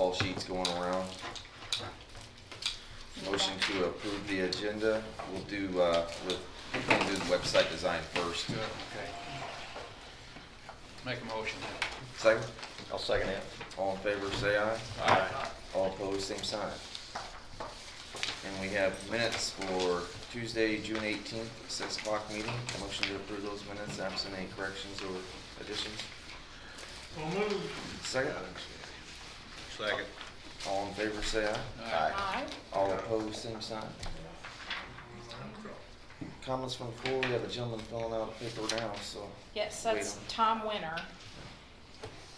call sheets going around. Motion to approve the agenda. We'll do the website design first. Good, okay. Make a motion. Second? I'll second it. All in favor, say aye. Aye. All opposed, same sign. And we have minutes for Tuesday, June 18th, 6 o'clock meeting. Motion to approve those minutes, absent any corrections or additions. So moved. Second? Second. All in favor, say aye. Aye. All opposed, same sign. Comments from the floor, we have a gentleman filling out a paper now, so. Yes, wait that's on Tom Winter.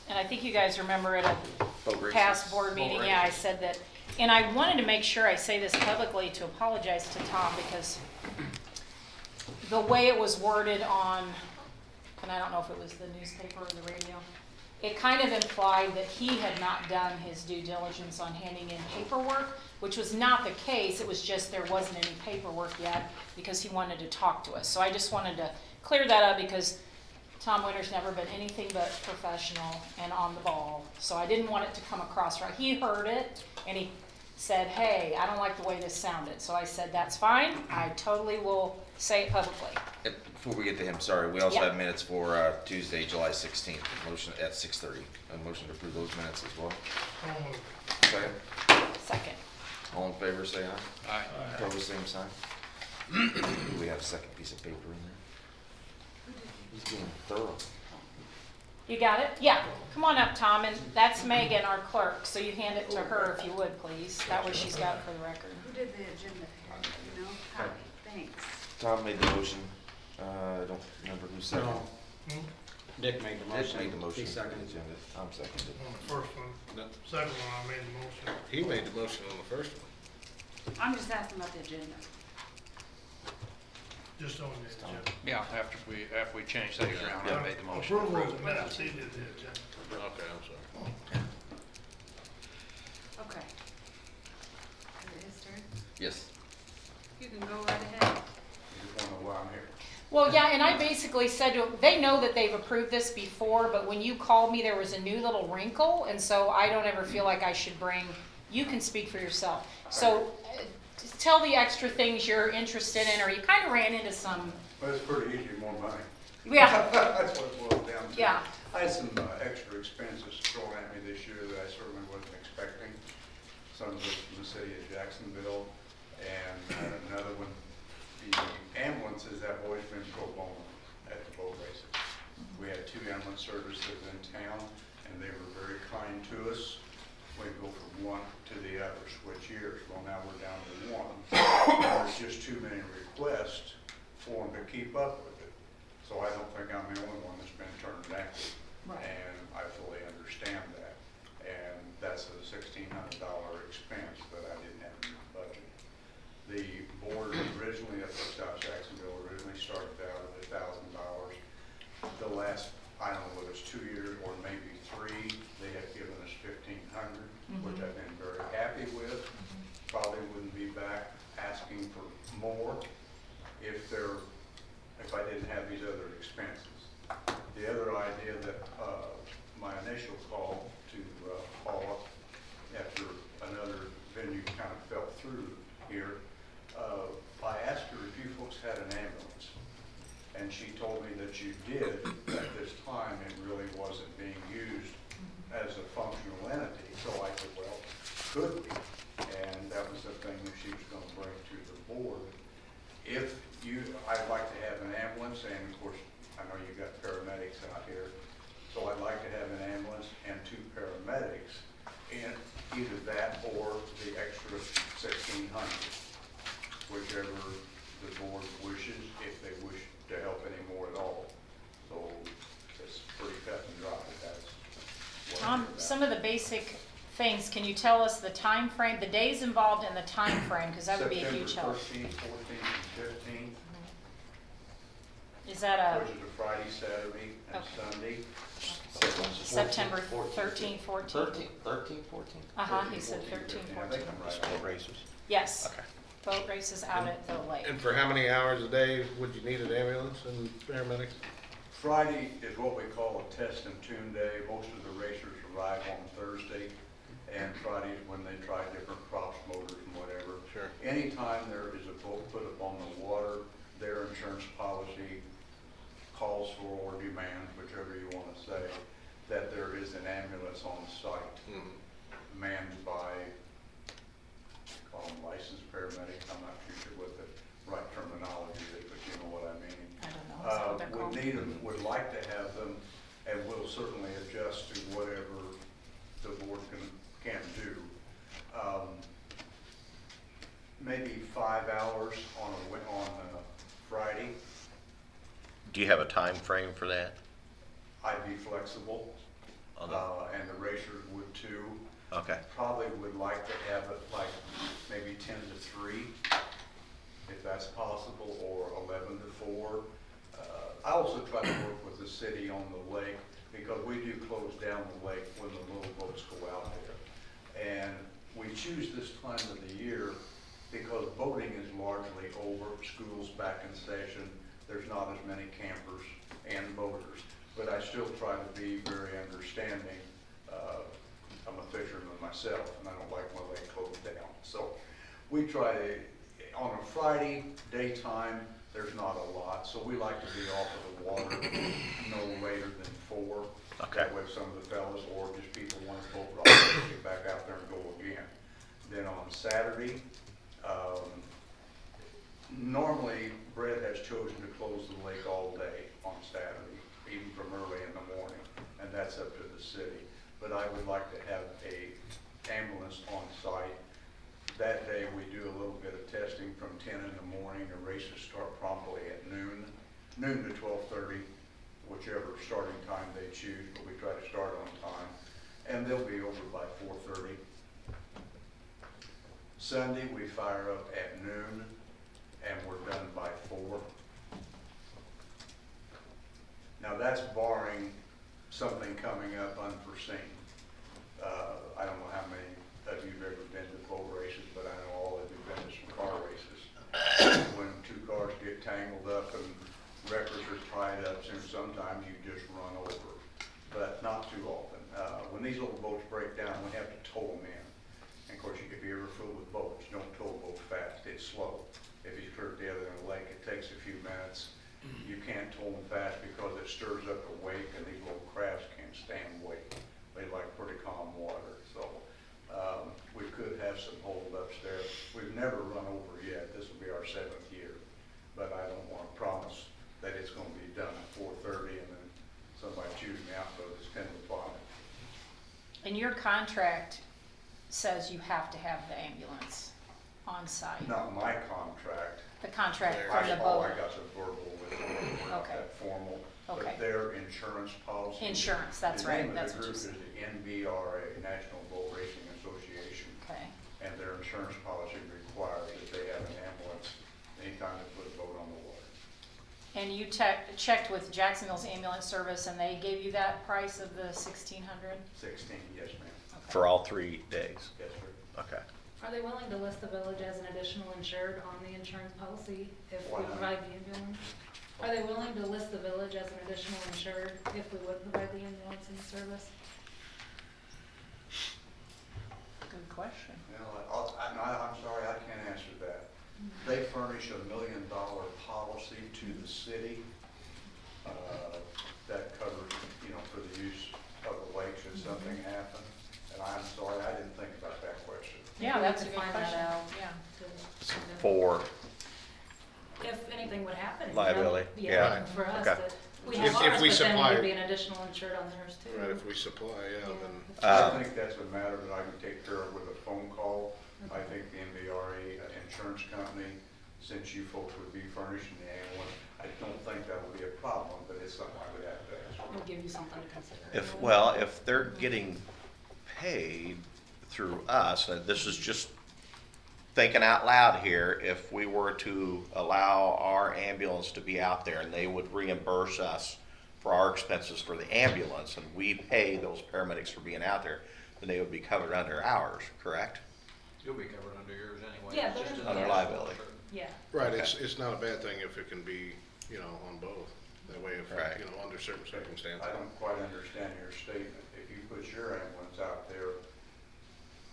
And I think you guys remember at a boat races. past board meeting, yeah, I said that. And I wanted to make sure I say this publicly to apologize to Tom because the way it was worded on, and I don't know if it was the newspaper or the radio, it kind of implied that he had not done his due diligence on handing in paperwork, which was not the case. It was just there wasn't any paperwork yet because he wanted to talk to us. So I just wanted to clear that up because Tom Winter's never been anything but professional and on the ball. So I didn't want it to come across right. He heard it and he said, hey, I don't like the way this sounded. So I said, that's fine. I totally will say it publicly. Before we get to him, sorry, we also Yeah. have minutes for Tuesday, July 16th, motion at 6:30. A motion to approve those minutes as well. So moved. Second? Second. All in favor, say aye. Aye. Opposed, same sign. We have a second piece of paper in there. He's being thorough. You got it? Yeah. Come on up, Tom. And that's Megan, our clerk. So you hand it to her if you would, please. That way she's got it for the record. Who did the agenda here, you know? Hi, thanks. Tom made the motion. I don't remember who seconded. Hmm? Dick made the Dick motion. made the motion He for the seconded. agenda. Tom seconded. On the first one. No. Second one, I made the motion. He made the motion on the first one. I'm just asking about the agenda. Just on the agenda. Yeah, after we changed things around, I made the motion. Approval of the minutes, he did the agenda. Okay, I'm sorry. Okay. Is it his turn? Yes. You can go right ahead. You just wanna know why I'm here. Well, yeah, and I basically said to them, they know that they've approved this before, but when you called me, there was a new little wrinkle, and so I don't ever feel like I should bring, you can speak for yourself. So just tell the extra things you're interested in, or you kind of ran into some, Well, it's pretty easy, more money. yeah, That's what it boils down to. yeah. I had some extra expenses thrown at me this year that I certainly wasn't expecting. Some of it from the city of Jacksonville, and another one, the ambulances have always been pro bono at the boat races. We had 2 ambulance services in town, and they were very kind to us. We go from one to the other, switch years. Well, now we're down to 1. There's just too many requests for them to keep up with it. So I don't think I'm the only one that's been turned down. Right. And I fully understand that. And that's a $1,600 expense that I didn't have in my budget. The board originally up at South Jacksonville originally started out at $1,000. The last, I don't know whether it's 2 years or maybe 3, they have given us $1,500, which I've been very happy with. Probably wouldn't be back asking for more if I didn't have these other expenses. The other idea that my initial call to Paula after another venue kind of fell through here, I asked her if you folks had an ambulance. And she told me that you did at this time and really wasn't being used as a functional entity. So I said, well, could be. And that was the thing that she was going to bring to the board. I'd like to have an ambulance, and of course, I know you've got paramedics out here. So I'd like to have an ambulance and 2 paramedics, and either that or the extra $1,600, whichever the board wishes, if they wish to help any more at all. So it's pretty cut and dry, but that's what Tom, some of the basic things, can you tell us the time frame, the days involved and the time frame, because that would be a huge help. September 13th, 14th, and 15th, Is that a which is a Friday, Saturday, and Okay. Sunday. September 13, 14? 13, 14? Uh-huh, he said 14, 13, 15. 14. I think I'm right. Boat races. Yes. Okay. Boat races out at the lake. And for how many hours a day would you need an ambulance and paramedics? Friday is what we call a test and tune day. Most of the racers arrive on Thursday, and Fridays when they try different props, motors and whatever. Sure. Anytime there is a boat put up on the water, their insurance policy calls for or demands, whichever you want to say, that there is an ambulance on site Mhm. manned by, call them licensed paramedics, I'm not too sure what the right terminology is, but you know what I mean. I don't know, is that what they're called? Would need them, would like to have them, and will certainly adjust to whatever the board can do. Maybe 5 hours on a Friday, Do you have a time frame for that? I'd be flexible, On the- and the racers would too. Okay, Probably would like to have it like maybe 10 to 3, if that's possible, or 11 to 4. I also try to work with the city on the lake, because we do close down the lake when the little boats go out there. And we choose this time of the year because boating is largely over, school's back in session, there's not as many campers and boaters. But I still try to be very understanding. I'm a fisherman myself, and I don't like my lake closed down. So we try to, on a Friday, daytime, there's not a lot, so we like to be off of the water no later than 4. Okay. That way some of the fellas, or just people want to boat ride, get back out there and go again. Then on Saturday, normally Brett has chosen to close the lake all day on Saturday, even from early in the morning, and that's up to the city. But I would like to have a ambulance on site. That day, we do a little bit of testing from 10 in the morning. The races start promptly at noon to 12:30, whichever starting time they choose, but we try to start on time. And they'll be over by 4:30. Sunday, we fire up at noon, and we're done by 4. Now, that's barring something coming up unforeseen. I don't know how many of you've ever been to boat races, but I know all of you've been to some car races. When 2 cars get tangled up and wreckers are tied up, and sometimes you just run over, but not too often. When these little boats break down, we have to tow them in. And of course, if you ever fool with boats, don't tow a boat fast, it's slow. If you clear it the other in the lake, it takes a few minutes. You can't tow them fast because it stirs up a wake, and these little crafts can't stand weight. They like pretty calm water, so we could have some holdups there. We've never run over yet. This will be our 7th year, but I don't want to promise that it's going to be done at 4:30 and then somebody choose me out because it's 10 to 5. And your contract says you have to have the ambulance on site. Not my contract. The contract I from the all boat. I got's a verbal with them, we're not Okay. that formal. Okay. But their insurance policy. Insurance, that's right, that's what you The said. name of the group is the NBRA, National Boat Racing Association. Okay. And their insurance policy requires that they have an ambulance anytime they put a boat on the water. And you checked with Jacksonville's ambulance service, and they gave you that price of the 1,600? 16, yes, ma'am. for all 3 days? Yes, sir. Okay. Are they willing to list the village as an additional insured on the insurance policy if Why we not? provide the ambulance? Are they willing to list the village as an additional insured if we would provide the ambulance in service? Good question. You know, I'm sorry, I can't answer that. They furnish $1 million policy to the city that covers, you know, for the use of the lake should something happen. And I'm sorry, I didn't think about that question. Yeah, Maybe we that's a could good find that question. out. Yeah. For, If anything would happen. you know? Liability, yeah. Yeah, for us, Okay. that we If- have if ours, we but then supply we'd it. be an additional insured on theirs too. Right, if we supply, yeah, then. I think that's a matter that I can take care of with a phone call. I think the NBRA insurance company, since you folks would be furnishing the ambulance, I don't think that would be a problem, but it's something I would have to ask. We'll give you something to consider. if they're getting paid through us, and this is just thinking out loud here, if we were to allow our ambulance to be out there and they would reimburse us for our expenses for the ambulance and we pay those paramedics for being out there, then they would be covered under ours, correct? You'll be covered under yours anyway. Yeah, It's just they're- an Under additional liability. insurance. Yeah. Right, Okay. it's not a bad thing if it can be, you know, on both. That way, if, Right. you know, under certain circumstances. I don't quite understand your statement. If you put your ambulance out there,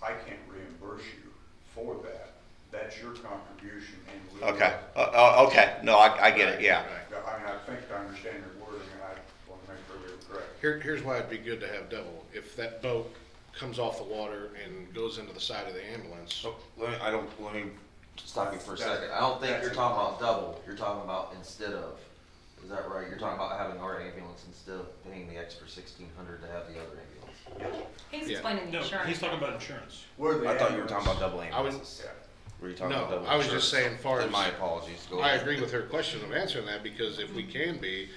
I can't reimburse you for that. That's your contribution in lieu of. Okay, okay, no, I get it, yeah. I think I understand your wording, and I want to make sure we're correct. Here's why it'd be good to have double. If that boat comes off the water and goes into the side of the ambulance, So, let me stop you for a second. I don't think you're talking about double, you're talking about instead of. Is that right? You're talking about having our ambulance instead of paying the extra 1,600 to have the other ambulance? He's Yeah. explaining the No, insurance. he's talking about insurance. Where the I thought you were talking about ambulance- double I was- ambulances. Yeah. Were you talking No, about double I was just insurance? saying far Then as- my apologies, go I ahead. agree with her question of answering that, because if we can be,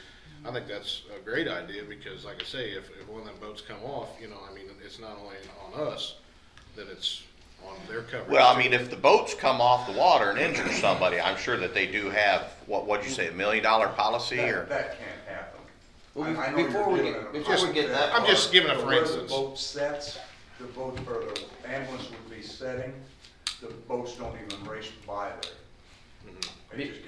I think that's a great idea, because like I say, if one of them boats come off, you know, I mean, it's not only on us, that it's on their coverage. Well, I too. mean, if the boats come off the water and injure somebody, I'm sure that they do have, what'd you say, $1 million policy or? That can't happen. Well, I know before you're we giving get- a before we get that I'm just far, giving a But for where instance. the boat sets, the boat, or the ambulance would be setting, the boats don't even race by there. It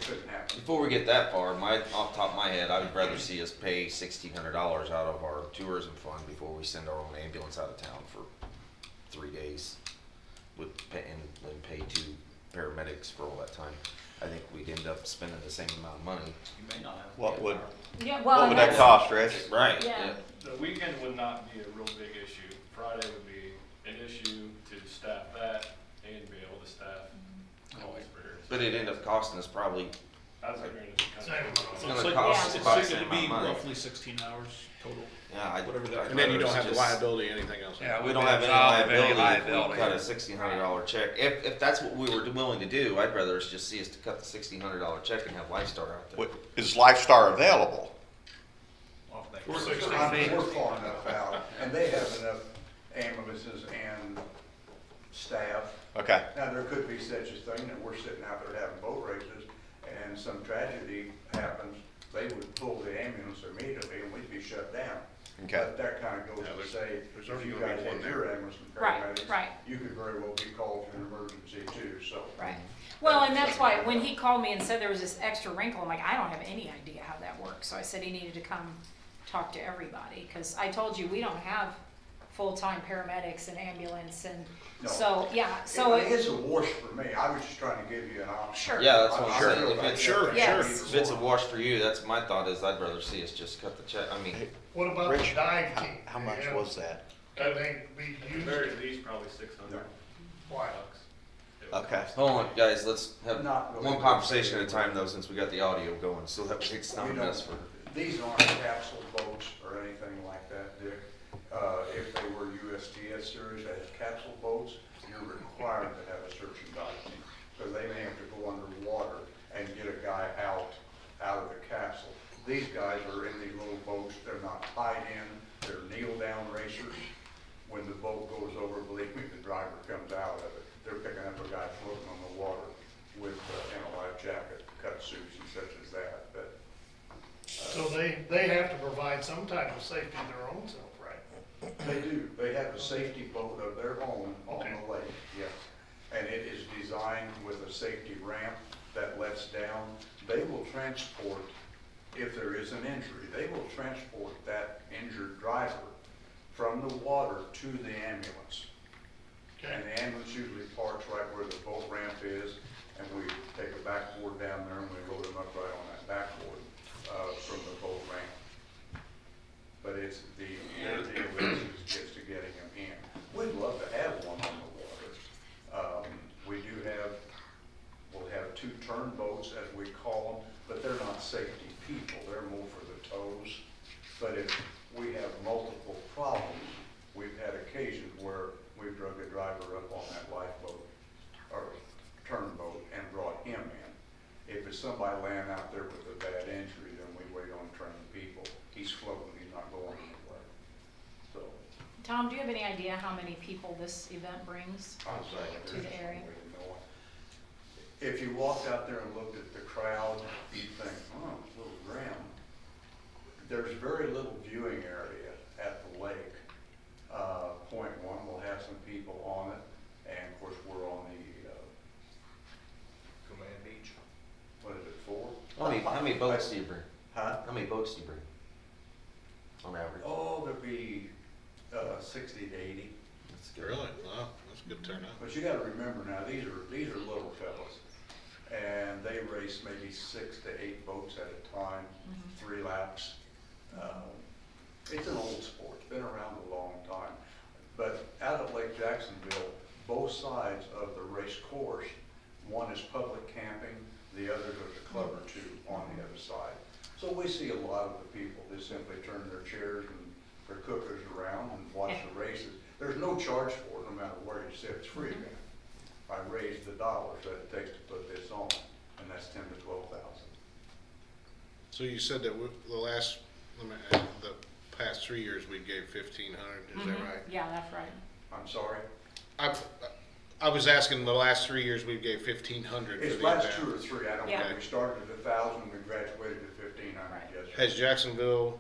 couldn't happen. Before we get that far, off the top of my head, I would rather see us pay $1,600 out of our tourism fund before we send our own ambulance out of town for 3 days and pay 2 paramedics for all that time. I think we'd end up spending the same amount of money. You may not have. What would, Yeah, well, what and would that that's- cost, Rich? Right. Yeah. The weekend would not be a real big issue. Friday would be an issue to staff that and be able to staff all these prayers. But it'd end up costing us probably, I was agreeing to kind Same of. amount. it's So gonna it's like- cost us Yeah. about the It's same gonna amount be of money. roughly 16 hours total. Yeah, whatever that- And then you don't have the just- liability, anything else. Yeah, We don't have any Absolved of any liability if we liability. cut a $1,600 check. If that's what we were willing to do, I'd rather just see us to cut the $1,600 check and have Lifestar out there. Is Lifestar available? Off that. We're We're far enough out, and they have enough ambulances and staff. Okay, Now, there could be such a thing that we're sitting out there having boat races, and some tragedy happens, they would pull the ambulance immediately, and we'd be shut down. okay. But that kind of goes Yeah, to there's- say, there's if already you gonna be guys one had there. your ambulance and Right, paramedics, right. you could very well be called to an emergency too, so. Right. Well, and that's why when he called me and said there was this extra wrinkle, I'm like, I don't have any idea how that works. So I said he needed to come talk to everybody, because I told you, we don't have full-time paramedics and ambulance and, No. so, yeah, so. It's a wash for me, I was just trying to give you an option. Sure. Yeah, that's what I'm Sure. saying. If it's, Sure, Yes. if it's a wash for you, that's my thought is I'd rather see us just cut the check. I mean, What about Rich, the dive how, team? how much Yeah. was that? Can they be At the used? very least, probably 600 Why? bucks. It would Okay. cost. hold on, guys, let's have Not really. one conversation at a time though, since we got the audio going, so that it's not a We mess don't- for. These aren't capsule boats or anything like that, Dick. If they were USDS series as capsule boats, you're required to have a search and dive team. Because they may have to go underwater and get a guy out of the capsule. These guys are in these little boats, they're not tied in, they're kneel-down racers. When the boat goes over, believe me, the driver comes out of it. They're picking up a guy floating on the water with, in a life jacket, cut suits and such as that, but. So they have to provide some type of safety of their own self, right? They do. They have a safety boat of their own on Okay. the lake, yes. And it is designed with a safety ramp that lets down. They will transport, if there is an injury, they will transport that injured driver from the water to the ambulance. And the ambulance usually parks right where the boat ramp is, and we take a backboard down there and we load them up right on that backboard, from the boat ramp. But it's, their deal is just to getting them in. We'd love to have one on the water. We do have, we'll have 2 turn boats, as we call them, but they're not safety people, they're more for the tows. But if we have multiple problems, we've had occasions where we've drug a driver up on that lifeboat, or turn boat, and brought him in. If it's somebody laying out there with a bad injury, then we wait on trained people. He's floating, he's not going anywhere. So, Tom, do you have any idea how many people this event brings? I'm sorry. To the area. If you walked out there and looked at the crowd, you'd think, oh, it's a little grim. There's very little viewing area at the lake. Point 1, we'll have some people on it, and of course, we're on the, Command Beach. what is it, 4? How many boats do you bring? Huh? How many boats do you bring? On average? Oh, there'd be 60 to 80. That's good. Really? Wow, that's a good turnout. But you gotta remember now, these are little fellas. And they race maybe 6 to 8 boats at a time, 3 laps. It's an old sport, it's been around a long time. But out at Lake Jacksonville, both sides of the race course, one is public camping, the other there's a club or two on the other side. So we see a lot of the people just simply turn their chairs and their cookers around and watch the races. There's no charge for it, no matter where you sit, it's free event. I raised the dollars that it takes to put this on, and that's 10 to 12,000. So you said that the past 3 years we gave 1,500, is that right? Yeah, that's right. I'm sorry? I was asking, the last 3 years we gave 1,500 for It's the last event. 2 or 3, I don't Yeah. know. We started at 1,000, we graduated to 1,500, Right. yes. sir. Has Jacksonville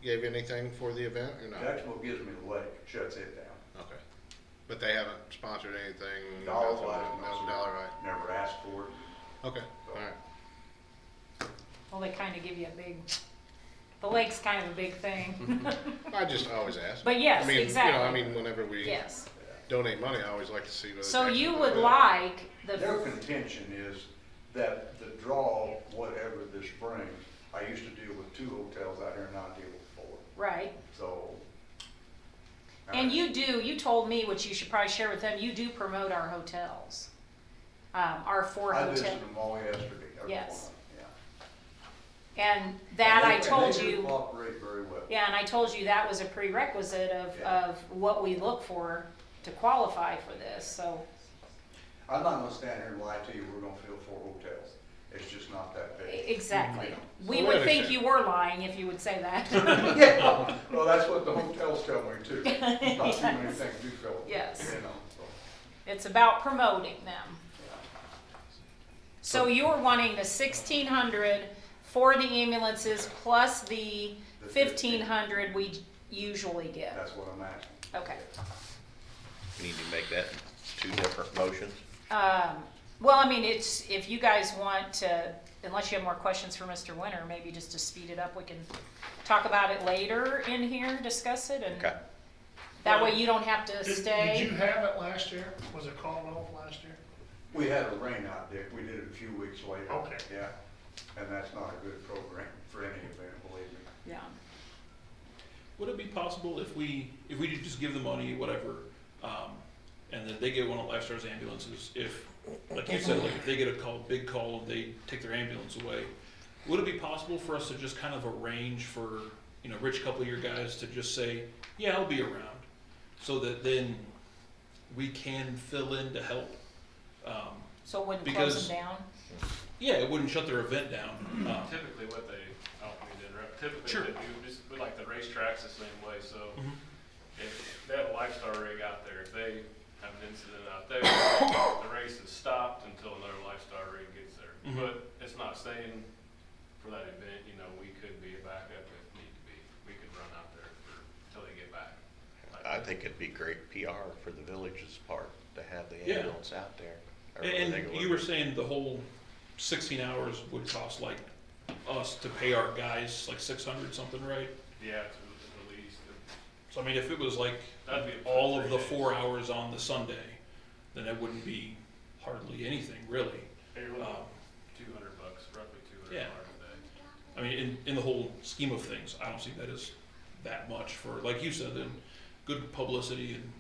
gave anything for the event or not? Jacksonville gives me the lake, shuts it down. Okay. But they haven't sponsored anything? Dollar nothing, wise, no no, dollar right? never asked for it. Okay, all right. Well, they kind of give you a big, the lake's kind of a big thing. I just always ask. But yes, I mean, exactly. You know, I mean, whenever we Yes. donate money, I always like to see whether. So you Jacksonville would did. like Their the, contention is that the draw, whatever this brings, I used to deal with 2 hotels out here, now I deal with 4. right, So. and you told me, which you should probably share with them, you do promote our hotels. Our 4 I hotels. visited them all yesterday, every Yes. one of them, And yeah. that I And told they do you, cooperate very well. yeah, and I told you that was a prerequisite Yeah. of what we look for to qualify for this, so. I'm not gonna stand here and lie to you, we're gonna fill 4 hotels. It's just not that big. Exactly. Yeah. We So would wait a think second. you were lying if you would say that. Yeah, well, that's what the hotels tell me too. Not too many Yes. things do fill. Yes. You know, so, It's about promoting them. yeah. So you were wanting the 1,600 for the ambulances plus the The 1,500 we usually give. That's what I'm asking. Okay. We need to make that 2 different motions. Well, I mean, it's, if you guys want to, unless you have more questions for Mr. Winter, maybe just to speed it up, we can talk about it later in here, discuss it, and Okay. that way you don't have to Did you stay. have it last year? Was it called off last year? We had a rain out, Dick, we did it a few weeks later. Okay. Yeah, and that's not a good program for any event, believe me. Yeah. Would it be possible if we could just give the money, whatever, and then they get one of Lifestars ambulances, if, like you said, like if they get a call, big call, and they take their ambulance away, would it be possible for us to just kind of arrange for, you know, rich couple of your guys to just say, yeah, I'll be around, so that then we can fill in to help? So it wouldn't close Because- them down? Yeah, it wouldn't shut their event down. Typically what they, I don't mean to interrupt, typically Sure. what they do, just with like the racetracks the same way, so Mhm. if they have a Lifestar rig out there, if they have an incident out there, the race is stopped until another Lifestar rig gets there. Mhm. But it's not saying for that event, you know, we could be a backup if need to be. We could run out there until they get back. I think it'd be great PR for the village's part to have the Yeah. ambulance out there. I really think it And would. you were saying the whole 16 hours would cost like us to pay our guys like 600 something, right? Yeah, to release. So I mean, if it was like That'd be all of 3 the days. 4 hours on the Sunday, then it wouldn't be hardly anything really. You're looking Um, at $200, roughly $200 Yeah. a day. I mean, in the whole scheme of things, I don't see that as that much for, like you said, then good publicity and,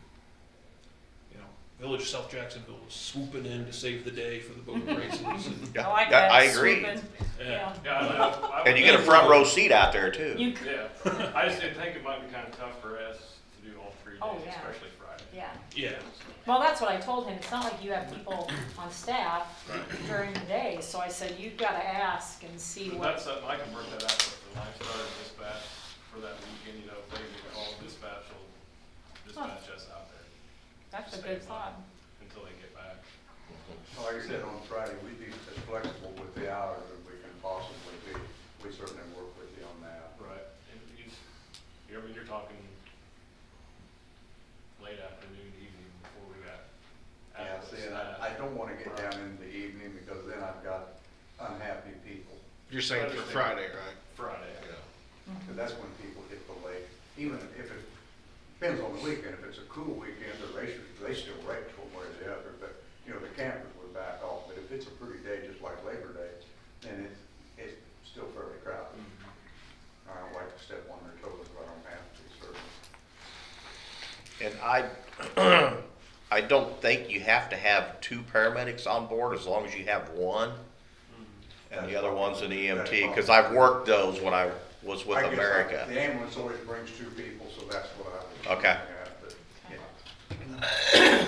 you know, Village of South Jacksonville is swooping in to save the day for the boat races. And, Yeah, I like yeah, that. I agree. swooping. yeah. Yeah, I know. And you get a front row seat out there too. You, Yeah, I just didn't think it might be kind of tough for us to do all 3 days, Oh, yeah. especially Friday. yeah. Yeah. Well, that's what I told him. It's not like you have people on staff during the day. So I said, you've got to ask and see But what. that's something, I can work that out with the Lifestar dispatch for that weekend, you know, if they get called, dispatch will dispatch us out there That's a save good money. thought. until they get back. Like I said, on Friday, we'd be as flexible with the hours as we can possibly be. We certainly work with you on that. Right. And I mean, you're talking late afternoon, evening before we got Yeah, adequate see, and staff. I don't wanna get down in the evening because then I've got unhappy people. You're saying for Friday, right? Friday. Yeah. Cause that's when people hit the lake, even if it, depends on the weekend, if it's a cool weekend, they still rate one way or the other, but, you know, the campers would back off. But if it's a pretty day, just like Labor Day, then it's still fairly crowded. I don't like to step on their toes if I don't have to, certainly. And I don't think you have to have two paramedics on board as long as you have one. And the other one's an EMT, because I've worked those when I was with I guess America. The ambulance always brings two people, so that's what I was. Okay. looking at, but, yeah.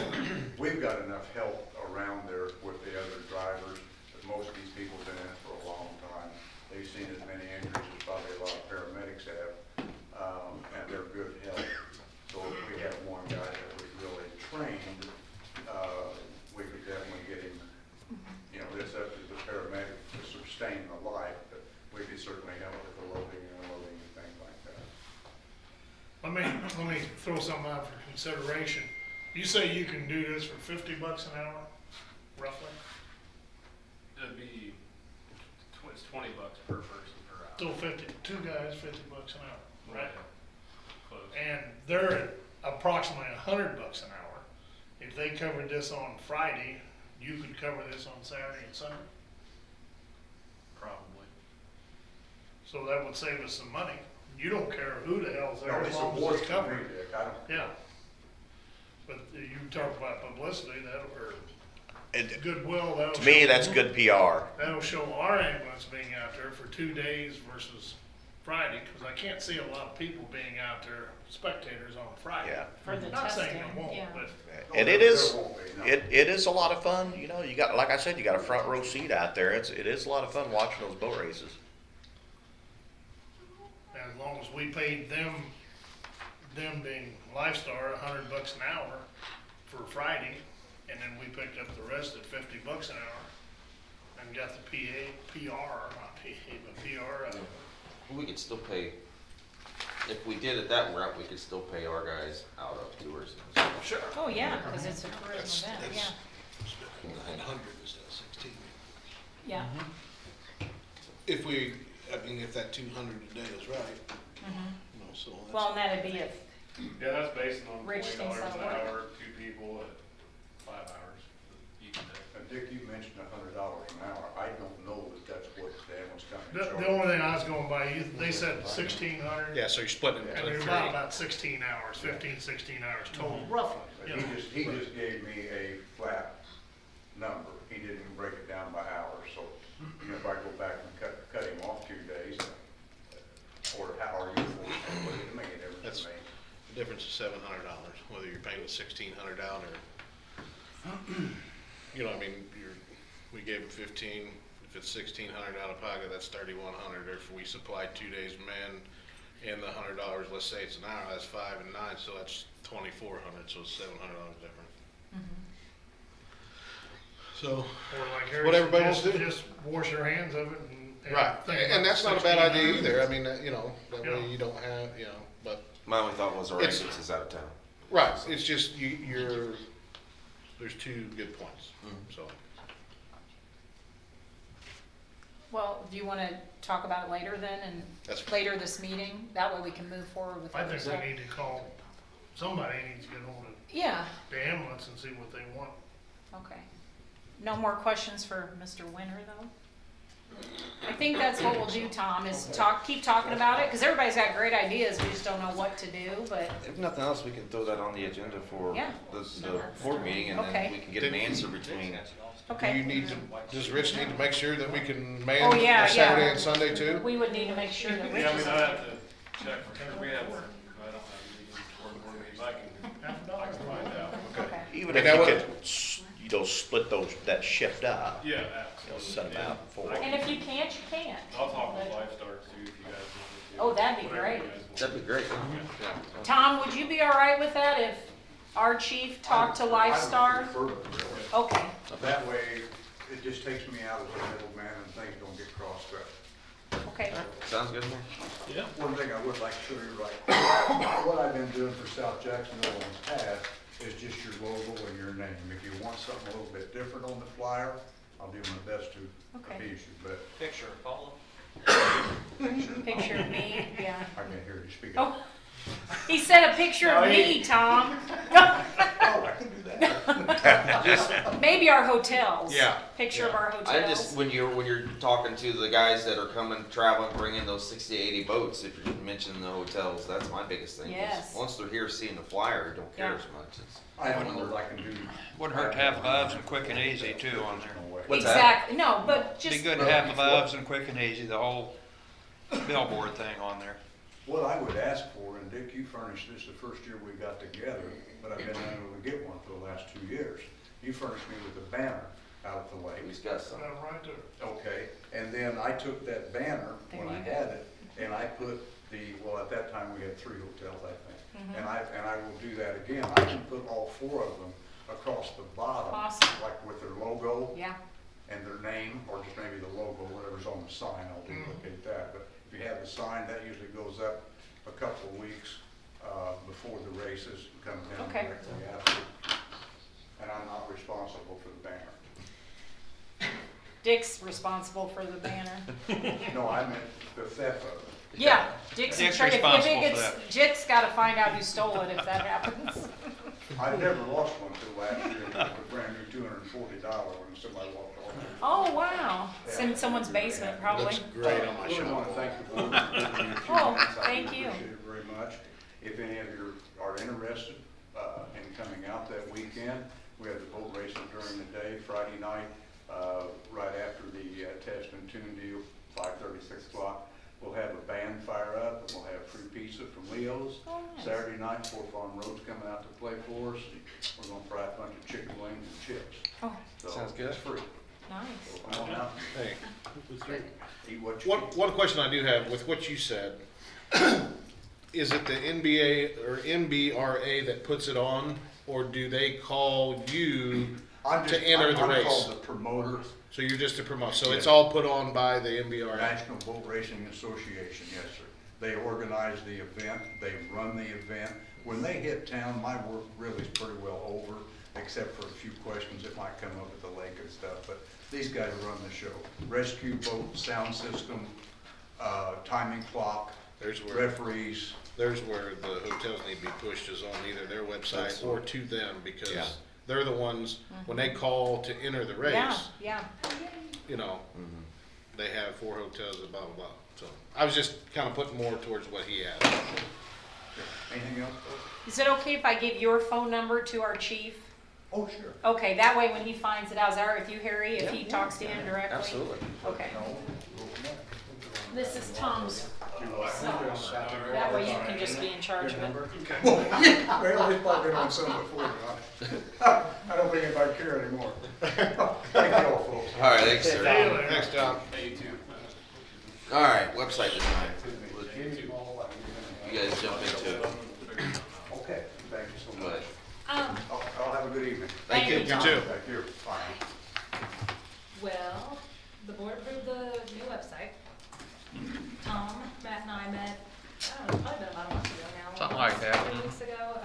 We've got enough help around there with the other drivers, but most of these people have been in it for a long time. They've seen as many injuries as probably a lot of paramedics have, and they're good help. So if we had one guy that was really trained, we could definitely get him, you know, it's up to the paramedic to sustain the life, but we could certainly help with the loading and unloading and things like that. Let me throw something out for consideration. You say you can do this for $50 an hour, roughly? It'd be, it's $20 per person per hour. So 50, two guys, $50 an hour, right? Close. And they're at approximately $100 an hour. If they covered this on Friday, you could cover this on Saturday and Sunday. Probably. So that would save us some money. You don't care who the hell's there No, as it's a long as wash it's for me, covered. Dick, I don't. Yeah. But you talk about publicity, that'll, or And goodwill, that'll. to me, show- that's good PR. That'll show our ambulance being out there for 2 days versus Friday, because I can't see a lot of people being out there, spectators on Friday. Yeah. For the Not saying testing, they won't, yeah. but And there it is, won't be, no. it is a lot of fun, you know, you got, like I said, you got a front row seat out there. It is a lot of fun watching those boat races. as long as we paid them being Lifestar, $100 an hour for Friday, and then we picked up the rest at $50 an hour, and got the PR, not PA, but PR, We could still pay, if we did it that route, we could still pay our guys out of tourism. Sure. Oh, yeah, because it's a tourism event, yeah. 900 instead of 16. Yeah. If we, I mean, if that 200 a day is right, you know, so that's. Well, and that'd be if, Yeah, that's based on Rich $20 thinks an that'll work. hour, 2 people at 5 hours each day. And Dick, you mentioned $100 an hour. I don't know that that's what the ambulance company the charges. only thing I was going by, they said 1,600. Yeah, so you're splitting it And into there's three. about 16 hours, 15, 16 hours total, roughly. But you know. he just gave me a flat number. He didn't even break it down by hours, so, you know, if I go back and cut him off 2 days, or how are you forced to put it, make a difference That's- to me. The difference is $700, whether you're paying the 1,600 down or, you know, I mean, we gave them 15, if it's 1,600 out of pocket, that's 3,100. Or if we supplied 2 days men and the $100, let's say it's an hour, that's 5 and 9, so that's 2,400, so it's $700 difference. So, Or like Harry what everybody wants to suggested, do. just wash your hands of it and. Right, think and about that's not a bad idea 1,600. either, I mean, you know, that Yeah. way you don't have, you know, but, My only thought was our It's- ambulance is out of town. right, it's just, there's 2 good points, so. well, do you want to talk about it later then, and That's- later this meeting? That way we can move forward with I other think stuff. we need to call, somebody needs to get hold of Yeah, the ambulance and see what they want. okay. No more questions for Mr. Winter, though? I think that's what we'll do, Tom, is keep talking about it, because everybody's got great ideas, we just don't know what to do, but, If nothing else, we can throw that on the agenda for Yeah. the board meeting, and Okay. then we can get an answer between. Do okay. you need to, does Rich need to make sure that we can man Oh, yeah, Saturday yeah. and Sunday too? We would need to make sure that Yeah, I Rich mean, is. I have to check for sure. We have, I don't have meetings or board meetings. I can find out. Okay. Even And if that you would- could, you know, split that shift up, Yeah, you know, absolutely. set them out for. And if you can't, you can't. I'll talk with Lifestar too, if you guys want me to. Oh, that'd be Whatever you great. guys want. That'd be great. Tom, would you be all right with that if our chief talked to Lifestar? I would prefer it, really. Okay, That way, it just takes me out as a middleman and things don't get crossed up. okay. Sounds good to me. Yeah. One thing I would like to show you right, what I've been doing for South Jacksonville in the past is just your logo and your name. If you want something a little bit different on the flyer, I'll do my best to Okay. appease you, but Picture, Paula. Picture of me, yeah. I can't hear you speak up. Oh, he said a picture of me, Tom. Oh, I just, Maybe our hotels. Yeah. Picture of our hotels. I just, when you're talking to the guys that are coming, traveling, bringing those 60, 80 boats, if you're mentioning the hotels, that's my biggest thing. 'cause Yes. Once they're here seeing the flyer, they don't care Yeah. as much. It's, I don't know if I can do. Wouldn't hurt to have Loves and Quick and Easy too on there. What's that? Exactly, no, but Be just, good to have Loves and Quick and Easy, the whole billboard thing on there. What I would ask for, and Dick, you furnished this the first year we got together, but I've been unable to get one for the last 2 years. You furnished me with a banner out at the lake. He's got some. Right there. Okay, and then I took that banner when I had it, and I put well, at that time we had 3 hotels, I think. And I will do that again. I can put all 4 of them across the bottom. Awesome. Like with their logo. yeah, And their name, or just maybe the logo, whatever's on the sign, I'll duplicate that. But if you have the sign, that usually goes up a couple of weeks before the races, comes down Okay. directly after. And I'm not responsible for the banner. Dick's responsible for the banner. No, I meant the theft of it. Yeah, Dick's in Dick's charge. If responsible it for gets, Dick's gotta find out who stole it if that happens. I never lost one till last year. It was a brand new $240 when somebody walked off. Oh, wow. It's in someo's basement, probably. Looks great on my I really show. want to thank the board for giving me a few Oh, minutes. thank I you. appreciate it very much. If any of you are interested in coming out that weekend, we have the boat races during the day, Friday night, right after the test and tune deal, 5:30, 6 o'clock. We'll have a band fire up, and we'll have free pizza from Leo's. Oh, nice. Saturday night, Four Farm Road's coming out to play for us. We're gonna fry a bunch of chicken wings and chips. Oh, So Sounds good. It's free. nice. So come on out, Hey, eat what you one, eat. one question I do have with what you said, is it the NBA or NBRA that puts it on, or do they call you to enter the I'm race? called the promoter, So you're just a promoter, so it's Yeah. all put on by the NBRA? National Boat Racing Association, yes, sir. They organize the event, they run the event. When they hit town, my work really is pretty well over, except for a few questions that might come up at the lake and stuff, but these guys run the show. Rescue boat, sound system, timing clock, There's where, referees. there's where the hotels need to be pushed, is on either their website or to them, Yeah. because they're the ones, when they call to enter the Yeah, race, yeah. you know, they have 4 hotels and blah, blah, blah. So I was just kind of putting more towards what he had. Anything else? Is it okay if I give your phone number to our chief? Oh, sure. Okay, that way when he finds it out, is that all right with you, Harry, if he talks to him directly? Absolutely. Okay. No, go from there. This is Tom's, so that way you can just be in charge of it. Well, he's probably been on some before, but I don't think anybody care anymore. Thank you all, folks. All right, thanks, sir. Thanks, John. All right, website design. You guys jump into it. Okay, thank you so Go much. ahead. I'll have a good evening. Thank you, You Tom. too. Thank you. Bye. Well, the board approved the new website. Tom, Matt and I met, I don't know, probably been about a month ago now. Something like that. 3 weeks ago.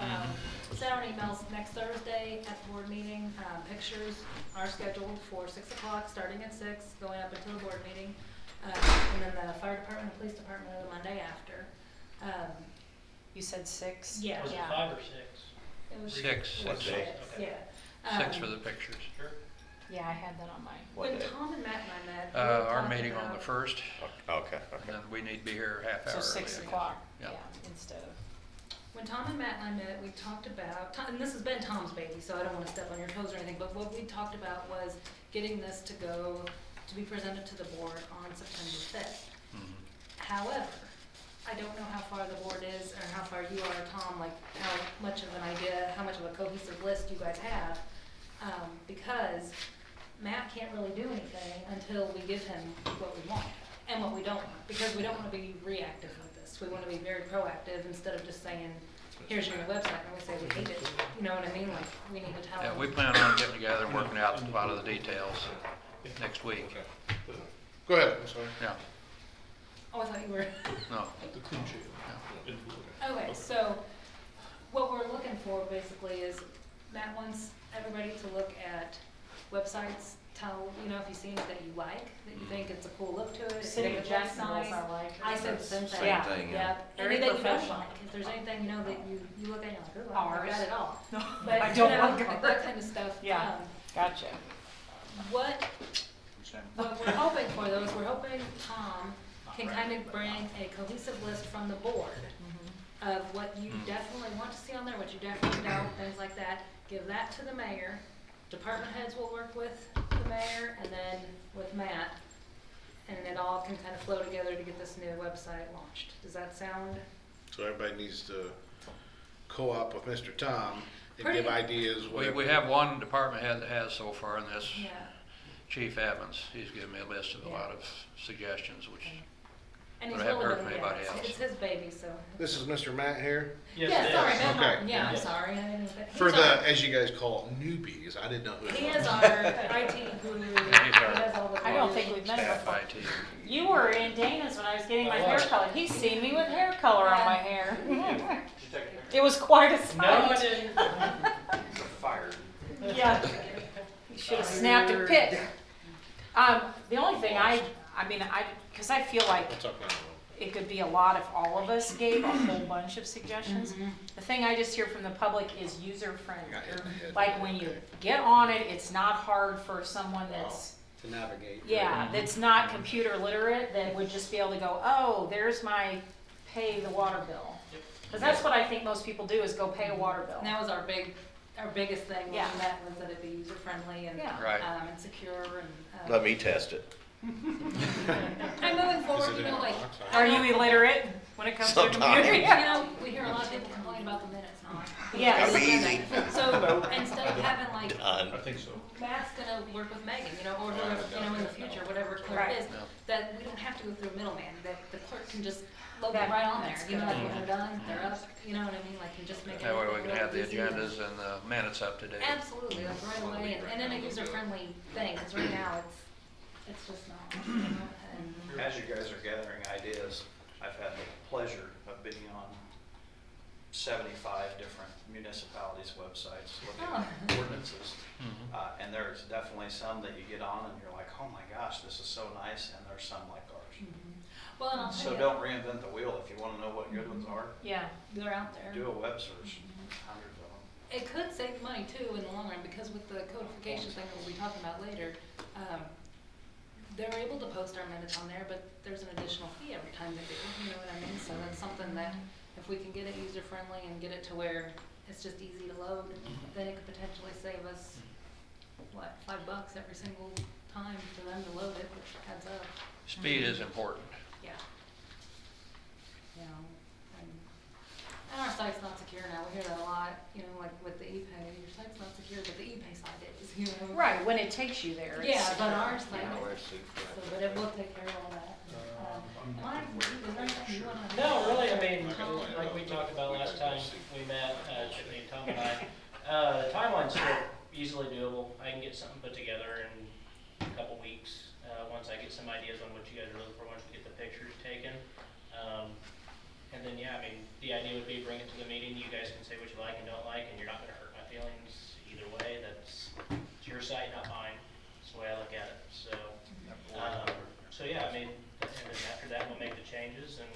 Sent out emails next Thursday at the board meeting. Pictures are scheduled for 6 o'clock, starting at 6, going up until the board meeting. And then the fire department and police department are the Monday after. You said 6? Yeah. Was it Yeah. 5 or 6? It was- 6. it was What day? 6, yeah. 6 for the pictures. Yeah, I had that on mine. What When day? Tom and Matt and I met. we were Our talking meeting on the about- 1st, Okay, and okay. then we need to be here a half hour So early. 6 I guess. o'clock, Yeah. yeah, instead of. When Tom and Matt and I met, we talked about, and this has been Tom's baby, so I don't want to step on your toes or anything, but what we talked about was getting this to go, to be presented to the board on September 5th. Mhm. However, I don't know how far the board is, or how far you are, Tom, like how much of an idea, how much of a cohesive list you guys have. Because Matt can't really do anything until we give him what we want and what we don't want, because we don't want to be reactive with this. We want to be very proactive instead of just saying, here's your new website, and we say we hate it. You know what I mean? Like, we need to tell Yeah, them. we plan on getting together and working out a lot of the details next week. Go ahead, I'm sorry. Yeah, Oh, I thought you were. no. The clean sheet. Okay, so what we're looking for basically is Matt wants everybody to look at websites, tell, you know, if you see anything that you like, that you think it's a cool look to it. if you City think of it looks Jacksonville's nice. I like. I said the same thing. Same Yeah. thing, Yeah, Very any that you don't professional. like, if there's anything, you know, that you look at and you're like, ooh, I don't like Ours. that at all. No, But, I you don't know, like ours. that kind of stuff. Yeah. Gotcha. What we're hoping for though is we're hoping Tom can kind of bring a cohesive list from the board of what you definitely want to see on there, what you definitely don't, things like that. Give that to the mayor. Department heads will work with the mayor and then with Matt. And it all can kind of flow together to get this new website launched. Does that sound? So everybody needs to co-op with Mr. Tom and Pretty- give ideas. We have one department head that has so far in this, Yeah. Chief Evans. He's given me a list of a lot of suggestions, which, And But he's I haven't really heard good. from Yeah, anybody else. it's his baby, so. This is Mr. Matt here. Yeah, sorry, Matt Okay. Martin. Yeah, I'm sorry. I didn't. He's For our- the, as you guys call it, newbies, I didn't know who. He is our IT guru. He does all the. I don't think we've met him staff before. IT. You were in Dana's when I was getting my hair colored. He's seen me with hair color on my hair. It was quite a sight. didn't. Fired. Yeah. You should have snapped a pic. The only thing because I feel like What's up now? it could be a lot if all of us gave a whole bunch of suggestions. The thing I just hear from the public is user friendly. Got hit in the head. Like when you get on it, it's not hard for someone that's, To navigate. yeah, that's not computer literate, that would just be able to go, oh, there's my pay the water bill. Because that's what I think most people do is go pay a water bill. And that was our biggest thing when Yeah. we met, was that it be user friendly and, Yeah. Right. and secure and. Let me test it. And moving forward, you know, like. Are you illiterate when it comes to Sometimes. computer? You know, we hear a lot of people complain about the minutes now. Yes. Gotta be easy. So instead of having like, Done. I think so. Matt's gonna work with Megan, you know, or whoever, you know, in the future, whatever clerk Right. is, that we don't have to go through a middleman, that the clerk can just load That- it right on there, that's you know, good. like when they're done, they're up, you know what I mean, like, and just make it. That way we can have the real easy and- agendas and the minutes up to date. Absolutely, like right away, and in a user-friendly thing, because right now, it's just not, you know, and. As you guys are gathering ideas, I've had the pleasure of being on 75 different municipalities' websites, looking at ordinances. And there's definitely some that you get on and you're like, oh my gosh, this is so nice, and there's some like ours. Well, and I'll So tell you, don't reinvent the wheel. If you want to know what good ones are, Yeah. they're out there. do a web search, hundreds of them. It could save money too in the long run, because with the codification thing that we'll be talking about later, they're able to post our minutes on there, but there's an additional fee every time they do, you know what I mean? So that's something that, if we can get it user-friendly and get it to where it's just easy to load, then it could potentially save us, what, $5 every single time for them to load it, which adds up. Speed is important. Yeah. You know, and our site's not secure now, we hear that a lot, you know, like with the e-pay, your site's not secure, but the e-pay site is, you know? Right, when it takes you there. it's Yeah, but secure. ours, like, so, but it will take care of all that. Am I, is there anything you wanna? No, really, I mean, like we talked about last time we met, Tiffany, Tom and I, the timeline's still easily doable. I can get something put together in a couple weeks, once I get some ideas on what you guys are looking for, once we get the pictures taken. And then, yeah, I mean, the idea would be bring it to the meeting, you guys can say what you like and don't like, and you're not gonna hurt my feelings either way. It's your site, not mine. That's the way I look at it, so. So, yeah, I mean, and then after that, we'll make the changes, and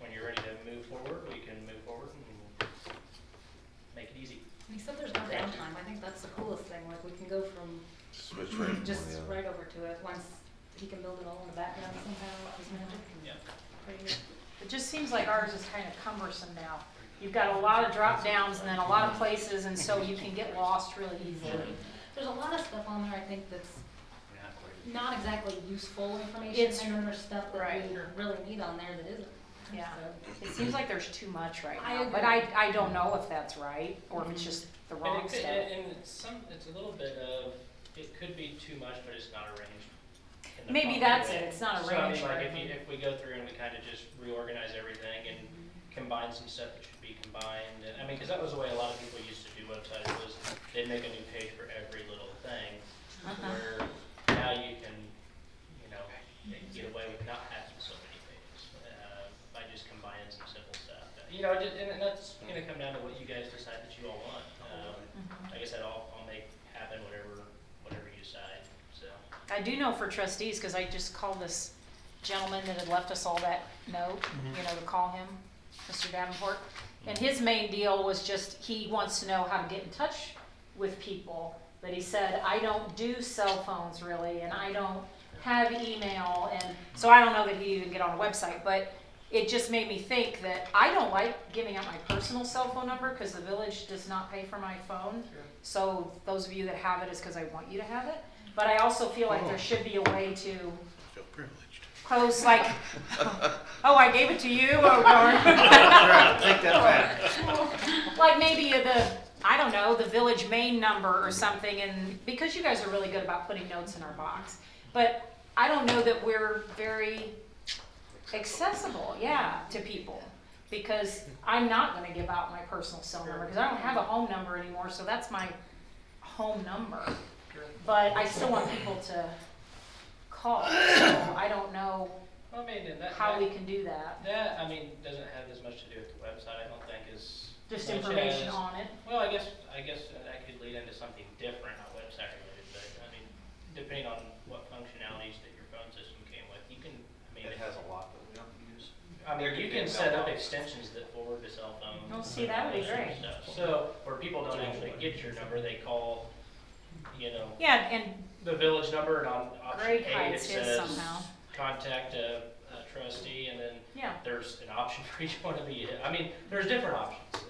when you're ready to move forward, we can move forward and make it easy. And except there's no downtime, I think that's the coolest thing, like, we can go from Switch right from just one to the other. right over to it, once he can build it all in the background somehow, with his magic. Yeah. Pretty good. It just seems like ours is kind of cumbersome now. You've got a lot of drop downs and then a lot of places, and so you can get lost really easily. There's a lot of stuff on there, I think, that's not exactly useful information, It's- and then there's stuff that right. we really need on there that isn't. Yeah. So- It seems like there's too much right I now, but agree. I don't know if that's right, or if it's just the And wrong it could, stuff. and it's a little bit of, it could be too much, but it's not arranged. in the Maybe proper that's way. it, it's not So, I mean, arranged like, right. if we go through and we kind of just reorganize everything and combine some stuff that should be combined, and, I mean, because that was the way a lot of people used to do websites, was they'd make a new page for every little thing, where now you can, you know, get away with not having so many pages, by just combining some simple stuff. You know, and that's gonna come down to what you guys decide that you all want. Like I said, I'll make happen whatever you I do know for trustees, cause I just called this gentleman that had left us all that note, you know, to call him, Mr. Davenport. And his main deal was just, he wants to know how to get in touch with people. But he said, I don't do cell phones really, and I don't have email, and so I don't know that he'd even get on a website, but it just made me think that I don't like giving out my personal cell phone number, cause the village does not pay for my phone. So those of you that have it is cause I want you to have it. But I also feel like there should be a way to I feel privileged. post like, oh, I gave it to you, oh darn. Take that back. Like maybe I don't know, the village main number or something, and because you guys are really good about putting notes in our box. But I don't know that we're very accessible, yeah, to people. Because I'm not gonna give out my personal cell number, because I don't have a home number anymore, so that's my home number. But I still want people to call, so I don't know I mean, and how we can do that. that, I mean, doesn't have as much to do with the website, I don't think, as Just much information as- on it. Well, I guess that could lead into something different, not website related, but I mean, depending on what functionalities that your phone system came with, you can, I mean. It has a lot that we don't use. I mean, you can set up extensions that forward to cell phones. Oh, see, that would be and all that great. sort of stuff. So, where people don't actually get your number, they call, you know, Yeah, and the village number, and on option Greg A, it hides his says, somehow. contact a trustee, and then Yeah. there's an option for each one of you. I mean, there's different options.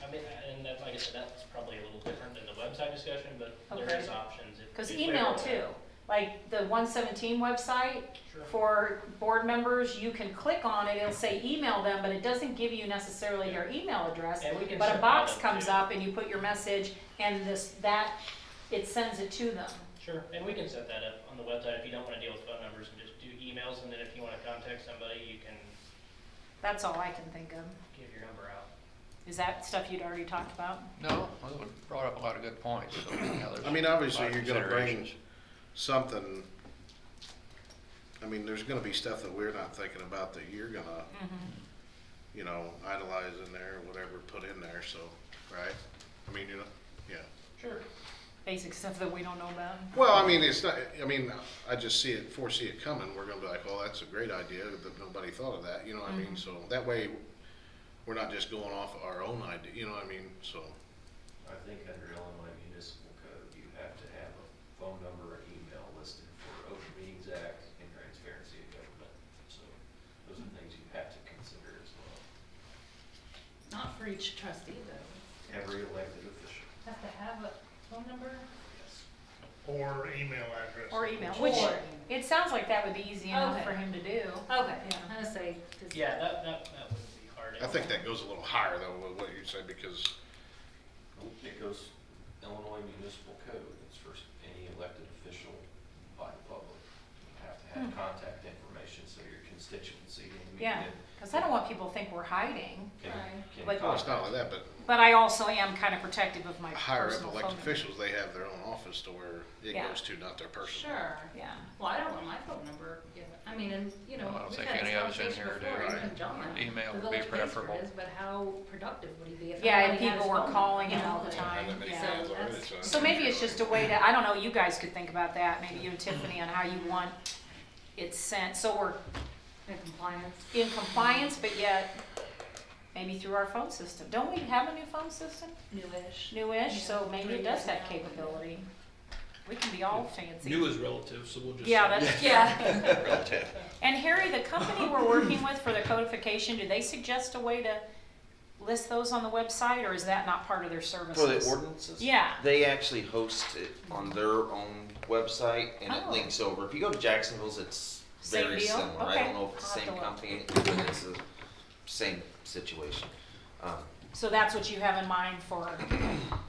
I mean, and that, like I said, that's probably a little different than the website discussion, but there Okay. is options. Because if we email ever- too, like the 117 website, Sure. for board members, you can click on it, it'll say email them, but it doesn't give you necessarily your email address. And we can But set a that box up, comes too. up and you put your message and it sends it to them. Sure, and we can set that up on the website if you don't want to deal with phone numbers and just do emails, and then if you want to contact somebody, you can That's all I can think of. give your number out. Is that stuff you'd already talked about? No, well, it brought up a lot of good points, so, yeah, there's I mean, a obviously, lot of you're gonna bring considerations. something, I mean, there's gonna be stuff that we're not thinking about that you're gonna, you know, idolize in there, whatever, put in there, so, right? I mean, you know, yeah. Sure. Basic stuff that we don't know about. Well, I mean, it's not, I mean, I just foresee it coming, we're gonna be like, oh, that's a great idea, that nobody thought of that, you know what I mean? So that way, we're not just going off our own idea, you know what I mean, so. I think under Illinois Municipal Code, you have to have a phone number and email listed for Open Meetings Act and transparency of government. So those are things you have to consider as well. Not for each trustee though. Every elected official. Have to have a phone number? Yes. Or email address. Or email, which, Or- it sounds like that would be easy enough Okay. for him to do. Okay, I'm gonna say, 'cause- Yeah, that wouldn't be hard. I think that goes a little higher though, with what you say, because, It goes Illinois Municipal Code. It's for any elected official by the public. You have to have contact information so your constituency and Yeah, media because I don't want people to think we're hiding. can, Right. can But- well, it's not contact. like that, But I also am kind of protective of my higher up personal phone elected number. officials, they have their own office to where it Yeah. goes to, not their personal. sure. Yeah. Well, I don't want my phone number given. I mean, and, you know, No, I don't we've think had this any of us in conversation here do, before, right? even John. Email The would be village pays for preferable. his, but how productive would he be if Yeah, and everybody had his people were phone calling number, him you all know, the like- time. And that makes Yeah. sense already, that's- so. So maybe it's just a way to, I don't know, you guys could think about that, maybe you and Tiffany, on how you want it sent. So we're In compliance. in compliance, but yet maybe through our phone system. Don't we have a new phone system? Newish. Newish, so Yeah. maybe it does have capability. We can be all fancy. New is relative, so we'll just. Yeah, say- that's, yeah. Relative. And Harry, the company we're working with for the codification, do they suggest a way to list those on the website, or is that not part of their services? For the ordinances? Yeah. They actually host it on their own website and it Oh. links over. If you go to Jacksonville's, it's Same very deal? similar. I Okay. don't know if it's I'll the have same to look. company, but it's the same situation. So that's what you have in mind for,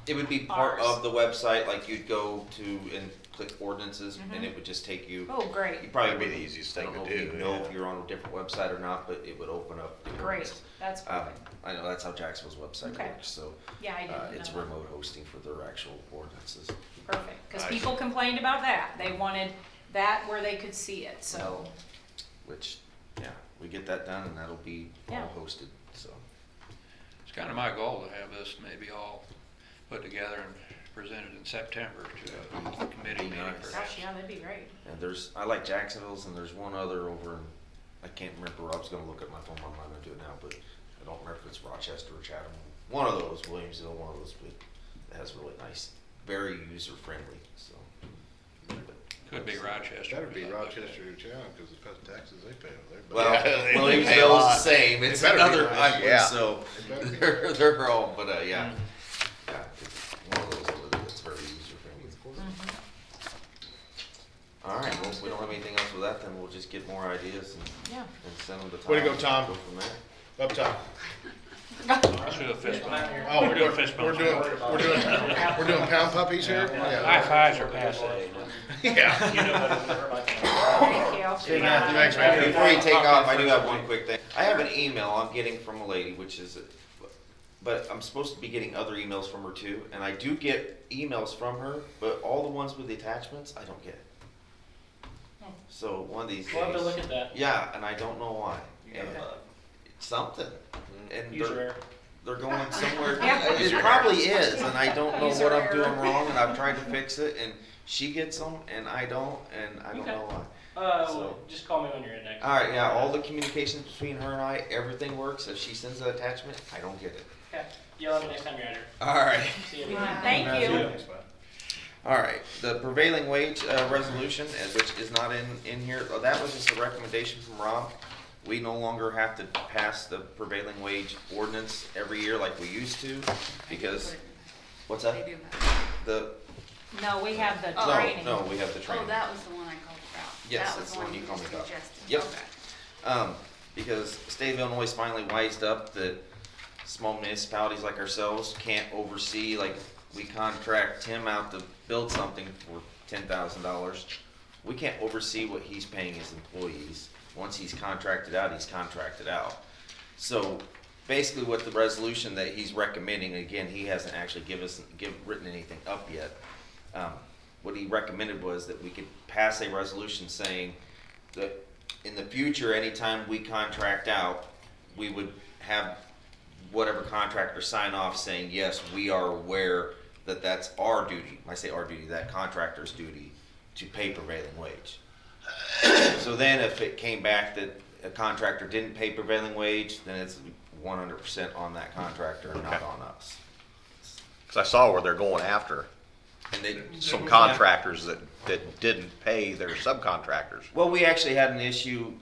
It would be part Ours. of the website, like you'd go to and click ordinances Mhm. and it would just take you. oh, great, You probably That'd be would the easiest I thing don't to know if do, you know yeah. if you're on a different website or not, but it would open up. the great, ordinance. that's perfect. I know that's how Jacksonville's website Okay. works, so Yeah, I didn't it's know that. remote hosting for their actual ordinances. Perfect, because I people complained about that. They wanted that where they could see it, so, Which, yeah, we get that done and that'll be Yeah. all hosted, so. It's kind of my goal to have this maybe all put together and presented in September to a committee meeting for Gosh, that. yeah, that'd be great. And I like Jacksonville's, and there's one other over in, I can't remember, I was gonna look at my phone, I'm not gonna do it now, but I don't remember if it's Rochester or Chatham. One of those, Williamsville, one of those, but it has really nice, very user-friendly, so. Could be Rochester. Better be Rochester or Challen, because the taxes they pay over there. Well, Yeah, Williamsville's they pay a the lot. same, it's It better be another nice. island, Yeah. so, It better be. they're all, but, yeah. Yeah, it's one of those over there that's very user-friendly. All right, well, if we don't have anything else with that, then we'll just get more ideas Yeah. and send them to Tom. Way to go, Tom. Go from there. Up top. Let's do a fist bump. Oh, We're doing fist bumps. we're doing pound puppies here? High fives are passe. Yeah. You know better than everybody. Thank you. Thanks, man. Before you take off, I do have one quick thing. I have an email I'm getting from a lady, which is, but I'm supposed to be getting other emails from her too, and I do get emails from her, but all the ones with the attachments, I don't get. So one of these days. We'll have to look at that. Yeah, and I don't know why. You got a And bug. something. And User error. they're going somewhere. Yeah. It probably is, and I don't know User what I'm error. doing wrong, and I've tried to fix it, and she gets them, and I don't, and I don't Okay. know why. Well, So- just call me when you're in next. All right, yeah, all the communications between her and I, everything works. If she sends an attachment, I don't get it. Okay. Yell at me next time you're at her. All right. See you. Thank you. Thanks, bud. All right, the prevailing wage resolution, which is not in here, that was just a recommendation from Rob. We no longer have to pass the prevailing wage ordinance every year like we used to, because, what's that? They do that. The, No, we have the Oh. training. no, we have the Oh, training. that was the one I called about. Yes, That was that's the one you called me just about. suggested. Yep. Okay. Because state of Illinois is finally wised up that small municipalities like ourselves can't oversee, like, we contract Tim out to build something for $10,000. We can't oversee what he's paying his employees. Once he's contracted out, he's contracted out. So basically what the resolution that he's recommending, again, he hasn't actually written anything up yet. What he recommended was that we could pass a resolution saying that in the future, anytime we contract out, we would have whatever contractor sign off saying, yes, we are aware that that's our duty. When I say our duty, that contractor's duty to pay prevailing wage. So then if it came back that a contractor didn't pay prevailing wage, then it's 100% on that contractor and not Okay. on us. Cause I saw where they're going after And they, some contractors that didn't pay their subcontractors. well, we actually had an issue.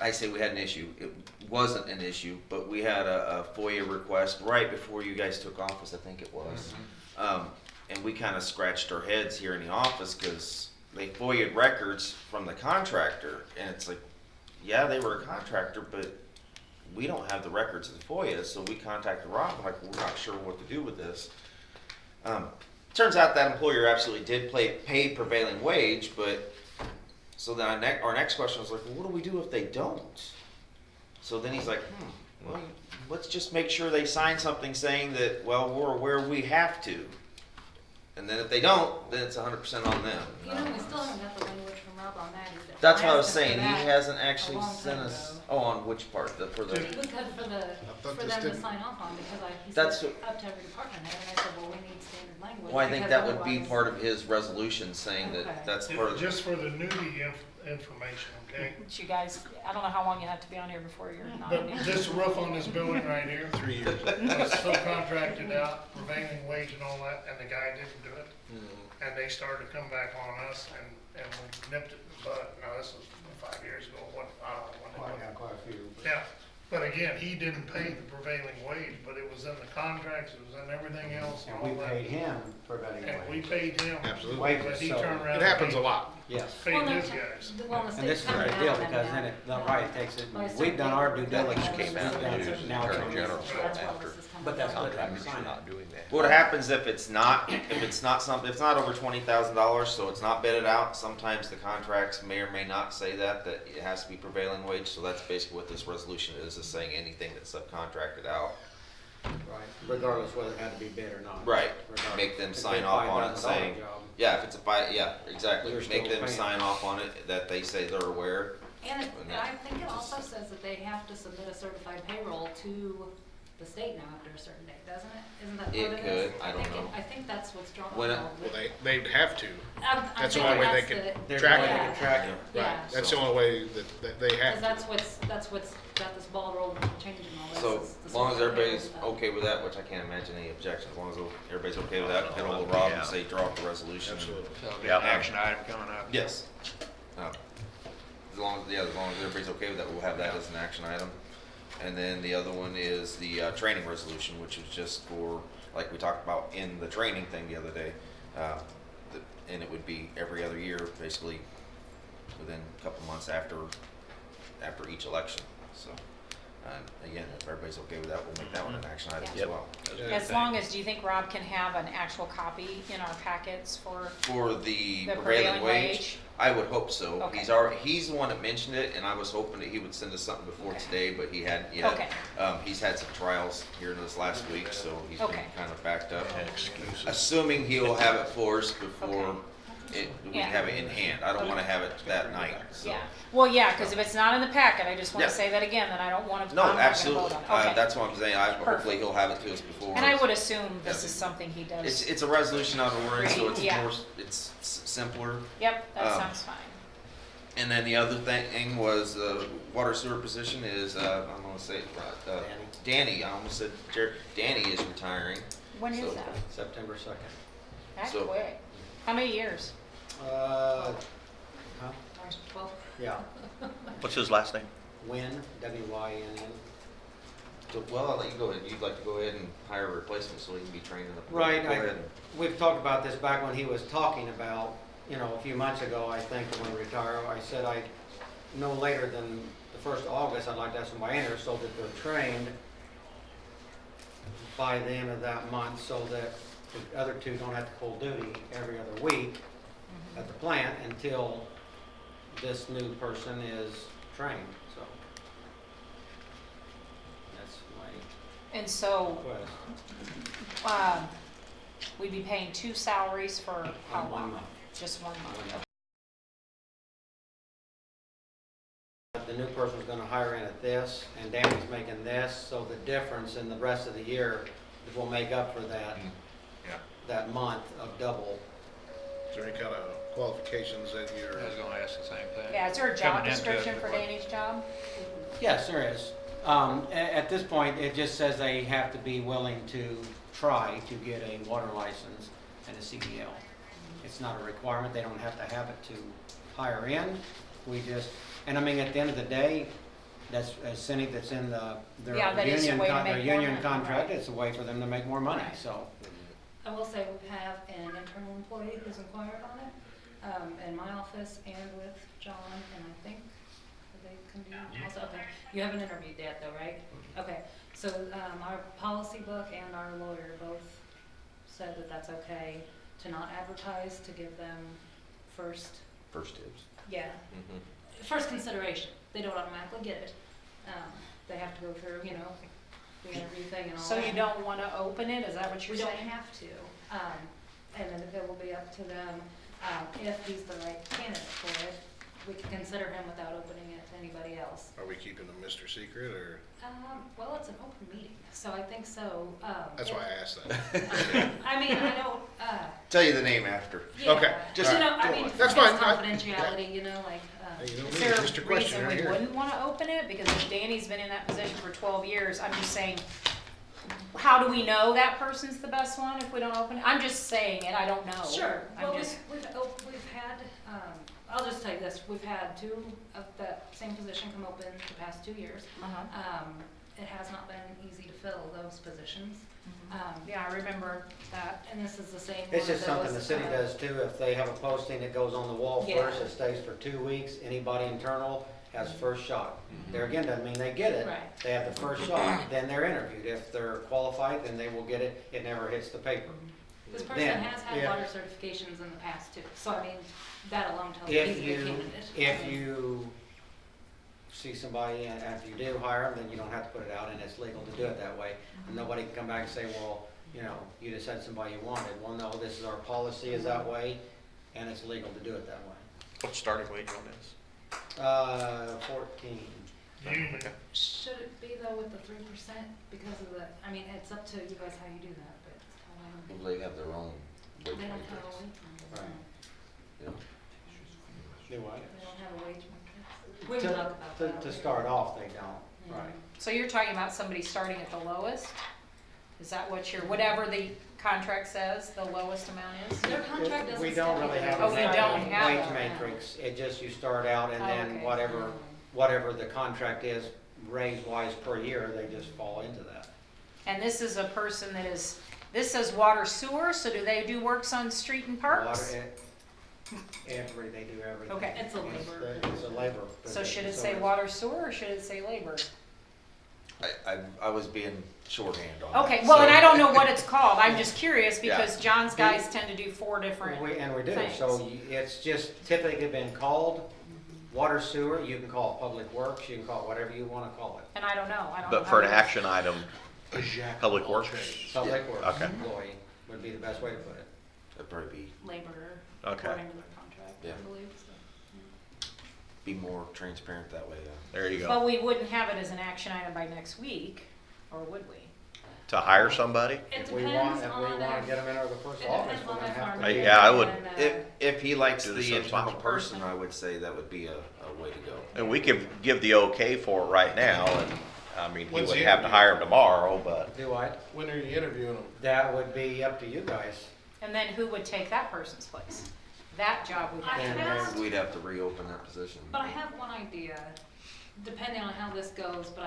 I say we had an issue. It wasn't an issue, but we had a FOIA request right before you guys took office, I think it was. And we kind of scratched our heads here in the office because they FOIA'd records from the contractor. And it's like, yeah, they were a contractor, but we don't have the records of the FOIA. So we contacted Rob. I'm like, we're not sure what to do with this. Turns out that employer absolutely did pay prevailing wage, but so then our next question was like, well, what do we do if they don't? So then he's like, well, let's just make sure they sign something saying that, well, we're aware we have to. And then if they don't, then it's 100% on them. You know, we still haven't got the language from Rob on that either. That's what I was asked him for saying. He that hasn't a actually long sent time us. ago. Oh, on which part? For the. Because for thought for this them to didn't- sign off on, because he That's said up to every department head, and I said, well, we need standard language. Well, I think because that would be otherwise- part of his resolution saying Okay. that that's part of. Just for the newbie information, okay? But you guys, I don't know how long you have to be on here before you're not. But this roof on this building right here, 3 years. was subcontracted out, prevailing wage and all that, and the guy didn't do it. And they started to come back on us, and we nipped it in the bud. Now, this was 5 years ago, I don't know when it was. Yeah, but again, he didn't pay the prevailing wage, but it was in the contracts, it was in everything else and all that. him prevailing And we paid him. Absolutely. But he turned around. It happens a and lot. Yes. paid Well, his no, guys. well, the And this state's is a coming great deal, out because now. then it, the right takes it, Well, it's we've done our due something- diligence. Came out and used Now it's Attorney on General us. That's why after. this is coming But that's out. what Contractors Sign are it. not doing that. What happens if it's not something, if it's not over $20,000, so it's not bidded out, sometimes the contracts may or may not say that it has to be prevailing wage, so that's basically what this resolution is saying anything that's subcontracted out. Right, regardless whether it had to be bid or not. Right, Regardless. make them If sign it's off on it $5,000 saying, job, yeah, if it's yeah, exactly, You're make still them paying. sign off on it, that they say they're aware. And I think it also says that they have to submit a certified payroll to the state now after a certain date, doesn't it? Isn't that It what it could, is? I don't think know. I think that's what's drawn When it- on. Well, they'd have to. I'm That's the thinking only way they that's can There's track a way it. they can track it. Yeah. Right, that's the only way that they have Because to. that's what's got this ball rolling, changing all this. So is the as long as social everybody's stuff. okay with that, which I can't imagine any objections, as long as everybody's okay with that, get ahold of Rob and say, draw up the resolution. Absolutely. So it'll be Yeah. an action item coming up. Yes. As long as everybody's okay with that, we'll have that as an action item. And then the other one is the training resolution, which is just for, like we talked about in the training thing the other day. And it would be every other year, basically, within a couple months after each election. So, again, if everybody's okay with that, we'll make that one an action item as Yep. well. As long as, do you think Rob can have an actual copy in our packets for For the the prevailing wage, I would hope so. Okay. He's the one that mentioned it, and I was hoping that he would send us something before Okay. today, but he hadn't yet. Okay. He's had some trials here this last week, so he's been Okay. kind of backed up. Excuses. Assuming he'll have it for us before we Yeah. have it in hand. I don't wanna have it that night, so. Yeah, well, yeah, because if it's not in the packet, I just want Yeah. to say that again, that I don't want to. No, I'm not gonna absolutely. vote on it. Okay. That's what I'm saying. Hopefully Perfect. he'll have it to us before. And I would assume this Yeah. is something he does. It's a resolution out of Warren, so it's Yeah. more, it's simpler. Yep, that um, sounds fine. And then the other thing was water sewer position is, I'm gonna say, Danny, I almost said Danny is retiring. When is so- that? September 2nd. That's so- quick. How many years? Huh? March 12th. Yeah. What's his last name? Wynn, W-Y-N-N. So, well, I'll let you go ahead. You'd like to go ahead and hire a replacement so he can be trained in the. Right, Go ahead. we've talked about this back when he was talking about, a few months ago, I think, when we retire, I said no later than the 1st of August, I'd like to have somebody in there so that they're trained by the end of that month so that the other two don't have to pull duty every other week at the plant until this new person is trained, so. That's my And so, request. we'd be paying 2 salaries for how On 1 long? month. Just 1 month. The new person's gonna hire in at this, and Danny's making this, so the difference in the rest of the year will make up for that, that month of double. Is there any kind of qualifications that you're? I was gonna ask the same thing. Yeah, is there a job Coming into it, description for what- Danny's job? Yes, there is. At this point, it just says they have to be willing to try to get a water license and a CDL. It's not a requirement, they don't have to have it to hire in. We just, and I mean, at the end of the day, that's, as Cindy, that's in their Yeah, that is a way to their make more union money, contract, right. it's a way for them to make more money, Right. so. I will say we have an internal employee who's inquired on it, in my office and with John, and I think they can do also, okay. You haven't interviewed yet though, right? Okay, so, our policy book and our lawyer both said that that's okay to not advertise, to give them first, First dibs. yeah, Mhm. first consideration. They don't automatically get it. They have to go through, the interview thing and all So that. you don't want to open it, is that what you're We don't saying? have to, and then it will be up to them, if he's the right candidate for it, we can consider him without opening it to anybody else. Are we keeping them Mr. Secret, or? Well, it's an open meeting, so I think so, That's if- why I asked that. I mean, I don't, Tell you the name after. yeah. Okay, just- I mean, That's for fine. confidentiality, Hey, you don't Is need there a Mr. a Question reason right we here. wouldn't want to open it? Because if Danny's been in that position for 12 years, I'm just saying, how do we know that person's the best one if we don't open it? I'm just saying it, I don't know. Sure, well, I'm just, we've had, I'll just tell you this, we've had 2 of that same position come open the past 2 years. uh-huh. It has not been easy to fill those positions. Yeah, I remember that. And this is the same one. It's just that something the was, city does too, if they have a posting that goes on the wall Yeah. first, it stays for 2 weeks, anybody internal has first shot. There again, doesn't mean they get it, Right. they have the first shot, then they're interviewed, if they're qualified, then they will get it, it never hits the paper. This person Then, has had yeah. water certifications in the past too, so I mean, that alone tells you If he's a good you, candidate. if you see somebody, and after you do hire them, then you don't have to put it out, and it's legal to do it that way. And nobody can come back and say, well, you just had somebody you wanted. Well, no, this is our policy is that way, and it's legal to do it that way. What's starting wage on this? 14. Union. Should it be though with the 3% because of the, I mean, it's up to you guys how you do that, but Well, they have their own they wage don't have matrix. a wage matrix. Right. Yeah. Do what? They don't have a wage matrix. We can talk about that. To start off, they don't, Mhm. right. So you're talking about somebody starting at the lowest? Is that what you're, whatever the contract says, the lowest amount is? Their contract doesn't. We don't really have Oh, a we don't have wage that. matrix, it just you start out and Oh, then okay. whatever the contract is, raise wise per year, they just fall into that. And this is a person that is, this says water sewer, so do they do works on street and parks? Water, they do everything. Okay. It's a labor. It's a labor. So should it position, say it's- water sewer or should it say labor? I was being shorthand on that. Okay, well, and so- I don't know what it's called, I'm just curious because John's guys tend to do 4 different And we do, things. so it's just typically been called water sewer, you can call it public works, you can call it whatever you wanna call it. And I don't know, I don't know. But for how an to- action item, Public Works? Public works Okay. employee would be the best way to put it. That'd probably be Laborer, Okay. according to the contract, Yeah. I believe, so. be more transparent that way. There you But go. we wouldn't have it as an action item by next week, or would we? To hire somebody? It If we depends want on to if, get them in the first it office, depends we're on gonna if have our to. meeting Yeah, I would- and, If he likes Do the some internal sponsor. person, I would say that would be a way to go. And we could give the okay for it right now, and, I mean, he When's would the have to interview? hire him tomorrow, but Do I? When are you interviewing them? That would be up to you guys. And then who would take that person's place? That job would I have. have- We'd have to reopen that position. But I have one idea, depending on how this goes, but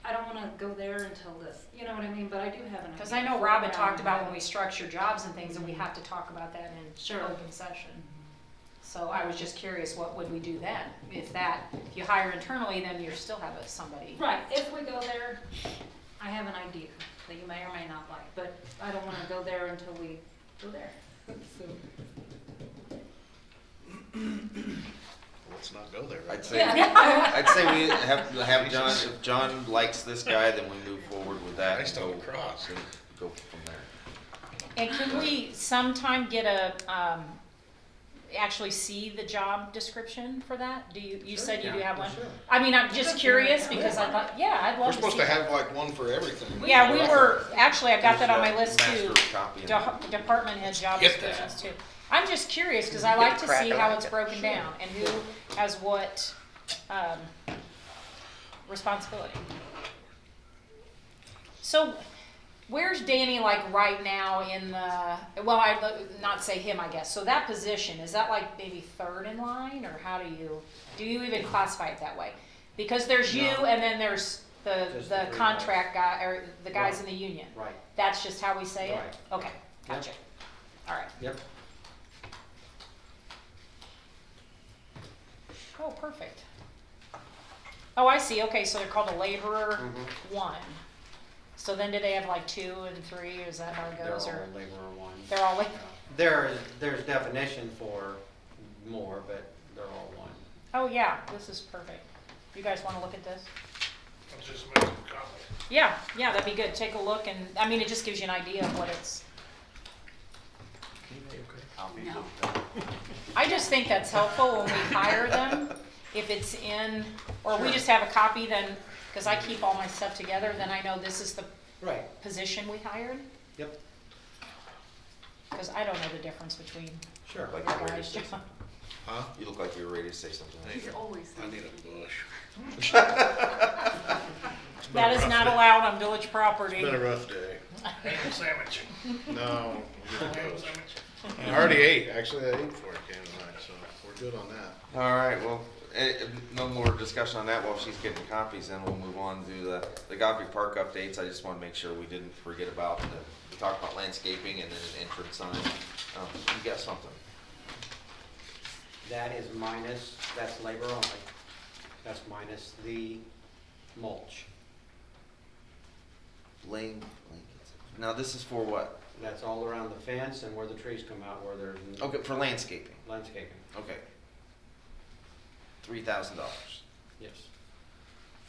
I don't wanna go there until this, you know what I mean, but I do have an idea. Because I know for Robin around talked about that. when we structure jobs and things, and we have to talk about that in Sure. open session. So I was just curious, what would we do then? If you hire internally, then you still have somebody. Right, if we go there, I have an idea that you may or may not like, but I don't wanna go there until we go there. So, Let's not go there. I'd say, Yeah. I'd say we have John, if John likes this guy, then we move forward with that. I and stumble go- across. Go from there. And could we sometime get actually see the job description for that? You said you do have one? Sure. I mean, I'm just curious because I thought, yeah, I'd We're love to see. supposed to that. have like one for everything. Yeah, we were, actually, I've got that on my There's list a too. master copy in there. Department head job Get that. descriptions too. I'm just curious, because I like to crack see at how it. it's broken down and who has what, responsibility. So, where's Danny like right now in the, well, I'd not say him, I guess. So that position, is that like maybe third in line, or how do you even classify it that way? Because there's you No. and then there's Just the the three contract guy, or the guys Right. in the union. Right, That's just how we say it? Right. Okay, gotcha. All right. yep. Oh, perfect. Oh, I see. Okay, so they're called a laborer Mhm. 1. So then do they have like 2 and 3? Is that how it They're goes? all Or laborer one. they're all like, There's definition for more, but they're all one. oh yeah, this is perfect. You guys want to look at this? I'll just make some copies. Yeah, that'd be good. Take a look, and I mean, it just gives you an idea of what it's. No. I just think that's helpful when we hire them. If it's in, or we just have a copy, then because I keep all my stuff together, then I know this is the Right, position we hired. yep, Because I don't know the difference between sure. Like the you're ready to guys. say something. Huh? You look like you were ready to say something. He's always. I need a bush. That is not allowed on village property. It's been a rough day. Ham sandwich. No, Ham sandwich. I already ate. Actually, I ate before I came tonight, so we're good on that. All right, well, no more discussion on that while she's getting copies, then we'll move on to the Godfrey Park updates. I just want to make sure we didn't forget about, we talked about landscaping and then an entrance sign. You got something? That is minus, that's labor only. That's minus the mulch. Lane, now this is for what? That's all around the fence and where the trees come out, where there's Okay, for landscaping, landscaping, okay. $3,000. yes.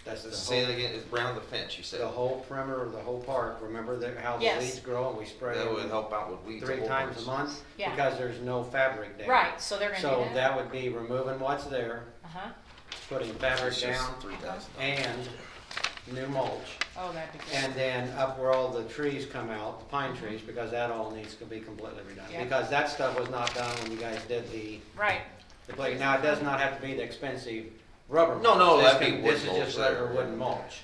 That's the Say it whole, again, it's around the fence, you said. the whole perimeter of the whole park. Remember how the Yes. weeds grow and we spray That would them help out with weeds. 3 times a month? Yeah. Because there's no fabric there. Right, so they're gonna do So that. that would be removing what's there, Uh-huh. putting fabric It's just down $3,000. and new mulch. Oh, that'd be good. And then up where all the trees come out, the pine trees, because that all needs to be completely redone. Yeah. Because that stuff was not done when you guys did the Right. blade. Now, it does not have to be the expensive rubber mulch. No, This that'd be can- wood This is mulch just there, regular yeah. wooden mulch.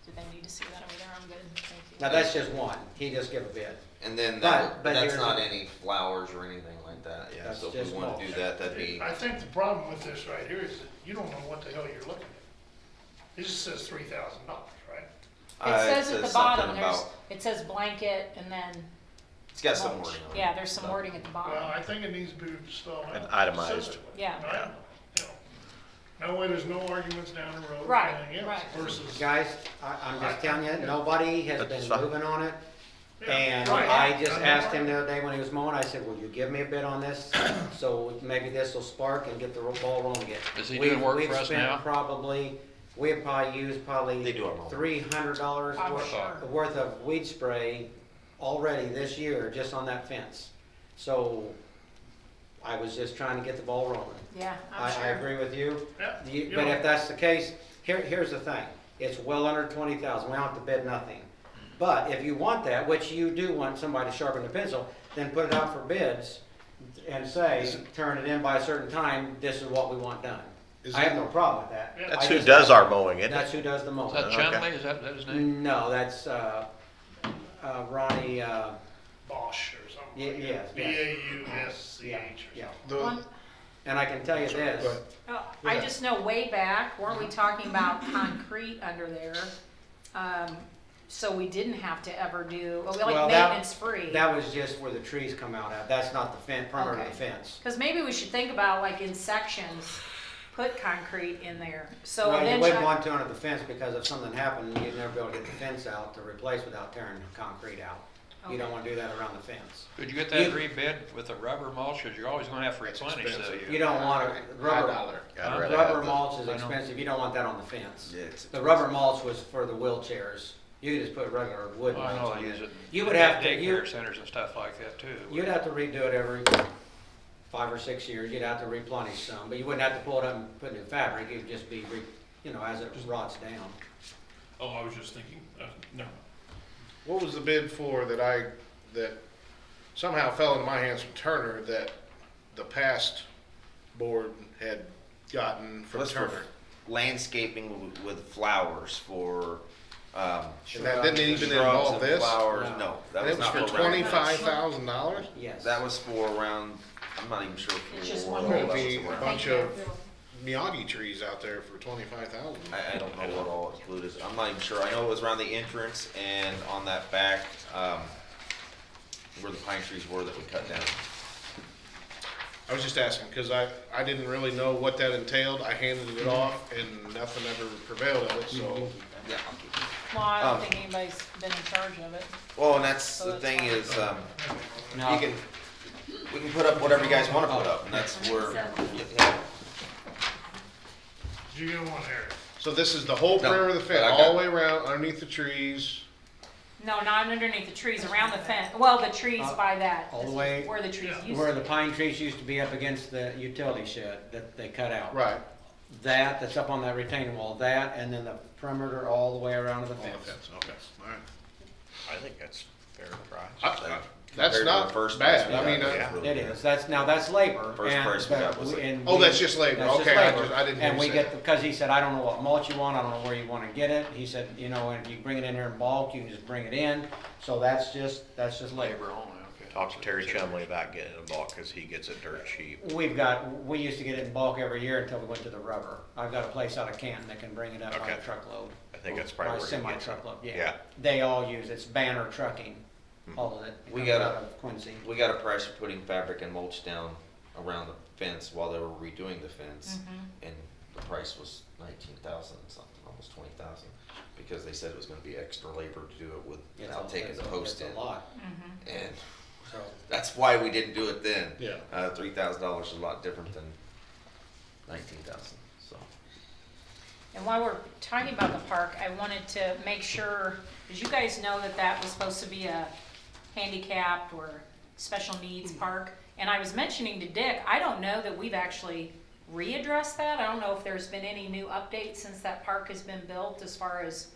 Do they need to see that over there? I'm good, thank you. Now, that's just one. He just give a bid. And then But that's here's not the- any flowers or anything like that, yeah, That's so if just we wanna mulch. do that, that'd be, I think the problem with this right here is that you don't know what the hell you're looking at. It just says $3,000, right? It says at the something bottom, there's, about- it says blanket and then it's got some mulch. wording on it. Yeah, there's some wording at the Well, bottom. I think it needs to be spelled out. And itemized. specifically. Yeah. Right? You know, that way there's no arguments down the road or Right, anything else right. versus. Guys, I'm just telling you, nobody has That's been fine. moving on it. Yeah, And right. I just I know. asked him the other day when he was mowing, I said, will you give me a bid on this? So maybe this will spark and get the ball rolling again. Is he doing work for us now? We have probably used They do our mowing. $300 I'm worth sure. worth of weed spray already this year, just on that fence. So I was just trying to get the ball rolling. Yeah, I'm I sure. agree with you. Yeah, you But know. if that's the case, here's the thing, it's well under 20,000, we don't have to bid nothing. But if you want that, which you do want somebody to sharpen the pencil, then put it out for bids and say, turn it in by a certain time, this is what we want done. Is I have it- no problem with that. Yeah. That's I who just- does our mowing, isn't That's it? who does the mowing. Is that Okay. Chumley, is that his name? No, that's, Ronnie, Bosch or something. Yes, yes. BAUSCH yeah, or yeah. The- One- And I can tell you this, Go ahead. Oh, I just know way back, weren't we talking about concrete under there? So we didn't have to ever do, Well, like that- maintenance free. that was just where the trees come out at, that's not the fence, perimeter of the Okay. fence. Cause maybe we should think about like in sections, put concrete in there, so Well, you eventually. wouldn't want to under the fence, because if something happened, you'd never be able to get the fence out to replace without tearing concrete out. You don't Okay. want to do that around the fence. Could you get that You- rebid with the rubber mulch, cause you're always gonna have to That's replenish, so expensive. You don't want to, rubber, $5. I'd rather rubber have the- mulch is I know. expensive, you don't want that on the fence. Yeah, it's The rubber mulch was for the wheelchairs, you could just put regular wood I know mulch they on use it. it. You would have to, Daycare centers and stuff like that too. you'd have to redo it every 5 or 6 years, you'd have to replenish some, but you wouldn't have to pull it up and put new fabric, it'd just be, as it rots down. Oh, I was just thinking, never mind. What was the bid for that somehow fell into my hands from Turner that the past board had gotten from What's for Turner? landscaping with flowers for, And that didn't even shrubs involve and this? flowers, No. no, that And was it was not for for around. $25,000? Yes. That was for around, I'm not even sure. It's just for one what There'd that be was a around. bunch Thank of you. Miyagi trees out there for 25,000. I don't know what all included, I'm not even sure, I know it was around the entrance and on that back, where the pine trees were that we cut down. I was just asking, because I didn't really know what that entailed. I handed it off and nothing ever prevailed of it, so. Yeah, I'll keep it. Well, I don't Um, think anybody's been in charge of it. Well, and that's, So the that's thing fine. is, No. you can, we can put up whatever you guys wanna put up, and that's where, yeah. Did you get one, Eric? So this is the whole No, perimeter of the but fence, I all got- the way around, underneath the trees. No, not underneath the trees, around the fence, well, the trees by that. all the way- Where the trees Yeah. used Where to the be. pine trees used to be up against the utility shed that they cut out. Right. That's up on that retaining wall, that, and then the perimeter all the way around to the On the fence. fence, okay, all right. I think that's fair price. That's Compared to not the first bad. price I we mean, got, yeah. it's really It good. is, that's labor. First and- price we got but was like- and Oh, we- that's just labor. that's just Okay, I labor. didn't hear And you we say get, that. because he said, I don't know what mulch you want, I don't know where you wanna get it, he said, and if you bring it in here in bulk, you can just bring it in, so that's just labor. Labor only, okay. Talk to Terry Chumley about getting it in bulk, cause he gets it dirt cheap. We used to get it in bulk every year until we went to the rubber. I've got a place out of Canton that can bring it up by a Okay. truckload. I think that's probably By where he gets it. semi-truckload, yeah. Yeah. They all use, it's Banner Trucking, all of it. It We comes got a- out of Quincy. We got a price for putting fabric and mulch down around the fence while they were redoing the fence, and the price was 19,000 something, almost 20,000, because they said it was gonna be extra labor to do it without taking the post in. It's a lot, And so. that's why we didn't do it then. Yeah. $3,000 is a lot different than 19,000, so. And while we're talking about the park, I wanted to make sure, did you guys know that that was supposed to be a handicapped or special needs park? And I was mentioning to Dick, I don't know that we've actually readdress that. I don't know if there's been any new updates since that park has been built as far as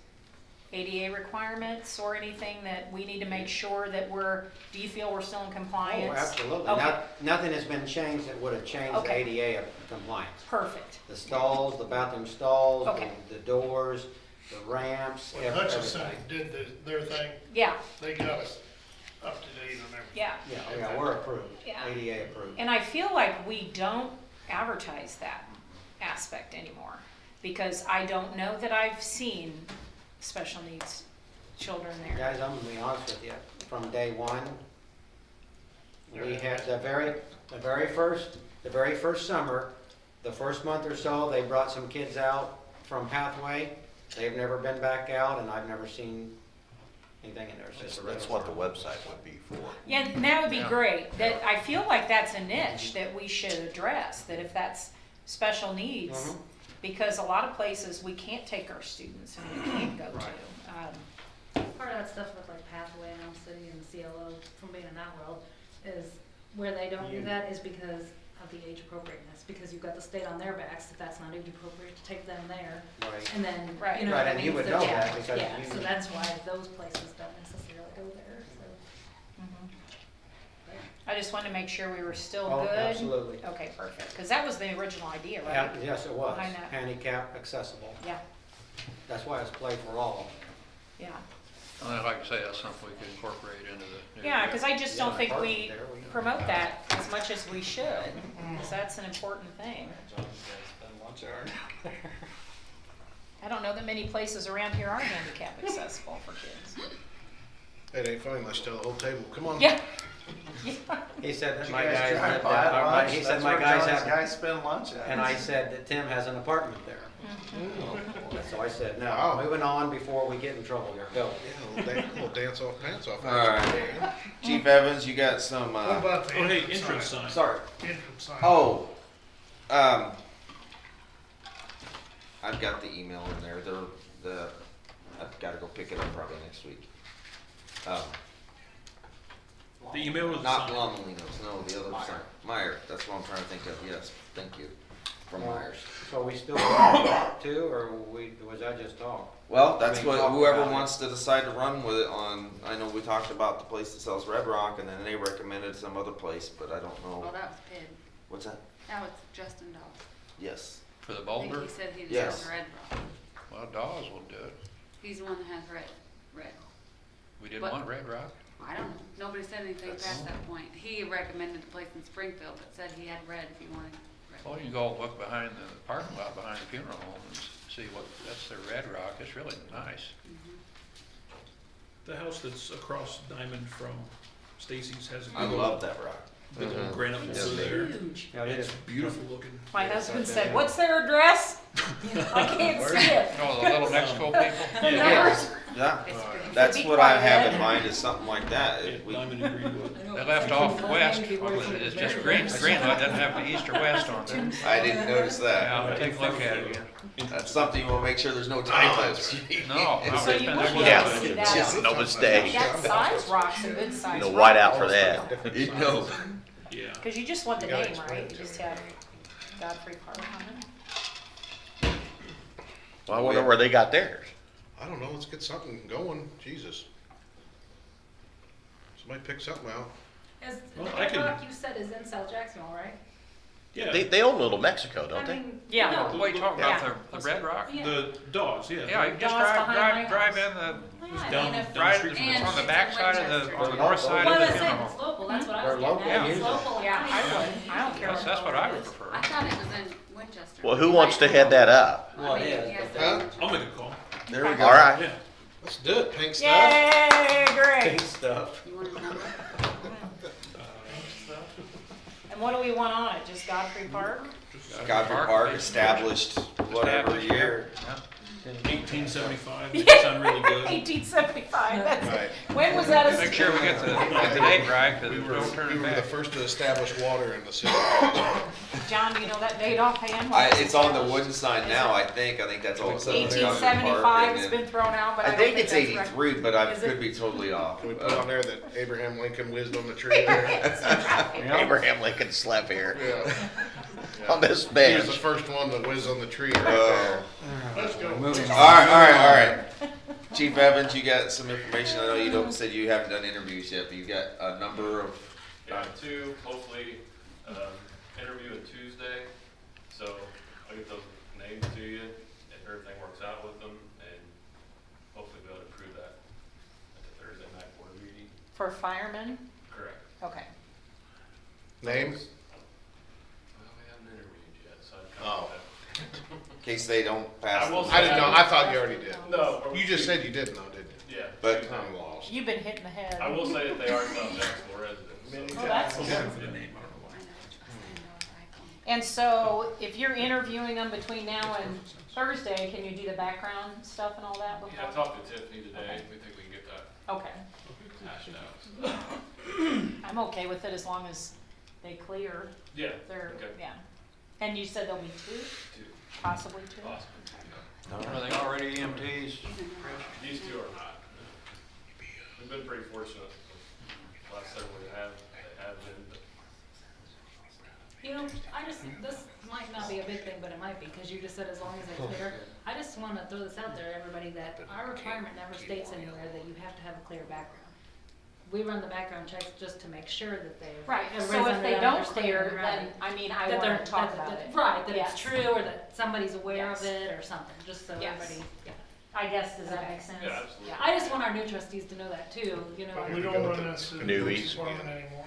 ADA requirements or anything that we need to make sure that do you feel we're still in compliance? Oh, absolutely. Okay. Nothing has been changed that would have changed the Okay. ADA compliance. Perfect. The stalls, the bathroom stalls, Okay. the doors, the ramps, When Hutchinson everything. did their thing, Yeah, they got us up to date on everything. yeah. Yeah, we're approved, Yeah. ADA approved. And I feel like we don't advertise that aspect anymore, because I don't know that I've seen special needs children there. Guys, I'm gonna be honest with you, from day one, we had the very first summer, the first month or so, they brought some kids out from Pathway. They've never been back out, and I've never seen anything in there since. That's what the website would be for. Yeah, and that would be great. That, I feel like that's a niche that we should address, that if that's special needs, Mhm. because a lot of places we can't take our students and we can't go to. Part of that stuff with like Pathway and Elm City and the CLO from being in that world is where they don't do that is because of the age appropriateness, because you've got the state on their backs, if that's not age appropriate to take them there. Right. And then, Right. you know Right, what I and mean? you would So, know yeah, that because yeah, you- so that's why those places don't necessarily go there, so. I just wanted to make sure we were still Oh, good. absolutely. Okay, perfect, because that was the original idea, Yeah, right? yes, it was, Behind that. handicap accessible. Yeah, That's why it's play for all. yeah. And like I say, that's something we could incorporate into the. new Yeah, deal. because I just don't Yeah, think park we there, we- promote that as much as we should, because that's an important thing. I don't know that many places around here are handicap accessible for kids. It ain't funny unless you tell the whole table, come on. Yeah. Yeah. He said that Did you my guys guys, try to had- buy lunch? he said That's my where guys John's have, guys spend lunch at. and I said that Tim has an apartment there. So I said, no, moving on before we get in trouble here, go. Yeah, a little dance off, pants off. All right. Chief Evans, you got some, What about the Oh, hey, entrance entrance sign? sign. sorry. Entrance sign. Oh, I've got the email in there. I've gotta go pick it up probably next week. The email was Not signed. Lomelinos, no, the other sign. Meyer, that's what I'm trying to think of, yes, thank you, from Myers. So we still talk too, or was that just talk? Well, that's I mean, what, talk whoever about it. wants to decide to run with it on, I know we talked about the place that sells Red Rock, and then they recommended some other place, but I don't Well, know. that was Pid. What's that? That was Justin Dawes. Yes. For the I think boulder, he said he Yes. just red rock. well, Dawes will do it. He's the one that has red. We didn't But- want Red Rock. I don't know. Nobody said anything past that point. He recommended the place in Springfield that said he had red if you wanted red. Well, you can go look behind the parking lot behind the funeral home and see what, that's their Red Rock. It's really nice. The house that's across Diamond from Stacy's has a I big love old, that rock. big old granite Yes, boulder they there. Huge. Yeah, it It's is. beautiful looking. My husband said, "What's their address?" I can't see it. Oh, the little Mexico people? The Yeah. numbers. Yeah, It's good. that's Be what I have quiet. in mind is something like that. Yeah, If we, Diamond and Greenwood. They left off the west. It's just Greenwood doesn't have the east or west on there. I didn't notice that. Yeah, take a look at it again. That's something you wanna make sure there's no typos. No, So you been would there. be Yeah, able to see that. just no mistake. That size rock's a good size No rock. whiteout for that. You know. Yeah. Because you just want the You gotta name, explain right? it You to just them. have Godfrey Park on it. Well, I wonder where they got theirs. I don't know, let's get something going, Jesus. Somebody pick something out. Is, Well, the I Red can- Rock you said is in South Jacksonville, right? Yeah. They own Little Mexico, don't I they? mean, Yeah. no, What are you talking Yeah. about, the Red Rock? Yeah. The dogs, yeah. Yeah, you can just Dawes behind my drive house. in the, Yeah, I down- mean, if- down the street from it's And on the it's back in side of the, Winchester. on the north side Well, of the that's it, funeral it's home. local, that's what I They're was getting local at, it's users. local. Yeah, I would. I don't care. That's what what I it would is. prefer. I thought it was in Winchester. Well, who wants to head that up? Well, it I mean, is, yes, but it's Huh? in Winchester. I'll make a call. There we go. All right. Yeah. Let's do it, pink stuff. Yay, great. Pink stuff. You want a number? And what do we want on it? Just Godfrey Park? Godfrey Park established whatever Established year. Yeah. 1875, makes it sound really good. 1875. That's Right. When was that? Make sure we get the date right, because We don't turn we it were the back. first to establish water in the city. John, do you know that date offhand? It's on the wooden sign now, I think. I think that's all it says. on Godfrey Park, 1875 and has then- been thrown out, but I I don't think it's that's right. 83, but I Is it? could be totally off. Can we put on there that Abraham Lincoln whizzed on the tree there? That's right. Abraham Lincoln slept here. Yeah. on this He was the bench. first one to whiz on the tree right Oh. there. Let's go. Moving All on. right. Chief Evans, you got some information. I know you don't said you haven't done interviews yet, but you got a number of. Yeah, two, hopefully, interview on Tuesday, so I'll get those names to you if everything works out with them, and hopefully be able to approve that at the Thursday night board meeting. For firemen? Correct. Okay. Names? Well, we haven't interviewed yet, so I'd Oh. come In case they don't pass. I will I didn't know, I thought you already did. No. You just said you didn't know, didn't you? Yeah. But- Tuesday. I'm lost. You've been hitting the head. I will say that they are South Jacksonville residents. Oh, that's so- good. And so if you're interviewing them between now and Thursday, can you do the background stuff and all that before? Yeah, I talked to Tiffany today, Okay. we think we can get that Okay. hashed out. I'm okay with it as long as they clear Yeah, their, okay. yeah. And you said there'll be two, Two, possibly two? possibly. Are they already EMTs? These two are not. We've been pretty fortunate. The last several we have, they have been, but You know, this might not be a big thing, but it might be, because you just said as long as they clear. I just want to throw this out there, everybody, that our requirement never states anywhere that you have to have a clear background. We run the background checks just to make sure that they. Right, so everybody's if they under that don't understanding, clear, right, then, I mean, I that they're- wanna talk that- about that- it. Right, that Yes. it's true, or that somebody's aware of Yes. it, or something, just so Yes. everybody. I guess, does that Okay. make sense? Yeah, absolutely. Yeah. I just want our new trustees to know that too, you know. But we don't run this through the police Newbies. department anymore.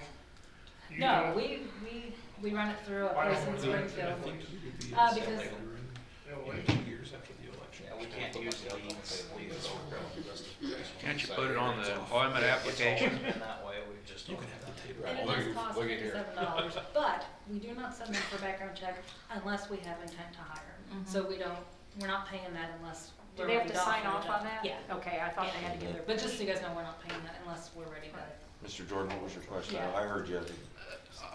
You No, do it. we run it through a Why place don't in we do it? Springfield. I think it would be Uh, in because- September, Yeah, and wait. 2 years after the election. Yeah, we can't use these. Can't you put it on the employment application? It's always been that way, we've just. You can have the table. And it Look does at- cost look at here. $57, but we do not send them for background check unless we have intent to hire. Mhm. So we're not paying that unless Do we're they have ready to to sign offer off the on job. that? Yeah. Okay, I thought they had to give their. But just so you guys know, we're not paying that unless we're ready to. Mr. Jordan, what was your question? Yeah. I heard you.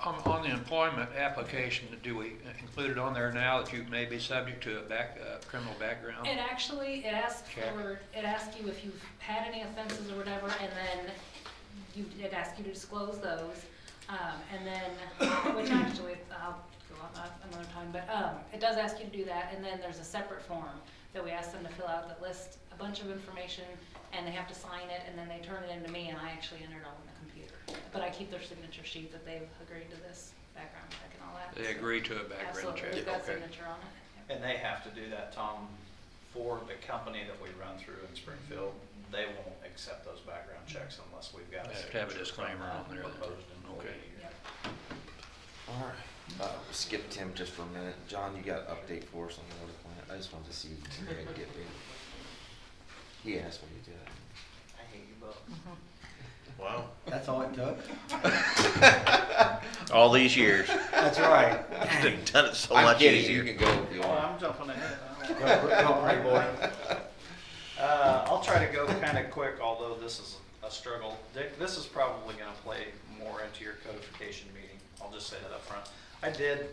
On the employment application, do we include it on there now that you may be subject to a criminal background? It actually, it asks Okay. it asks you if you've had any offenses or whatever, and then it asks you to disclose those. And then, which actually, I'll go on that another time, but, it does ask you to do that, and then there's a separate form that we ask them to fill out that lists a bunch of information, and they have to sign it, and then they turn it into me, and I actually enter it all in the computer. But I keep their signature sheet that they've agreed to this background check and all that. They so- agree to a background Absolutely, check? we've got Okay. signature on it. And they have to do that, Tom, for the company that we run through in Springfield. They won't accept those background checks unless we've got a They have to have a signature from disclaimer that on there then. proposed employee. Okay. Yep. All right. We'll skip Tim just for a minute. John, you got an update for us on the water plant? I just wanted to see if Tim had get big. He asked when you did. I hate you both. Wow. That's all it took? All these years. That's right. Done it so I'm much kidding. easier. You can go if you Oh, want. I'm jumping ahead. I don't Go, pretty boy. I'll try to go kind of quick, although this is a struggle. Dick, this is probably going to play more into your codification meeting. I'll just say that up front. I did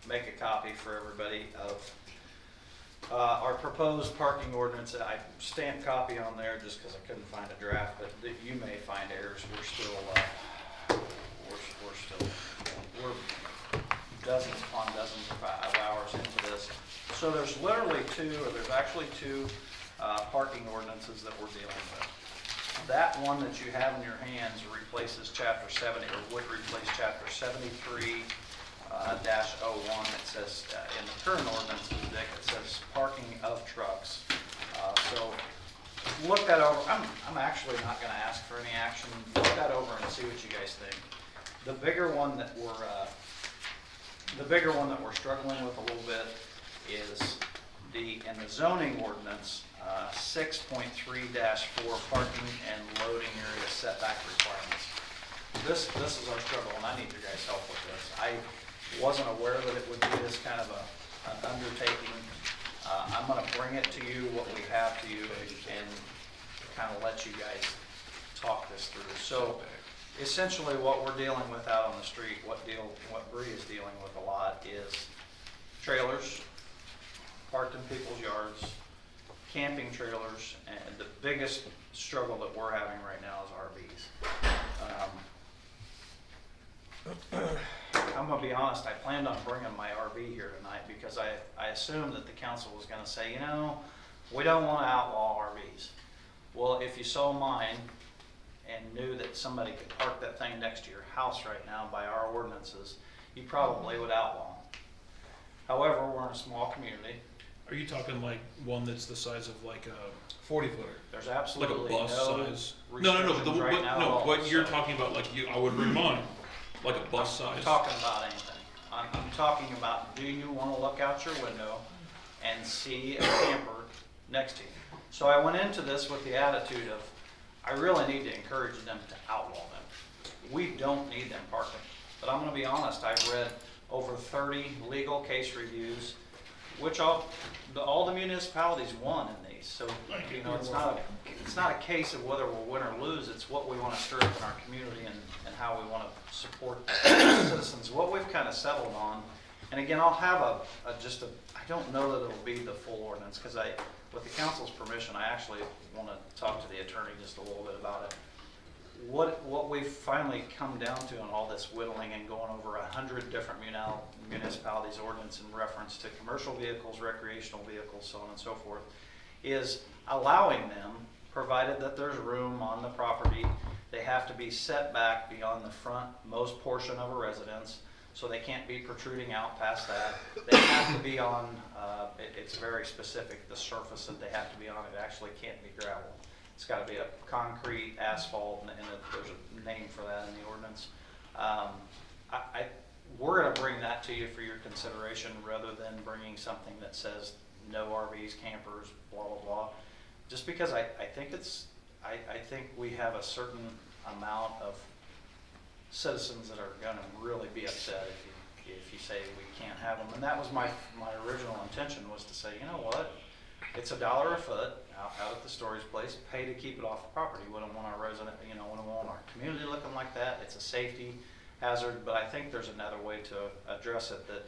make a copy for everybody of our proposed parking ordinance. I stamped copy on there just because I couldn't find a draft, but you may find errors. We're still dozens upon dozens of hours into this. So there's actually two parking ordinances that we're dealing with. That one that you have in your hands replaces chapter 70, or would replace chapter 73 dash 01. It says, in the current ordinance, Dick, it says parking of trucks. So look that over. I'm actually not going to ask for any action. Look that over and see what you guys think. The bigger one that we're struggling with a little bit is in the zoning ordinance, 6.3-4 parking and loading area setback requirements. This is our struggle, and I need your guys' help with this. I wasn't aware that it would be this kind of an undertaking. I'm going to bring it to you, what we have to you, and kind of let you guys talk this through. So essentially what we're dealing with out on the street, what Bree is dealing with a lot is trailers parked in people's yards, camping trailers, and the biggest struggle that we're having right now is RVs. How I'm gonna be honest, I planned on bringing my RV here tonight because I assumed that the council was gonna say, you know, we don't wanna outlaw RVs. Well, if you saw mine and knew that somebody could park that thing next to your house right now by our ordinances, you probably would outlaw them. However, we're in a small community. Are you talking like one that's the size of like a 40-footer? There's Like a absolutely bus no size? No, restrictions right now at all, what you're so- talking about, like I would bring mine, like a bus I'm size. talking about anything. I'm talking about, do you want to look out your window and see a camper next to you? So I went into this with the attitude of, I really need to encourage them to outlaw them. We don't need them parking. But I'm going to be honest, I've read over 30 legal case reviews, which all the municipalities won in these. So, you know, it's not a case of whether we'll win or lose, it's what we want to stir up in our community and how we want to support citizens. What we've kind of settled on, and again, I'll have I don't know that it'll be the full ordinance, because with the council's permission, I actually want to talk to the attorney just a little bit about it. What we've finally come down to in all this whittling and going over 100 different municipalities' ordinance in reference to commercial vehicles, recreational vehicles, so on and so forth, is allowing them, provided that there's room on the property. They have to be set back beyond the frontmost portion of a residence, so they can't be protruding out past that. They have to be on, it's very specific, the surface that they have to be on. It actually can't be gravel. It's got to be a concrete, asphalt, and there's a name for that in the ordinance. We're going to bring that to you for your consideration rather than bringing something that says no RVs, campers, blah, blah, blah. Just because I think I think we have a certain amount of citizens that are going to really be upset if you say we can't have them. And that was my original intention, was to say, you know what? It's $1 a foot out at the storage place, pay to keep it off the property. We don't want our resident, we don't want our community looking like that. It's a safety hazard, but I think there's another way to address it, that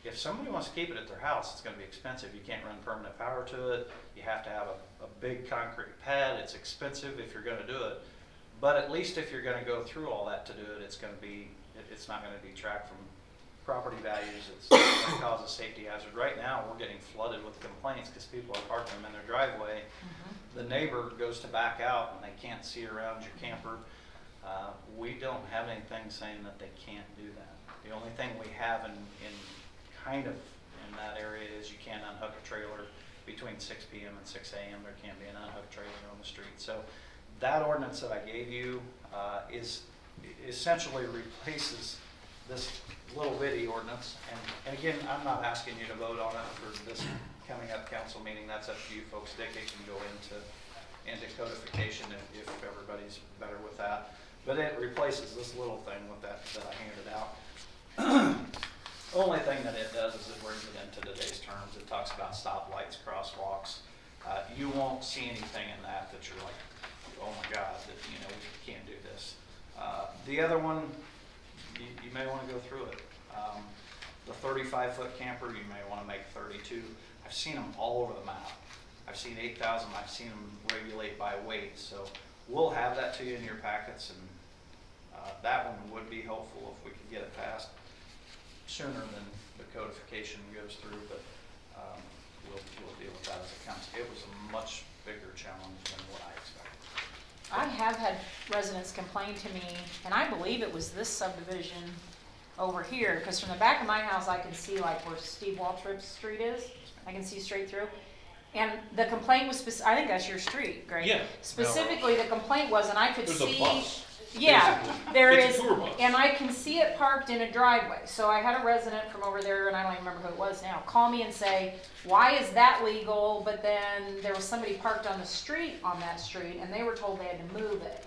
if somebody wants to keep it at their house, it's gonna be expensive. You can't run permanent power to it. You have to have a big concrete pad. It's expensive if you're gonna do it. But at least if you're gonna go through all that to do it, it's not gonna detract from property values. It's gonna cause a safety hazard. Right now, we're getting flooded with complaints because people are parking them in their driveway. The neighbor goes to back out and they can't see around your camper. We don't have anything saying that they can't do that. The only thing we have in that area is you can't unhook a trailer between 6 p.m. and 6 a.m. There can't be an unhooked trailer on the street. So that ordinance that I gave you is essentially replaces this little bitty ordinance. And again, I'm not asking you to vote on it for this coming up council meeting. That's up to you folks. Dick, it can go into codification if everybody's better with that. But it replaces this little thing with that I handed out. Only thing that it does is it brings it into today's terms. It talks about stoplights, crosswalks. You won't see anything in that you're like, oh my God, we can't do this. The other one, you may want to go through it. The 35-foot camper, you may want to make 32. I've seen them all over the map. I've seen 8,000. I've seen them regulate by weight. So we'll have that to you in your packets, and that one would be helpful if we could get it passed sooner than the codification goes through. But we'll deal with that as it comes. It was a much bigger challenge than what I expected. I have had residents complain to me, and I believe it was this subdivision over here, because from the back of my house, I can see like where Steve Waltrip's street is. I can see straight through. And the complaint was, I think that's your street, Greg. Yeah. Specifically, the complaint was, and I could There's see. a bus. Yeah, basically. there It's is, a tour bus. and I can see it parked in a driveway. So I had a resident from over there, and I don't even remember who it was now, call me and say, why is that legal? But then there was somebody parked on the street on that street, and they were told they had to move it.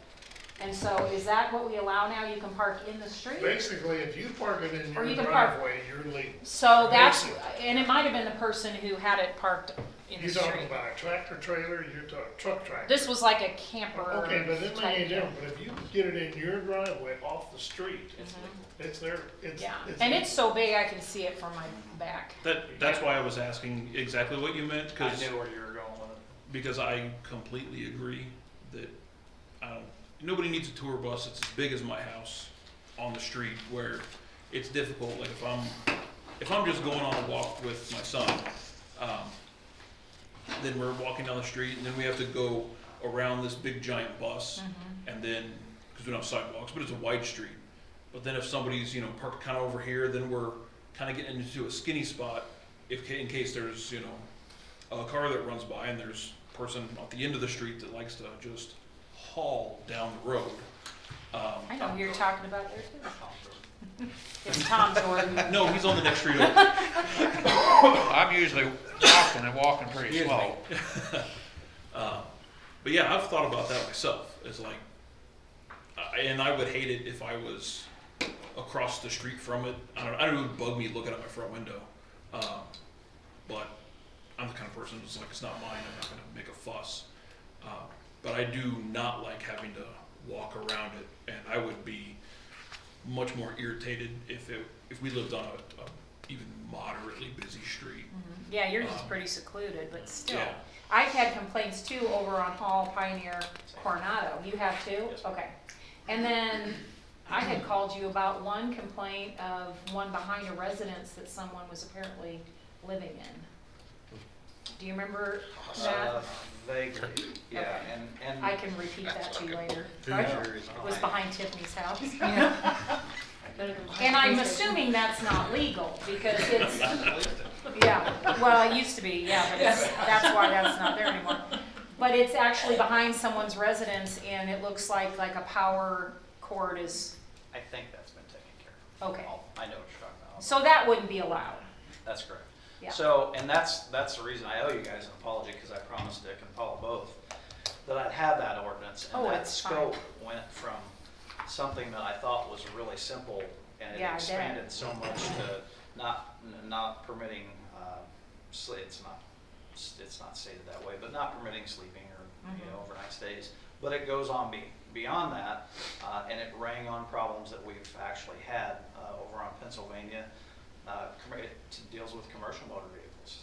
And so is that what we allow now? You can park in the street? Basically, if you park it in Or you your can park- driveway, you're legal. So that's, Basically. and it might have been the person who had it parked in the You're street. talking about a tractor trailer, you're talking truck tractor. This was like a camper. Okay, but it type may be deal. different, but if you get it in your driveway off the street, it's there, Yeah, and it's so big I can see it from my back. That's why I was asking exactly what you meant, I knew where you were going with it. because I completely agree that nobody needs a tour bus that's as big as my house on the street, where it's difficult, like if I'm just going on a walk with my son, then we're walking down the street, and then we have to go around this big giant bus, and then, because we don't have sidewalks, but it's a wide street. But then if somebody's, parked kind of over here, then we're kind of getting into a skinny spot in case there's, a car that runs by and there's a person at the end of the street that likes to just haul down the road. I know who you're talking about there too. It's Tom Jordan. No, he's on the next street over. I'm usually walking and walking pretty slow. But yeah, I've thought about that myself. It's like, and I would hate it if I was across the street from it. I don't know, it would bug me looking at my front window. But I'm the kind of person who's like, it's not mine, I'm not gonna make a fuss. But I do not like having to walk around it, and I would be much more irritated if we lived on a even moderately busy street. Yeah, yours is pretty secluded, but still. Yeah. I've had complaints too over on Hall, Pioneer, Coronado. You have too? Yes. Okay. And then I had called you about one complaint of one behind a residence that someone was apparently living in. Do you remember that? Vaguely, yeah, and. I can repeat that to you later. Who Right? sure is It was behind Tiffany's house. Yeah. And I'm assuming that's not legal because it's, yeah, well, it used to be, yeah, but that's why that's not there anymore. But it's actually behind someone's residence and it looks like a power cord is, I think that's been taken care of. okay. I know what you're talking about. So that wouldn't be allowed. That's correct. Yeah. So, and that's the reason I owe you guys an apology, because I promised Dick and Paul both that I'd have that ordinance. And Oh, that it's fine. scope went from something that I thought was really simple, and it Yeah, I bet. expanded so much to not permitting, it's not stated that way, but not permitting sleeping or, overnight stays. But it goes on beyond that, and it rang on problems that we've actually had over on Pennsylvania. It deals with commercial motor vehicles.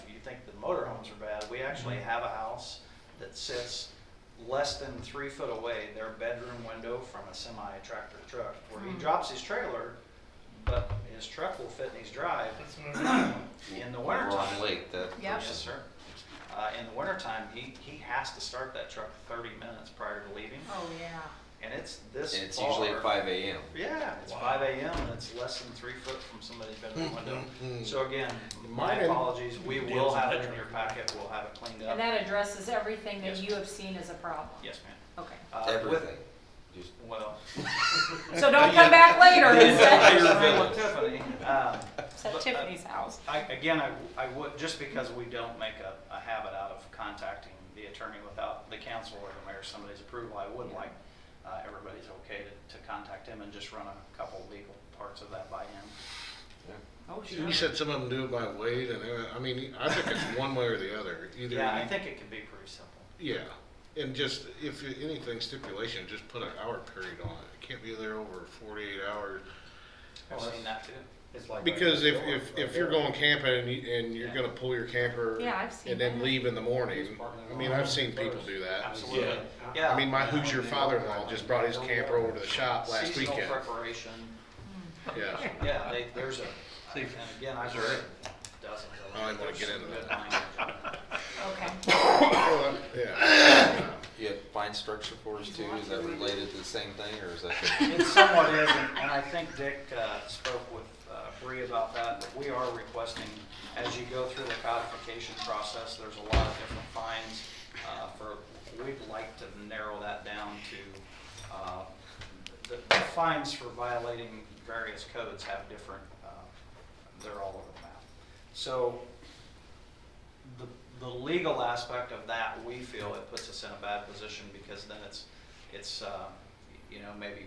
You think the motorhomes are bad, we actually have a house that sits less than 3 foot away, their bedroom window from a semi-tractor truck, where he drops his trailer, but his truck will fit in his drive in the We're wintertime. on lake, that Yep. Yes, sir. In the wintertime, he has to start that truck 30 minutes prior to leaving, Oh, yeah. and it's this and it's far. usually at 5 a.m. Yeah, it's Wow. 5 a.m. and it's less than 3 foot from somebody's bedroom window. So again, my Morning. apologies, we will Deals have in it in that your truck. packet, we'll have it cleaned And up. that addresses everything that Yes. you have seen as a problem. Yes, ma'am. Okay. Everything. Just Well, So don't come back later and say, with Tiffany, it's at Tiffany's house. I would, just because we don't make a habit out of contacting the attorney without the council or the mayor, somebody's approval, I would like everybody's okay to contact him and just run a couple legal parts of that by him. Oh, sure. You said some of them do it by weight, and I think it's one way or the other. Either Yeah, I you- think it can be pretty simple. Yeah, and just, if anything stipulation, just put an hour period on it. It can't be there over 48 hours. I've seen that too. Because if you're going camping and you're gonna pull your camper Yeah, I've seen and then that. leave in the morning, I've seen people do that. Absolutely. Yeah. I mean, my Hoosier father-in-law just brought his camper over to the shop last Seasonal weekend. preparation, Yeah. yeah, there's a, and again, I've heard dozens of them. I don't wanna get into There's that. some good language on it. Okay. Yeah. you have fine structure for us too. Is that related to the same thing, or is that? It somewhat is, and I think Dick spoke with Bree about that, but we are requesting, as you go through the codification process, there's a lot of different fines we'd like to narrow that down to, the fines for violating various codes have different, they're all over the map. So the legal aspect of that, we feel it puts us in a bad position, because then it's maybe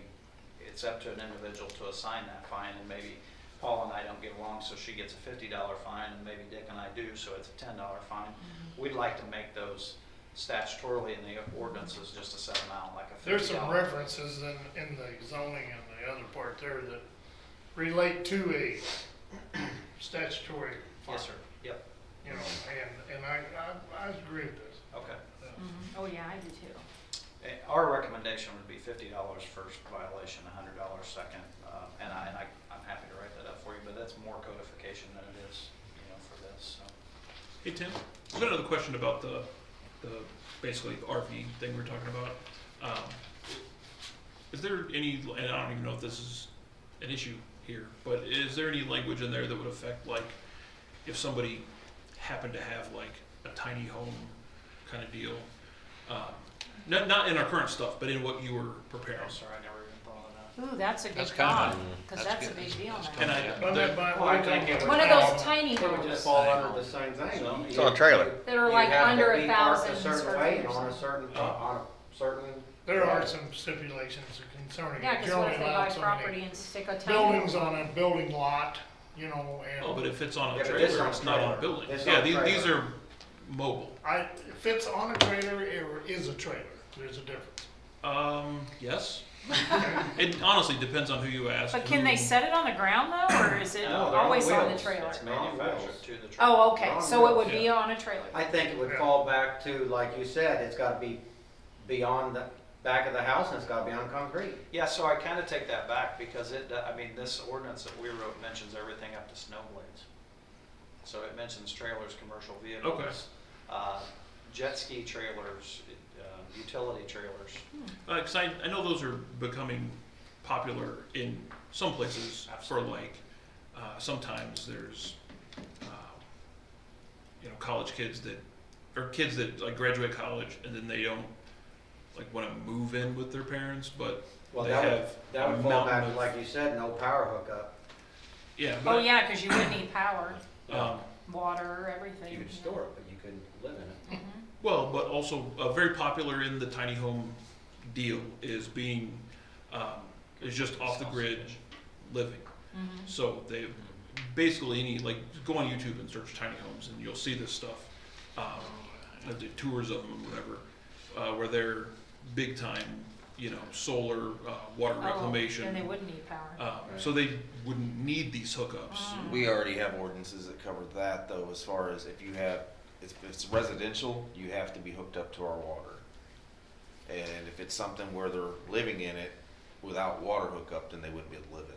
it's up to an individual to assign that fine, and maybe Paul and I don't get along, so she gets a $50 fine, and maybe Dick and I do, so it's a $10 fine. We'd like to make those statutorily in the ordinances just a set amount, like a $50. There's some references in the zoning and the other part there that relate to a statutory fine. Yes, sir. Yep. And I agree with this. Okay. Oh, yeah, I do too. Our recommendation would be $50 first violation, $100 second, and I'm it's more codification than it is, for this, so. Hey, Tim, I've got another question about the basically RV thing we're talking about. Is there any, and I don't even know if this is an issue here, but is there any language in there that would affect, like, if somebody happened to have like a tiny home kind of deal? Not in our current stuff, but in what you were preparing. I'm sorry, I never even thought of that. Ooh, that's a That's good kinda- thought, because that's that's a good. big deal now. And Run that by- Well, I think it would One of fall- those tiny It would homes just fall under the same thing. It's on a trailer. that are You like have to under be 1,000 parked a certain square way feet or on a something. certain. There are some stipulations concerning. Yeah, it. because You're what only if they allowed buy so property many and stick a tiny buildings home? on a building lot, and. Oh, but if it's on a Yeah, but this trailer, on it's a not on a trailer. building. This Yeah, on a these trailer. are mobile. If it's on a trailer, it is a trailer, there's a difference. Yes. It honestly depends on who you ask. But can they set it on the ground though, or is it No, they're on always on the wheels. trailer? It's manufactured to the trailer. Oh, okay, They're so on it would wheels. be on a trailer. I think it would Yeah. fall back to, like you said, it's gotta be beyond the back of the house and it's gotta be on concrete. Yeah, so I kind of take that back because this ordinance that we wrote mentions everything up to snow blades. So it mentions trailers, commercial vehicles, jet ski trailers, utility trailers. Because I know those are becoming popular in some places. Absolutely. For like, sometimes there's, college kids that like graduate college and then they don't like want to move in with their parents, but Well, they that would, have that a would fall mountain back, of- like you said, no power hookup. Yeah. Oh, But, yeah, because you would need power, Um, water, everything. You could store it, but you couldn't live in it. Mhm. well, but also very popular in the tiny home deal is being is just off the grid living. Mhm. So they basically go on YouTube and search tiny homes and you'll see this stuff. The tours of them and whatever, where they're big time, solar, water Oh, reclamation. then they would need power. So they wouldn't need these hookups. Mm. We already have ordinances that cover that though, as far as if it's residential, you have to be hooked up to our water. And if it's something where they're living in it without water hookup, then they wouldn't be able to live in it.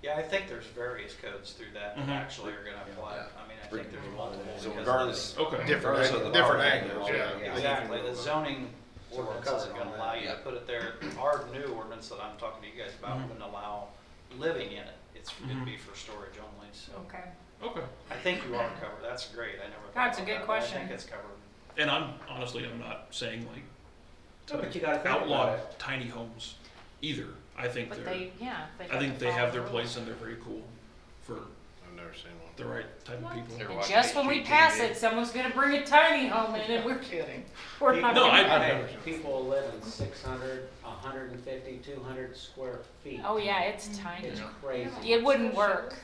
Yeah, I think there's various codes through that that Mhm. actually are gonna apply. I mean, I think there's multiple. So because regardless, Okay. regardless of the Different power angles, angle, yeah. Exactly, the zoning So we're ordinance isn't covered gonna on allow that. you to put it there. Our new ordinance that I'm talking to you guys about Mhm. wouldn't allow living in it. It'd Mhm. be for storage only, so. Okay. Okay. I think you are covered, that's great, I never thought That's a about good that, but I question. think it's covered. And I'm not saying like No, but you gotta think outlaw about it. tiny homes either. I think But they're. they, yeah. they'd I think to they follow have the their rules. place and they're very cool for I've never seen one. the right type of people. And just when we pass it, someone's gonna bring a tiny home in and we're kidding. We're not No, gonna- I've never. People live in 600, 150, 200 square feet. Oh, yeah, it's tiny. It's crazy. It wouldn't work.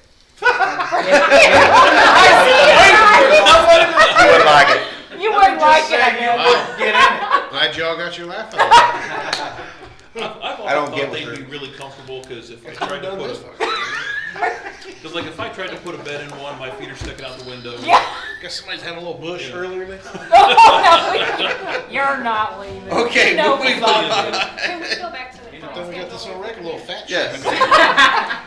You would like it. You wouldn't like it, I know. Wow. Get in it. Glad y'all got your laugh out of it. I've I don't often get thought what they'd be really comfortable because if I tried to put because like if I tried to put a bed in one, my feet are sticking out the window. Yeah. Guess somebody's having a little bush Yeah. earlier than Oh, no, you're not leaving. Okay, You know moving we love on. you. Can we go back to the Then we got this on record, a little fat Yes. check.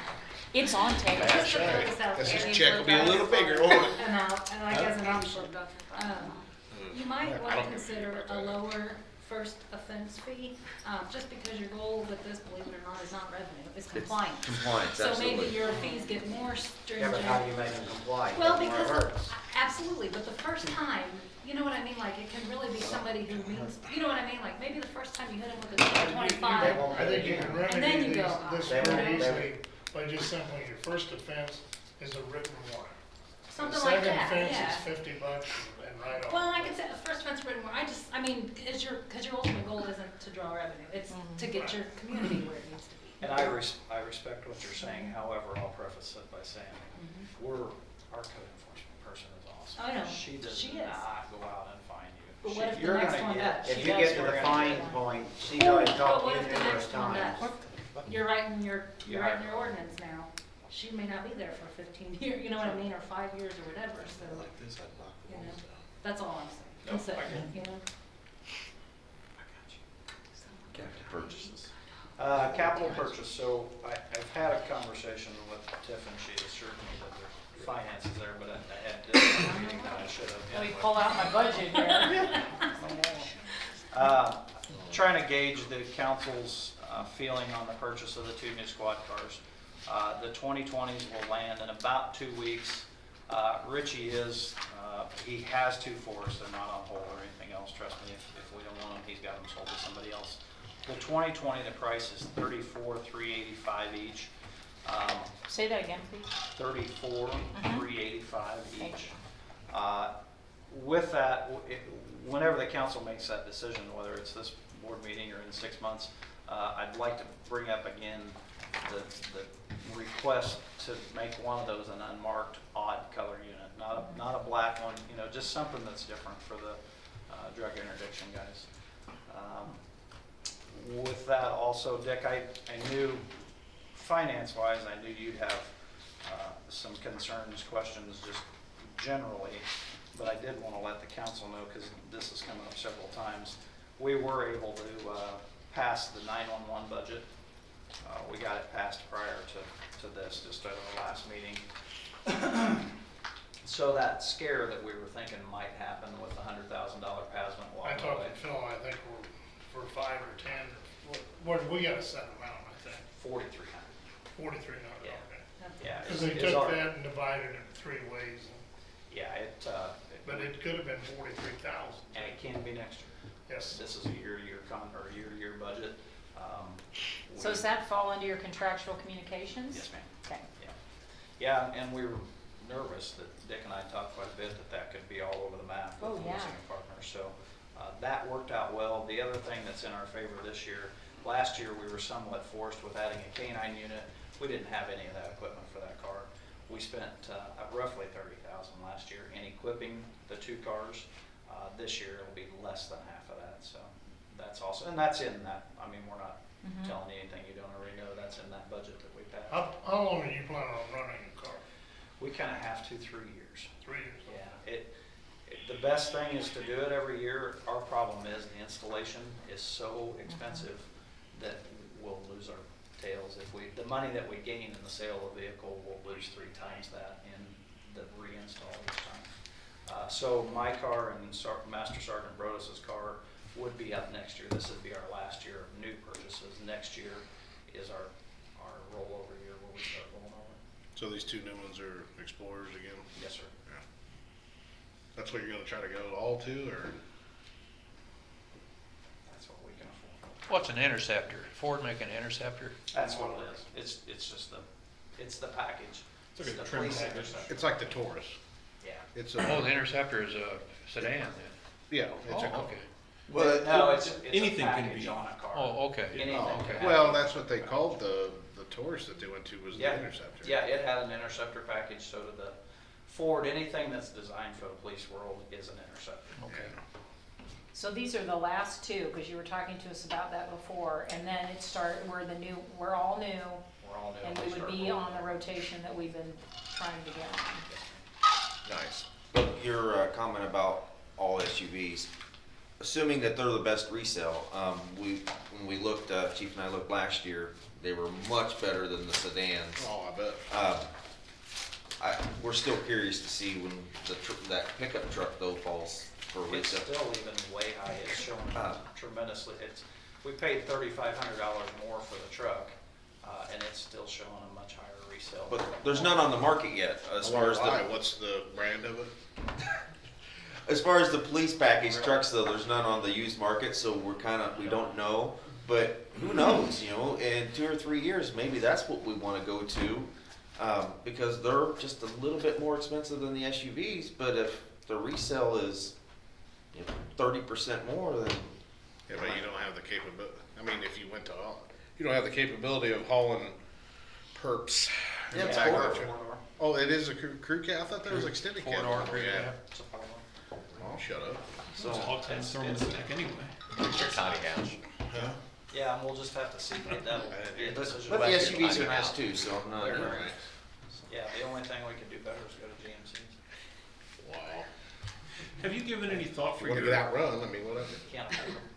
It's on tape. Just to throw this out Guess there, this check will be a little bigger, won't it? and like as an option, you might want to consider a lower first offense fee, just because your goal with this, believe it or not, is not revenue, it's compliance. Compliance, So maybe absolutely. your fees get more Yeah, stringent. but how do you make them comply? Well, The more it because, hurts. absolutely, but the first time, you know what I mean, like, it can really be somebody who means, you know what I mean, like, maybe the first time you hit them with a They 25. won't I pay think you again. can And then remedy you go, this They won't- very they easily by just simply your first offense is a written warrant. Something The like second that, offense yeah. is $50 and right off. Well, I could say the first offense written warrant, because your ultimate goal isn't to draw revenue, it's to get your community where it needs to be. And I respect what you're saying, however, I'll preface it by saying, our code enforcement person is awesome. I know. She does She is. not go out and find you. But what if the You're next gonna one get- does? If She you does, get to you're the gonna fine get one. point, she's already But talked what to if you the numerous next one times. does? You're writing your ordinance now. She may not be there for 15 years, you know what I mean, or 5 years or whatever, so, This, I'd knock the you know, walls down. that's all I'm saying. Nope, I Consider, you know? Captive purchases. Capital purchase, so I've had a conversation with Tiff, and she assured me that the finances there, but I had this meeting that I should have. Let me pull out my budget here. Trying to gauge the council's feeling on the purchase of the 2 new squad cars. The 2020s will land in about 2 weeks. Richie he has 2 for us, they're not on hold or anything else, trust me, if we don't want them, he's got them sold to somebody else. The 2020, the price is $34,385 each. Say that again, please. $34,385 Thank each. With that, whenever the council makes that decision, whether it's this board meeting or in 6 months, I'd like to bring up again the request to make one of those an unmarked odd color unit, not a black one, just something that's different for the drug interdiction guys. With that also, Dick, I knew finance-wise, I knew you'd have some concerns, questions just generally, but I did want to let the council know, because this has come up several times. We were able to pass the 911 budget. We got it passed prior to this, just at our last meeting. So that scare that we were thinking might happen with the $100,000 PASMA walk I talked away. to Phil, I think we're for 5 or 10, what, we got a set amount, I think. 4,300. 4,300, Yeah. okay. Yeah. Because they took that and divided it in 3 ways, Yeah, but it could have been 43,000. and it can be next year. Yes. This is a year-to-year budget. So does that fall under your contractual communications? Yes, ma'am. Okay. Yeah, and we were nervous that Dick and I talked quite a bit that could be all over the map with the leasing partner. So that worked out well. The other thing that's in our favor this year, last year we were somewhat forced with adding a K9 unit. We didn't have any of that equipment for that car. We spent roughly $30,000 last year in equipping the 2 cars. This year it'll be less than half of that. So that's also, and that's in that. I mean, we're not telling you anything you don't already know. That's in that budget that we passed. How long are you planning on running your car? We kind of have to 3 years. 3 years? Yeah, the best thing is to do it every year. Our problem is the installation is so expensive that we'll lose our tails. The money that we gain in the sale of the vehicle, we'll lose 3 times that in the reinstall each time. So my car and Master Sergeant Brodus's car would be up next year. This would be our last year of new purchases. Next year is our rollover year where we start rolling over. So these 2 new ones are Explorers again? Yes, sir. Yeah. That's what you're gonna try to go all to, or? That's what we can afford. What's an Interceptor? Ford make an Interceptor? That's what it is. It's just it's the package. It's like a the trim police package. Interceptor. It's like the Taurus. Yeah. It's Oh, the Interceptor is a sedan then? Yeah, it's a. Oh, okay. Well, No, it's anything a can package be. on a car. Oh, okay. Anything Oh, can okay. have Well, it. that's what they called the Taurus that they went to was the Yeah. Interceptor. Yeah, it had an Interceptor package, so did the Ford. Anything that's designed for the police world is an Interceptor. Okay. So these are the last 2, because you were talking to us about that before, and then we're all new, We're all new. and we would be on the rotation that we've been trying to get on. Nice. But your comment about all SUVs, assuming that they're the best resale, when we looked, Chief and I looked last year, they were much better than the sedans. Oh, I bet. We're still curious to see when that pickup truck though falls for It's resale. still even way high. It's showing tremendously. We paid $3,500 more for the truck, and it's still showing a much higher resale. But there's none on the market yet, as far as What's the brand of it? as far as the police package trucks though, there's none on the used market, so we don't know. But who knows, in 2 or 3 years, maybe that's what we want to go to, because they're just a little bit more expensive than the SUVs. But if the resale is 30% more, then Yeah, but you don't have the capability. I mean, if you went to you don't have the capability of hauling perps. in Yeah, the it's back of the four-door. truck. Oh, it is a crew cab? I thought that was extended cab. 4-door crew Yeah. cab. It's a four-door. Oh, shut up. So hog time thrown in the back anyway. Tiny house. Huh? Yeah, and we'll just have to see. That'll be a decision. but the back to SUVs are finding nice out. too. So I'm not. They're nice. Yeah, the only thing we could do better is go to GMC's. Wow. Have you given any thought If for you wanna your, get outrun, I mean, whatever.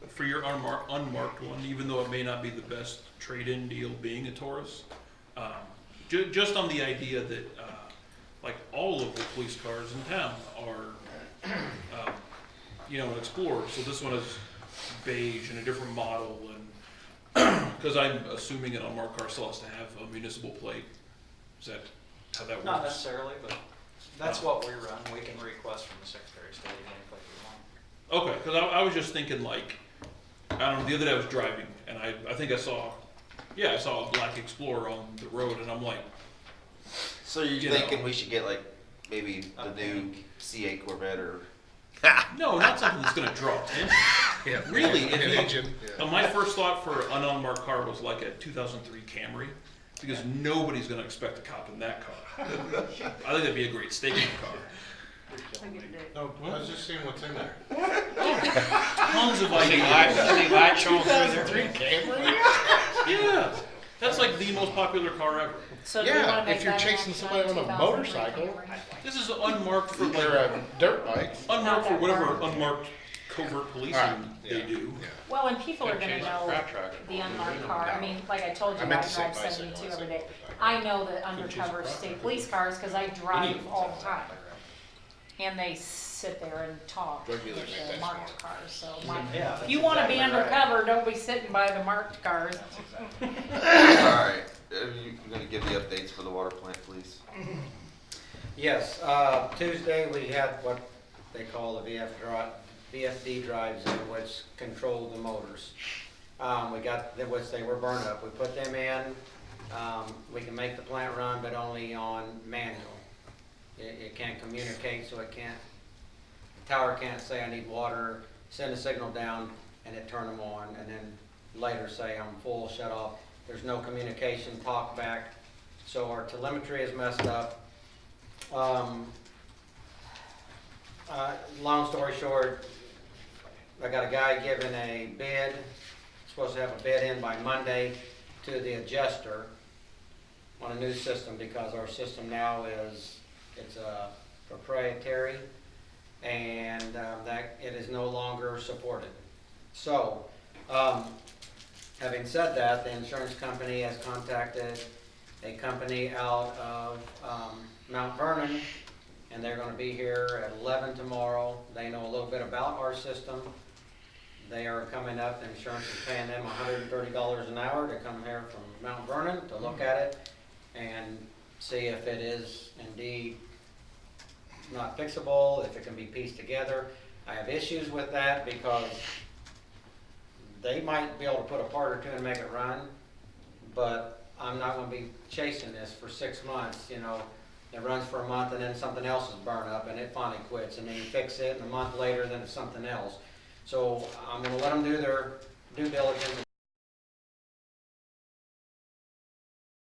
for your unmarked one, even though it may not be the best trade-in deal being a Taurus? Just on the idea that, like all of the police cars in town are, an Explorer, so this one is beige and a different model, and, because I'm assuming an unmarked car still has to have a municipal plate. Is that how that works? Not necessarily, but that's what we run. We can request from the Secretary of State any plate we want. Okay, because I was just thinking like, I don't know, the other day I was driving and I think I saw a black Explorer on the road and I'm like, So you're You thinking know. we should get like maybe the new C8 Corvette or? no, not something that's going to draw attention. Yeah, Really, an if you, engine, yeah. my first thought for an unmarked car was like a 2003 Camry because nobody's going to expect a cop in that car. I think that'd be a great statement car. No, I was just seeing what's in there. Tons of See ideas. light showing through there? Camry? Yeah, that's like the most popular car ever. So do we wanna Yeah, make if you're that an chasing action somebody on a 2003 motorcycle, Camry? This is unmarked for or like a dirt bike. unmarked for that whatever far. unmarked covert policing Alright, they yeah, do. yeah. Well, and people are gonna Chase a know crowd tracker. the unmarked car. I mean, like I told you, I I meant to say drive bicycle, 72 I every said day. I know the undercover state police cars because I drive all the time. And they sit there and talk with Drug dealers make the that marked cars, so Yeah, if that's you wanna be exactly right. undercover, don't be sitting by the marked cars. Alright, are you gonna give the updates for the water plant, please? Yes, Tuesday we had what they call the VFD drives in, which control the motors. We got, which they were burned up, we put them in. We can make the plant run, but only on manual. It can't communicate, so it can't, the tower can't say I need water, send a signal down, and it turn them on, and then later say I'm full, shut off. There's no communication, talk back, so our telemetry is messed up. Long story short, I got a guy giving a bid, supposed to have a bid in by Monday to the adjuster on a new system because our system now it's a proprietary and that it is no longer supported. So, having said that, the insurance company has contacted a company out of Mount Vernon, and they're going to be here at 11 tomorrow. They know a little bit about our system. They are coming up, the insurance is paying them $130 an hour to come here from Mount Vernon to look at it and see if it is indeed not fixable, if it can be pieced together. I have issues with that because they might be able to put a part or two and make it run, but I'm not going to be chasing this for 6 months, you know. It runs for a month and then something else is burned up and it finally quits, and then you fix it and a month later then it's something else. So I'm going to let them do their due diligence.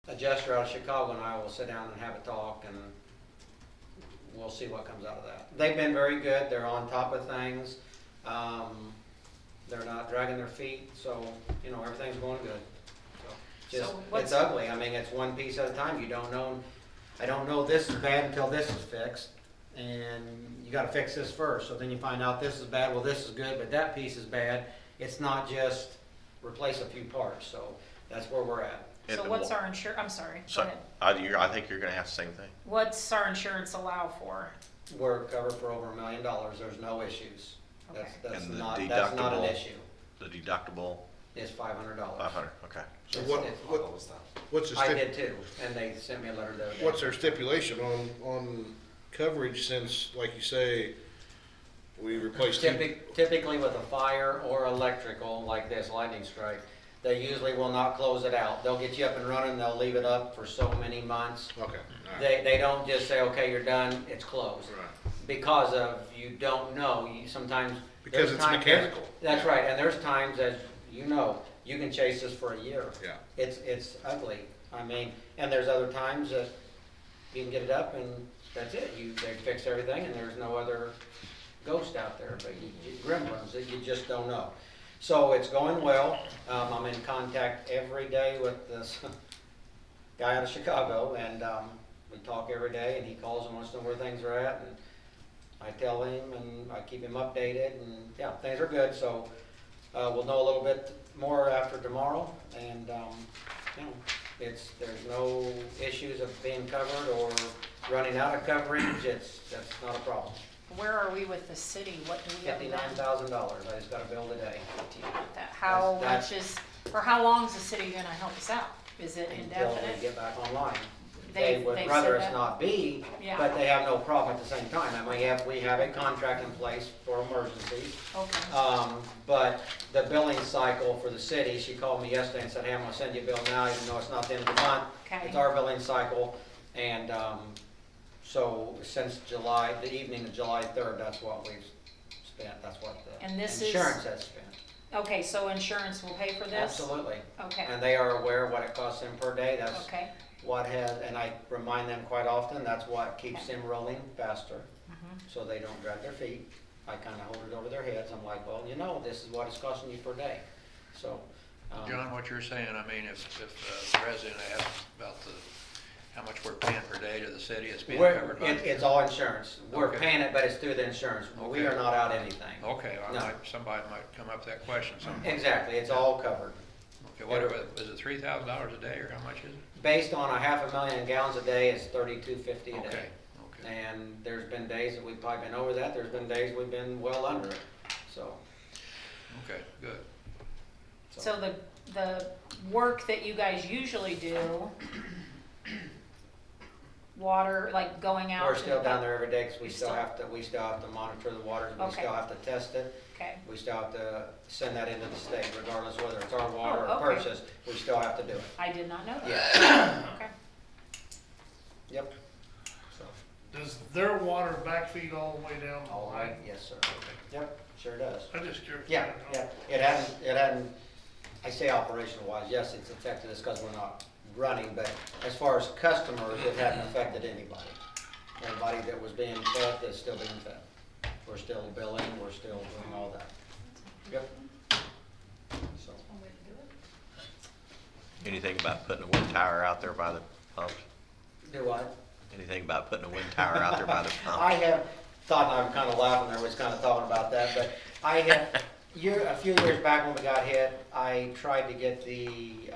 Adjuster out of Chicago and I will sit down and have a talk, and we'll see what comes out of that. They've been very good. They're on top of things. They're not dragging their feet, so you know everything's going good. So just what's- it's ugly. I mean, it's one piece at a time. You don't know. I don't know this is bad until this is fixed, and you got to fix this first. So then you find out this is bad. Well, this is good, but that piece is bad. It's not just replace a few parts. So that's where we're at. And So the what's wa- our I am sorry, go So, ahead. I think you're gonna have the same thing. What's our insurance allow for? We're covered for over $1 million. There's no issues. Okay. That's And the not an deductible? issue. The deductible, It's $500. 500, okay. So It's- what's the I did too, and they sent me a letter the other day. what's their stipulation on coverage since, like you say, we replaced two? Typically with a fire or electrical like this lightning strike, they usually will not close it out. They'll get you up and running, they'll leave it up for so many months. Okay, all right. They don't just say, okay, you're done, it's closed. Right. Because of, you don't know, you sometimes. Because there's it's times- mechanical. That's Yeah. right, and there's times, as you know, you can chase this for a year. Yeah. It's ugly. I mean, and there's other times that you can get it up and that's it. They fix everything and there's no other ghost out there, but gremlins that you just don't know. So it's going well. I'm in contact every day with this guy out of Chicago, and we talk every day, and he calls and wants to know where things are at. And I tell him and I keep him updated and, yeah, things are good, so, we'll know a little bit more after tomorrow and, you know, there's no issues of being covered or running out of coverage, that's not a problem. Where are we with the city? What do we have now? $59,000, I just got a bill today. How That's- much is, or how long is the city gonna help us out? Is it Until they indefinite? get back online. They've- They would they've rather said us that? not be, Yeah. but they have no problem at the same time. And we have a contract in place for emergencies. Okay. But the billing cycle for the city, she called me yesterday and said, hey, I'm gonna send you a bill now, even though it's not the end of the month. Okay. It's our billing cycle, and, so since July, the evening of July 3rd, that's what we've spent, that's what the And this is- insurance has spent. Okay, so insurance will pay for this? Absolutely. Okay, And they are aware of what it costs them per day, that's okay. what has, and I remind them quite often, that's what keeps them rolling faster, Mhm. so they don't drag their feet. I kinda hold it over their heads, I'm like, well, you know, this is what it's costing you per day, so. John, what you're saying, I mean, if the resident asks about how much we're paying per day to the city, it's being covered by. It's all insurance, we're Okay. paying it, but it's through the insurance, we Okay. are not out anything. Okay, No. somebody might come up with that question sometime. Exactly, it's all covered. Okay, what, is it $3,000 a day, or how much is it? Based on 500,000 gallons a day, it's 32.50 a Okay, day. okay. And there's been days that we've probably been over that, there's been days we've been well under it, so. Okay, good. So the work that you guys usually do, water, like going out We're to still the- down there every day, because we You still still- have to monitor the waters, we Okay. still have to test it. Okay, We still have to send that into the state, regardless whether it's our water Oh, or okay. purchase, we still have to do it. I did not know that. Yeah. Okay. Yep. So, Does their water backfeed all the way down the all right, line? yes, sir. Yep, sure does. I'm just curious. Yeah, yeah, it hadn't, I say operational wise, yes, it's affected us because we're not running, but as far as customers, it hadn't affected anybody. Everybody that was being fed is still being fed. We're still billing, we're still doing all that. Yep. So, Anything about putting a wind tower out there by the pumps? do what? Anything about putting a wind tower out there by the pumps? I have thought, and I'm kind of laughing there, was kind of talking about that, but I had, a few years back when we got hit, I tried to get the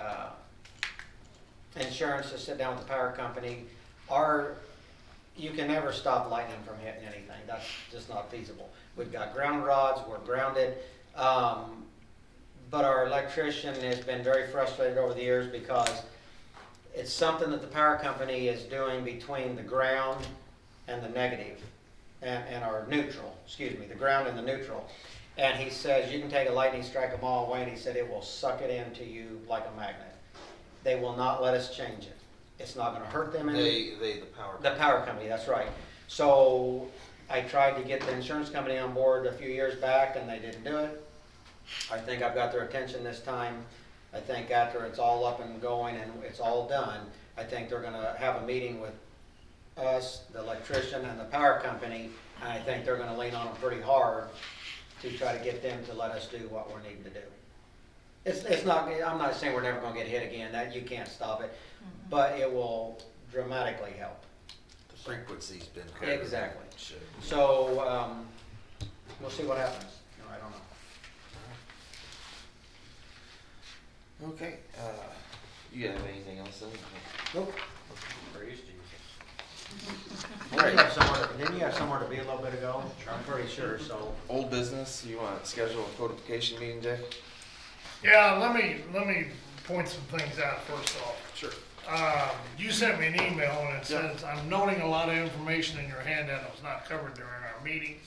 insurance to sit down with the power company. You can never stop lightning from hitting anything, that's just not feasible. We've got ground rods, we're grounded, but our electrician has been very frustrated over the years because it's something that the power company is doing between the ground and the negative, and our neutral, excuse me, the ground and the neutral. And he says, you can take a lightning strike a mile away, and he said it will suck it into you like a magnet. They will not let us change it. It's not gonna hurt them any. The power. The power company, that's right. So I tried to get the insurance company on board a few years back, and they didn't do it. I think I've got their attention this time. I think after it's all up and going and it's all done, I think they're gonna have a meeting with us, the electrician, and the power company, and I think they're gonna lean on them pretty hard to try to get them to let us do what we're needing to do. It's not, I'm not saying we're never gonna get hit again, that you can't stop it, but it will dramatically help. The frequency's been covered. Exactly. Should. So, we'll see what happens. No, I don't know. Okay, you have anything else then? Nope. Praise Jesus. Didn't you have somewhere to be a little bit ago? I'm pretty sure, so. Old business, you want to schedule a codification meeting, Jay? Yeah, let me point some things out first off. Sure. You sent me an email and it says, I'm noting a lot of information in your handout that was not covered during our meetings.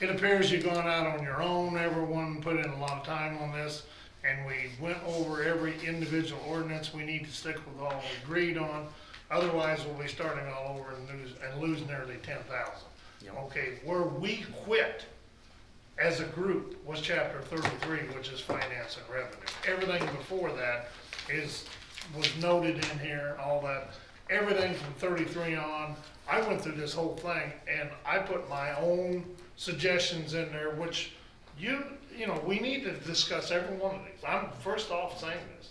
It appears you've gone out on your own, everyone put in a lot of time on this, and we went over every individual ordinance. We need to stick with all we agreed on. Otherwise, we'll be starting all over and lose nearly 10,000. Okay, where we quit as a group was chapter 33, which is finance and revenue. Everything before that was noted in here, all that. Everything from 33 on, I went through this whole thing and I put my own suggestions in there, which we need to discuss every one of these. I'm first off saying this.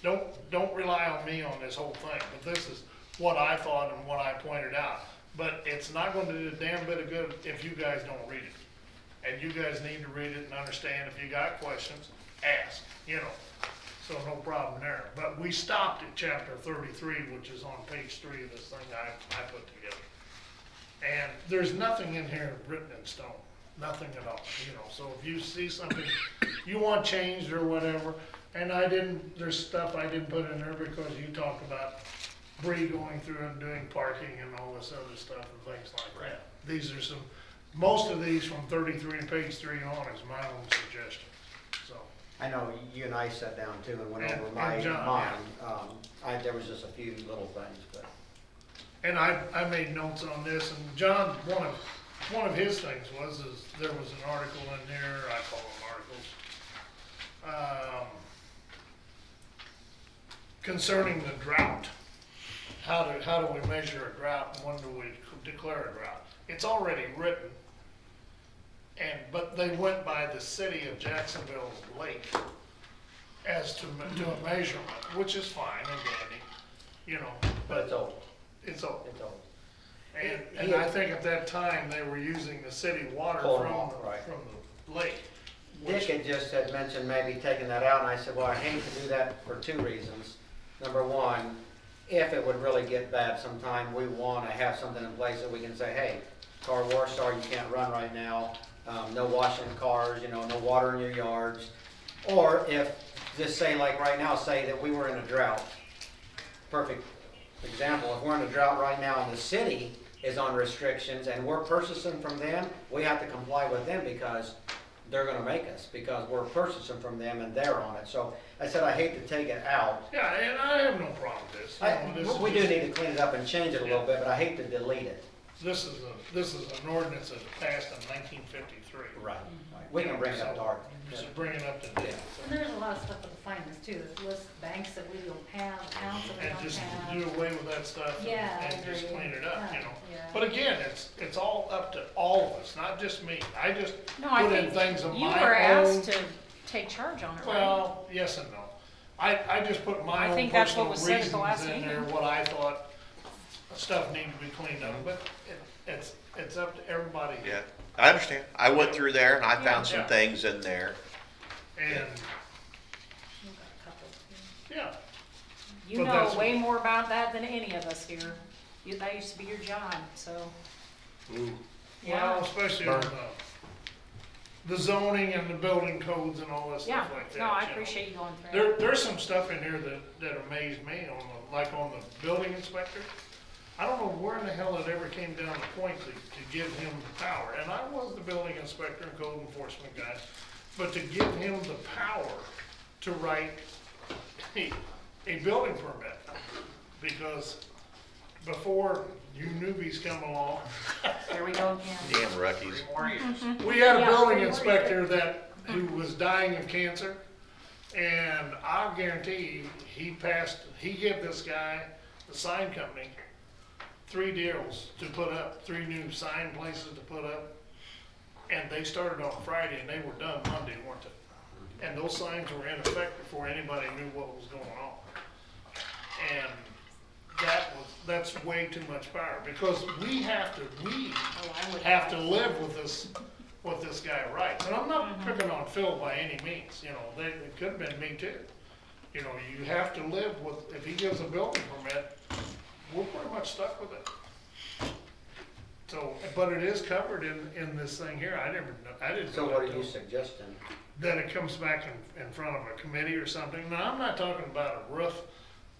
Don't rely on me on this whole thing, but this is what I thought and what I pointed out. but it's not gonna do a damn bit of good if you guys don't read it. And you guys need to read it and understand. If you got questions, ask, you know, so no problem there. But we stopped at chapter 33, which is on page 3 of this thing I put together. And there's nothing in here written in stone, nothing at all, you know. So if you see something you want changed or whatever, and there's stuff I didn't put in there because you talked about Bree going through and doing parking and all this other stuff and things like that. These are most of these from 33 and page 3 on is my own suggestions, so. I know you and I sat down too and went And- over and John, mine. There was just a few little things, but. And I made notes on this, and John, one of his things is there was an article in there, I call them articles, concerning the drought. How do we measure a drought and when do we declare a drought? It's already written, but they went by the city of Jacksonville lake as to a measurement, which is fine and dandy, you know. But it's old. It's old. It's old. And I think at that time, they were using the city water Pull 'em from off, right. the lake. Dick had just had mentioned maybe taking that out, and I said, well, I hate to do that for 2 reasons. Number one, if it would really get bad sometime, we want to have something in place that we can say, hey, car wash, sorry, you can't run right now, no washing cars, you know, no water in your yards. Or if, just say like right now, say that we were in a drought. Perfect example, if we're in a drought right now and the city is on restrictions and we're purchasing from them, we have to comply with them because they're gonna make us, because we're purchasing from them and they're on it. So I said, I hate to take it out. Yeah, and I have no problem with this. You know, this We is do just- need to clean it up and change it a little bit, but I hate to delete it. This is an ordinance that was passed in 1953. Right. We can bring it up to our. Just bring it up to date. And there's a lot of stuff with the finance too, that lists banks that we don't have, accounts that we And don't just have. do away with that stuff and- Yeah, I and just agree. clean it up, you know. Yeah. But again, it's all up to all of us, not just me. I just No, I put in think things of you my were own. asked to take charge on it, right? Well, yes and no. I just put my I own think that's personal what was said at reasons the last in there, meeting. what I thought stuff needed to be cleaned up, but it's up to everybody. Yeah, I understand. I went through there and I found some Yeah. things in there. And, We've got a couple, too. yeah, You But know that's- way more about that than any of us here. That used to be your job, so. well, Yeah, especially on the zoning and the building codes and all that yeah, stuff like that. no, I you know. appreciate you going through it. There's some stuff in here that amazed me like on the building inspector. I don't know where in the hell it ever came down the point to give him the power. And I was the building inspector and code enforcement guy, but to give him the power to write a building permit. Because before you newbies come along, There we go again. Damn rookies. we had a Yeah, building three more inspector who was dying of cancer, and I'll guarantee he gave this guy, the sign company, 3 deals to put up, 3 new sign places to put up, and they started on Friday and they were done Monday, weren't they? And those signs were in effect before anybody knew what was going on. And that's way too much power, because we have to live with what this guy writes. And I'm not picking on Phil by any means, you know, it could have been me too. You know, you have to live with, if he gives a building permit, we're pretty much stuck with it. So, but it is covered in this thing here, I didn't. So know what that are you till- suggesting? That it comes back in front of a committee or something. Now, I'm not talking about a roof,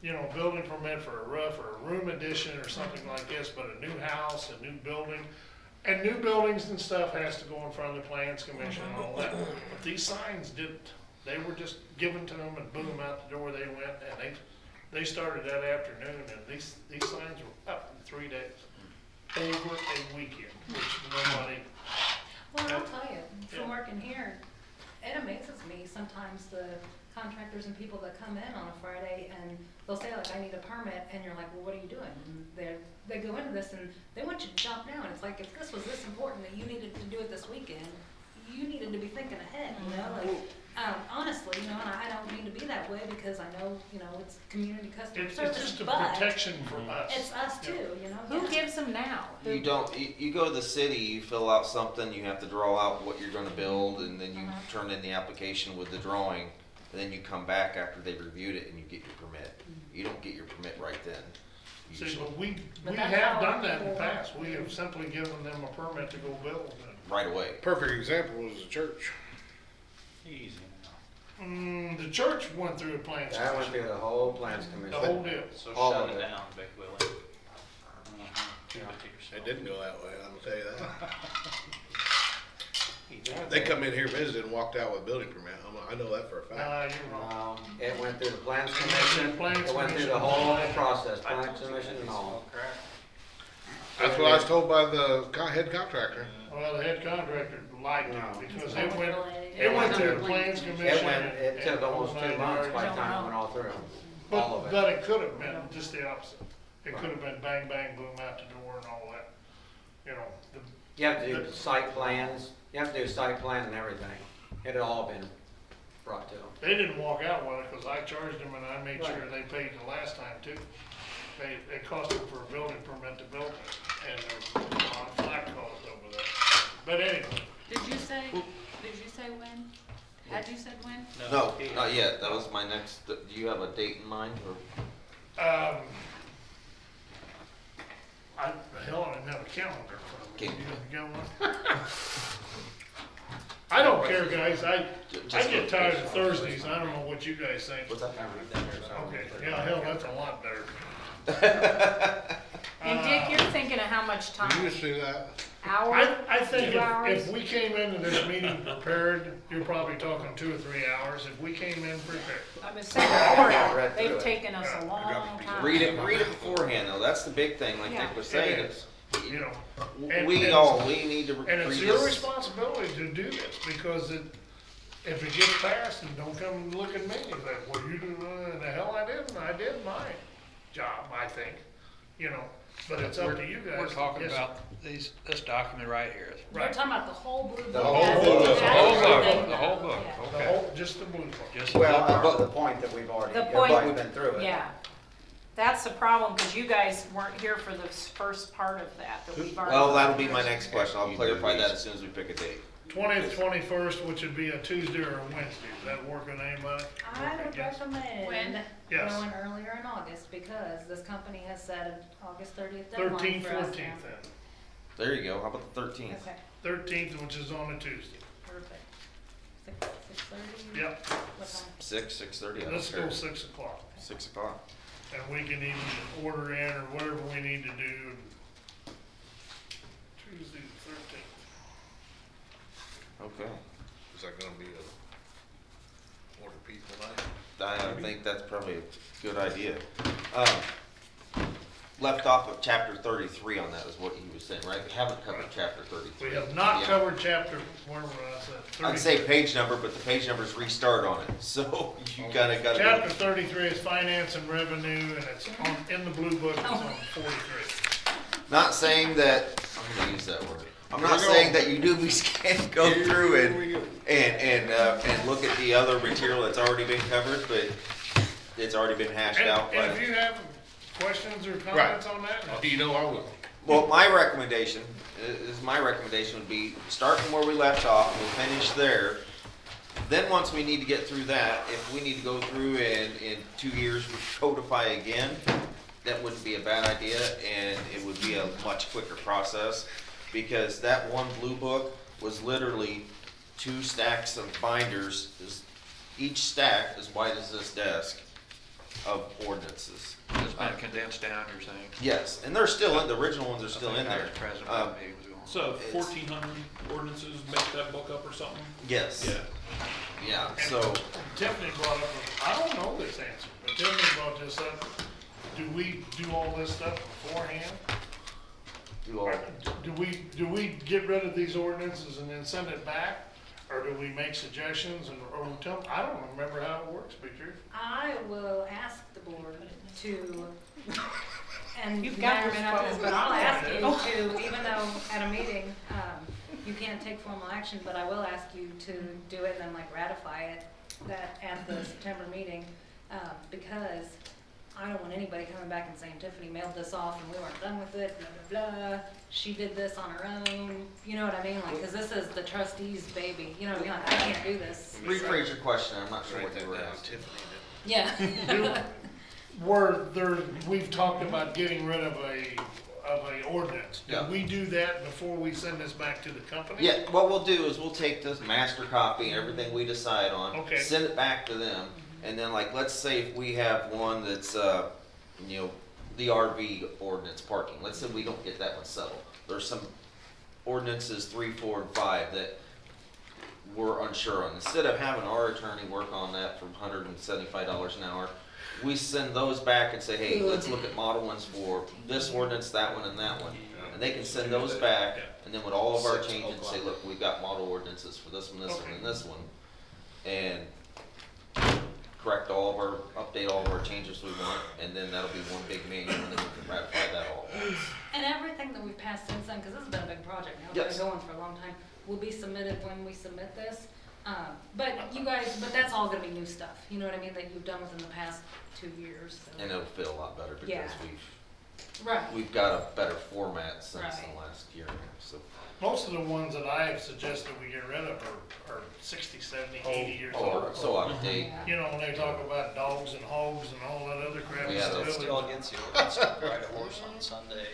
you know, building permit for a roof or a room addition or something like this, but a new house, a new building. And new buildings and stuff has to go in front of the plans commission and all that. But these signs didn't. They were just given to them and boom, out the door they went, and they started that afternoon, and these signs were up in 3 days. Over a weekend, which nobody. Well, I'll tell you, from working here, it amazes me sometimes the contractors and people that come in on a Friday and they'll say like, I need a permit, and you're like, well, what are you doing? And they go into this and they want you to jump now, and it's like, if this was this important that you needed to do it this weekend, you needed to be thinking ahead, you know, like, Honestly, you know, and I don't mean to be that way because I know, you know, it's community customer It's service, just a but protection for us. it's us too, you know? Who Yeah. gives them now? You don't, you go to the city, you fill out something, you have to draw out what you're gonna build, and then you turn in the application with the drawing, and then you come back after they've reviewed it and you get your permit. You don't get your permit right then. See, usually. but we But that's have how done that in the people past. We have simply given them a permit to go build. Right away. Perfect example was the church. Easy now. The church went through a plan. That went through the whole plans The commission. whole deal. So All shut of it it. down, Big Willie. Keep it to yourself. It didn't go that way, I'm gonna tell you that. They come in here, visited, and walked out with a building permit. I know that for a fact. You're wrong. It went through the plans It went through commission, the plans it went through the commission. whole process, plans commission and all. That's what I was told by the head contractor. Well, the head contractor lied to No. me because It's it went, overlaid. it went to the It plans went- commission. It took and almost whole 2 nine months by the yards. time it went all through, all But, of it. but it could have been just the opposite. It could have been bang, bang, boom, out the door and all that. You know, You have to do site plans, you have to do site plan and everything. It had all been brought to them. they didn't walk out with it because I charged them and I made sure Right. they paid the last time too. It cost them for a building permit to build it, and there was a lot of flack caused over that. But anyway, Did you say when? Had you said when? No, not yet. That was my next, do you have a date in mind, or? hell, I didn't have a calendar in front of me. Okay. You got one? I don't care, guys. I get tired of Thursdays. I don't know what you guys think. What's that? Okay, yeah, hell, that's a lot better. And Dick, you're thinking of how much Did you time? just see that? Hour? I think 2 hours? if we came into this meeting prepared, you're probably talking 2 or 3 hours. If we came in prepared. I'm just saying, before read it, through they've it. taken us a long time. Read it beforehand, though. That's the big thing, like Yeah. Dick was saying. It is, you know. And- We need to And read it's your this. responsibility to do this, because if it gets passed, and don't come and look at me, and say, well, you do, the hell I did my job, I think, you know, but it's up to you guys. We're talking Yes, about this document right here. We're Right. talking about the whole blue book. The whole as blue it- book. as The whole book, everything the whole goes, book, yeah. The okay. whole, just the blue book. Just Well, the up book. to the point that we've already, The point- everybody's been through it. Yeah. That's the problem, because you guys weren't here for the first part of that we've already. Well, that'll be my next question. I'll clarify that as soon as we pick a date. 20th, 21st, which would be a Tuesday or a Wednesday. Does that work on anybody? I would recommend When? Yes. going earlier in August because this company has set an August 30th deadline 13th, for us 14th now. then. There you go. How about the 13th? Okay, 13th, which is on a Tuesday. perfect. 6:30? Yep, What time? 6:30. I don't let's go care. 6 o'clock. 6 o'clock. And we can even order in or whatever we need to do. Tuesday the 13th. Okay. Is that gonna be a order people night? I think that's probably a good idea. Left off of chapter 33 on that is what he was saying, right? We haven't covered chapter 33. We have not Yeah. covered chapter, where was that? I'd say page number, but the page numbers restart on it, so you gotta Chapter 33 is finance and revenue, and it's in the blue book, it's on 43. Not saying that, I'm gonna use that word. I'm not saying that you newbies can't go through and look at the other material that's already been covered, but it's already been hashed out. And if you have questions or comments on that? You know I will. Well, my recommendation would be start from where we left off, we'll finish there. Then once we need to get through that, if we need to go through and in 2 years codify again, that wouldn't be a bad idea, and it would be a much quicker process, because that one blue book was literally 2 stacks of binders, each stack as wide as this desk, of ordinances. It's been condensed down, you're saying? Yes, and they're still in, the original ones are I still think in I there. was present when the meeting was going on. So It's- 1,400 ordinances make that book up or something? Yes. Yeah. Yeah, And so, Tiffany brought up, I don't know this answer, but Tiffany brought this up. Do we do all this stuff beforehand? Do we get rid of these ordinances and then send it back? Or do we make suggestions or tell, I don't remember how it works, be true. I will ask the board to, and You've you got may or may not do this, this but I'll ask you phone. to, even though at a meeting, you can't take formal action, but I will ask you to do it and then like ratify it that at the September meeting, because I don't want anybody coming back and saying Tiffany mailed this off and we weren't done with it, blah, blah, blah. She did this on her own, you know what I mean? Like, cause this is the trustee's baby, you know what I mean? Like, I can't do this. Rephrase your question, I'm not sure Write what you that were down, asking. Tiffany. Yeah. We've talked about getting rid of a ordinance. Yeah. Do we do that before we send this back to the company? Yeah, what we'll do is we'll take this master copy and everything we decide on, Okay. send it back to them, and then like, let's say if we have one that's, you know, the RV ordinance parking, let's say we don't get that one settled. There's some ordinances 3, 4, and 5 that we're unsure on. Instead of having our attorney work on that for $175 an hour, we send those back and say, hey, let's look at model ones for this ordinance, that one, and that one. And they can send those back, and then with all of our changes, say, look, we've got model ordinances for this one, this one, and this one. And correct all of our, update all of our changes we want, and then that'll be one big manual, and then we can ratify that all at once. And everything that we've passed since then, because this has been a big project now, it's Yes. been going for a long time, will be submitted when we submit this. But you guys, but that's all gonna be new stuff, you know what I mean, that you've done within the past 2 years, so. And it'll feel a lot better because Yeah. Right. we've got a better format since Right. the last year and a half, so. Most of the ones that I have suggested we get rid of are 60, 70, 80 years old. So out of date. Yeah. You know, when they talk about dogs and hogs and all that other crap. Yeah, it's that's Still against the ordinance to ride a horse on Sunday.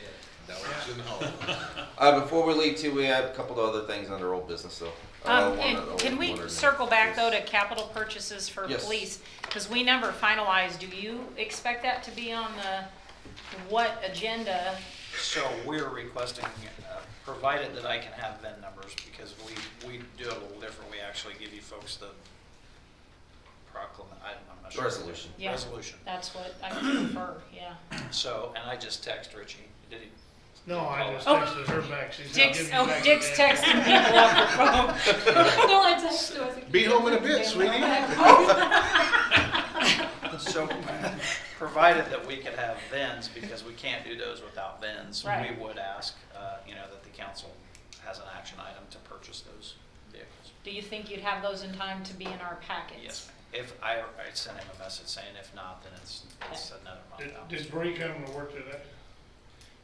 Dogs and hogs. Before we leave too, we have a couple of other things under old business though. And can we circle back though to capital purchases for Yes. police? Because we never finalized, do you expect that to be on the, what agenda? So we're requesting, provided that I can have VIN numbers, because we do it a little different. We actually give you folks the I'm not sure. Resolution. Yeah. Resolution. That's what I prefer, yeah. So, and I just text Richie. Did he? No, I just Oh. texted her back. She's gonna give me back Dick's the damn- texting people off her phone. No, I texted her, I was like, Be home in a bit, sweetie. So, provided that we could have VINs, because we can't do those without VINs, Right. we would ask, that the council has an action item to purchase those vehicles. Do you think you'd have those in time to be in our packets? Yes, ma'am. If I sent him a message saying if not, then it's another month out. Did Bree come to work today?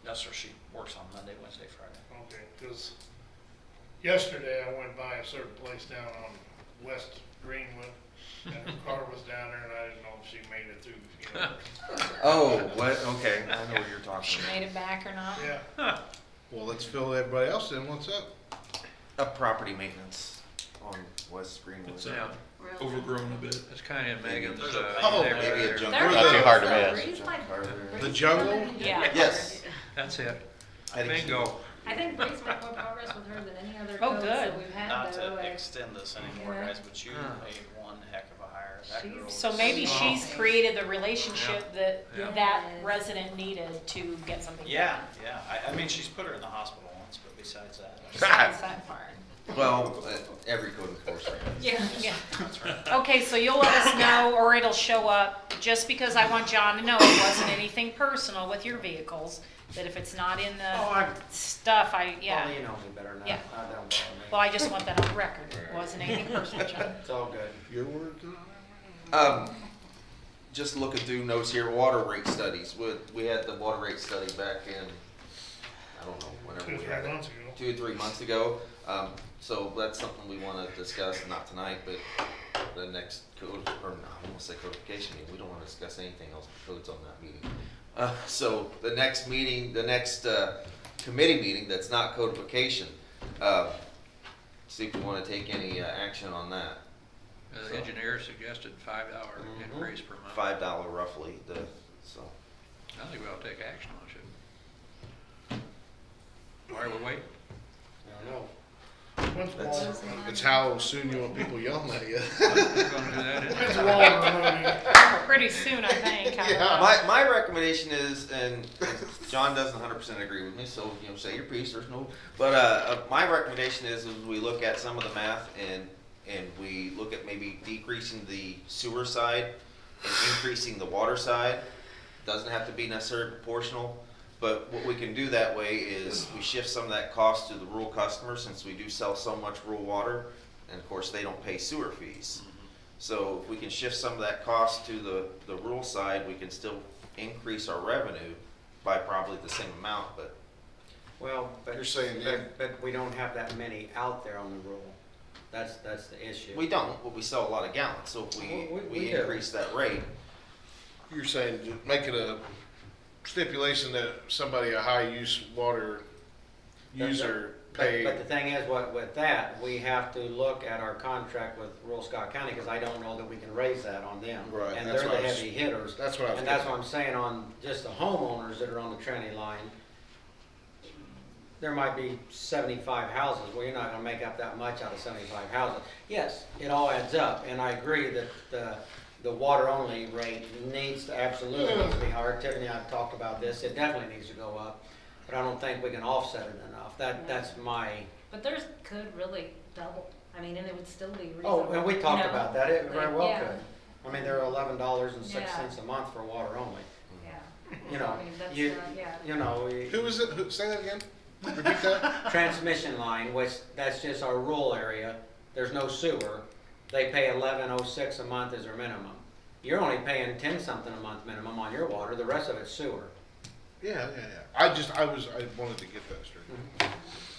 No, sir, she works on Monday, Wednesday, Friday. Okay, because yesterday I went by a certain place down on West Greenwood, and her car was down there, and I didn't know if she made it through, you know. Oh, what, okay, I know what you're talking She about. made it back or not? Yeah, Well, let's fill everybody else in. What's up? Property maintenance on West Greenwood. It's Yeah. overgrown a bit. It's kind of Megan's, Oh, neighborhood maybe a there. junk. They're Not too hard to Breeze miss. might- The jungle? Yeah. Yes. That's it. Heading to- Bingo. I think Breeze made more progress with her than any other Oh, codes good. that we've had Not though. to and extend this anymore, Yeah. guys, but you made one heck of a hire. That She's- girl So is- maybe she's created the relationship that Yeah. that resident needed to get something done. Yeah, yeah. I mean, she's put her in the hospital once, but besides that. Besides that part. Well, every code enforcement. Yeah, yeah. Okay, so you'll let us know, or it'll show up, just because I want John to know it wasn't anything personal with your vehicles, that if it's not in the stuff, Well, yeah. you know me better now. Yeah. Don't bother me. Well, I just want that on record, it wasn't anything personal, John. It's all good. Your words. Just looking through notes here, water rate studies. We had the water rate study back in, I don't know, whenever 2 we or 3 had it. months ago. 2 or 3 months ago. So that's something we want to discuss, not tonight, but the next code, or no, I won't say codification meeting. We don't want to discuss anything else but codes on that meeting. So the next meeting, the next committee meeting that's not codification, see if we want to take any action on that. The engineer suggested $5 increase per month. $5 roughly, so. I think we ought to take action on it. Why are we waiting? I don't know. When's That's- Walter running? It's how soon you want people yelling at you. We're gonna do that, isn't When's it? Walter running? Pretty soon, I think. My recommendation is, and John doesn't 100% agree with me, so say your piece. There's no, but my recommendation is we look at some of the math and we look at maybe decreasing the sewer side and increasing the water side. Doesn't have to be necessarily proportional. But what we can do that way is we shift some of that cost to the rural customers, since we do sell so much rural water, and of course, they don't pay sewer fees. So if we can shift some of that cost to the rural side, we can still increase our revenue by probably the same amount, but Well, but. You're saying, yeah. But we don't have that many out there on the rural. That's the issue. we don't, but we sell a lot of gallons, so if we do. increase that rate, You're saying to make it a stipulation that somebody, a high use water user pay. But the thing is, with that, we have to look at our contract with rural Scott County, because I don't know that we can raise that on them. Right, And that's they're what the I was- heavy hitters. That's what I was And that's getting what I'm saying on just the homeowners that are on the tranny line. There might be 75 houses. Well, you're not gonna make up that much out of 75 houses. Yes, it all adds up, and I agree that the water only rate needs to absolutely be higher. Tiffany and I have talked about this. It definitely needs to go up, but I don't think we can offset it enough. That's my, But theirs could really double. I mean, and it would still be reasonable. oh, and we talked you know? about that. It very well Yeah. could. I mean, they're $11.06 Yeah. a month for water only. Yeah. You know, I mean, that's, you, yeah. you know, Who is it? Say that again? Repeat that? transmission line, which that's just our rural area. There's no sewer. They pay $11.06 a month as their minimum. You're only paying 10 something a month minimum on your water. The rest of it's sewer. Yeah. I wanted to get that straight.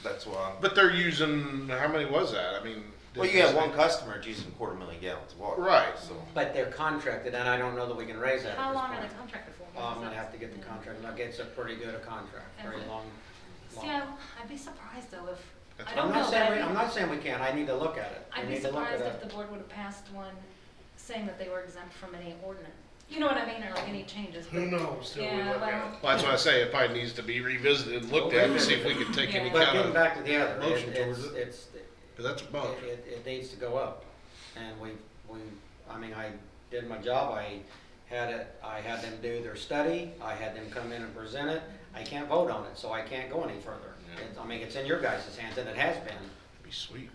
that's why. But they're using, how many was that? I mean. Well, you have one customer that's using 250,000 gallons of water. Right. So, But they're contracted, and I don't know that we can raise that at How this long are point. they contracted for? I'm gonna have to get the contract. Look, it's a pretty good a contract, very long. See, I'd be surprised though if, That's I what don't I'm know, not but saying, I mean, I'm not saying we can't. I need to look at it. We I'd be need to look at surprised if it. the board would have passed one saying that they were exempt from any ordinance. You know what I mean, or like any changes. Who knows till we Yeah, look at well, it? Well, that's why I say it probably needs to be revisited and looked at to see if we can take any Yeah. But kind getting of, back to the other, motion towards it. it's, because that's a bump. it needs to go up. And I mean, I did my job. I had them do their study. I had them come in and present it. I can't vote on it, so I can't go any further. Yeah. I mean, it's in your guys' hands, and it has been. Be sweet.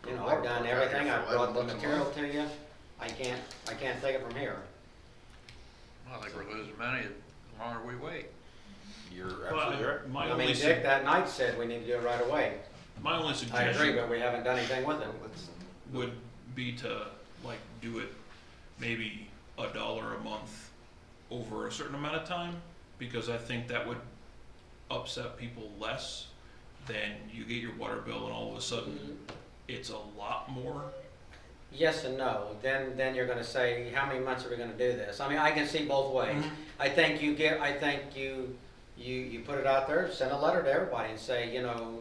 You know, I've done everything. I've brought the material to you. I can't take it from here. I think we're losing money the longer we wait. you're absolutely right. My I only, mean, Dick that night said we need to do it right away. my only I agree, suggestion but we haven't done anything with it. would be to like do it maybe $1 a month over a certain amount of time, because I think that would upset people less than you get your water bill and all of a sudden it's a lot more. Yes and no. Then you're gonna say, how many months are we gonna do this? I mean, I can see both ways. I think you put it out there, send a letter to everybody and say, you know,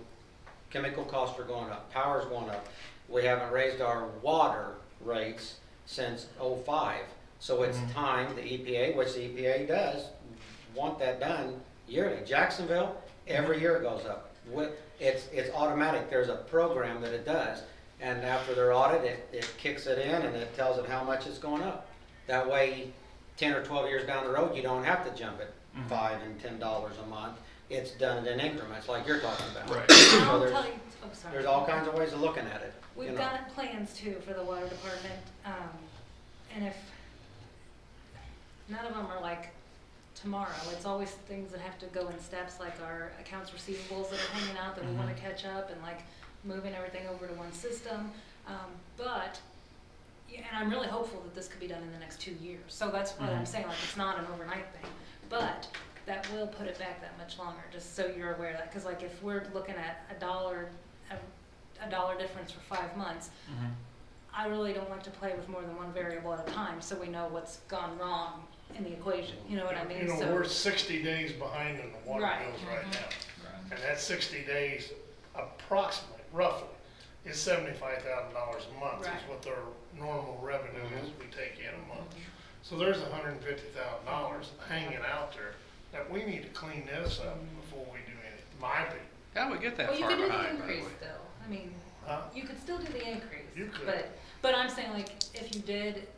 chemical costs are going up, power's going up. We haven't raised our water rates since '05. So it's time, the EPA, which the EPA does, want that done yearly. Jacksonville, every year it goes up. It's automatic. There's a program that it does. And after their audit, it kicks it in and it tells it how much it's going up. That way, 10 or 12 years down the road, you don't have to jump it $5 and $10 a month. It's done in increments like you're talking about. Right. So I'll there's, tell you, oh, sorry. there's all kinds of ways of looking at it. you We've know. got plans too for the water department, and if, none of them are like tomorrow, it's always things that have to go in steps, like our accounts receivables that are hanging out that we wanna catch up, and like moving everything over to one system, but, yeah, and I'm really hopeful that this could be done in the next 2 years, so that's what I'm saying, like, it's not an overnight thing, but that will put it back that much longer, just so you're aware of that, cause like if we're looking at a dollar difference for 5 months, I really don't like to play with more than one variable at a time, so we know what's gone wrong in the equation, you know what I mean? You know, So- we're 60 days behind in the water Right, bills right mhm. now. And that 60 days, approximately, roughly, is $75,000 a month is Right. what their normal revenue is we take in a month. So there's $150,000 hanging out there that we need to clean this up before we do anything, my opinion. How do we get that Well, you far could do the behind, by the way? increase still, I mean, Huh? you could still do the increase. You could. But I'm saying like, if you did,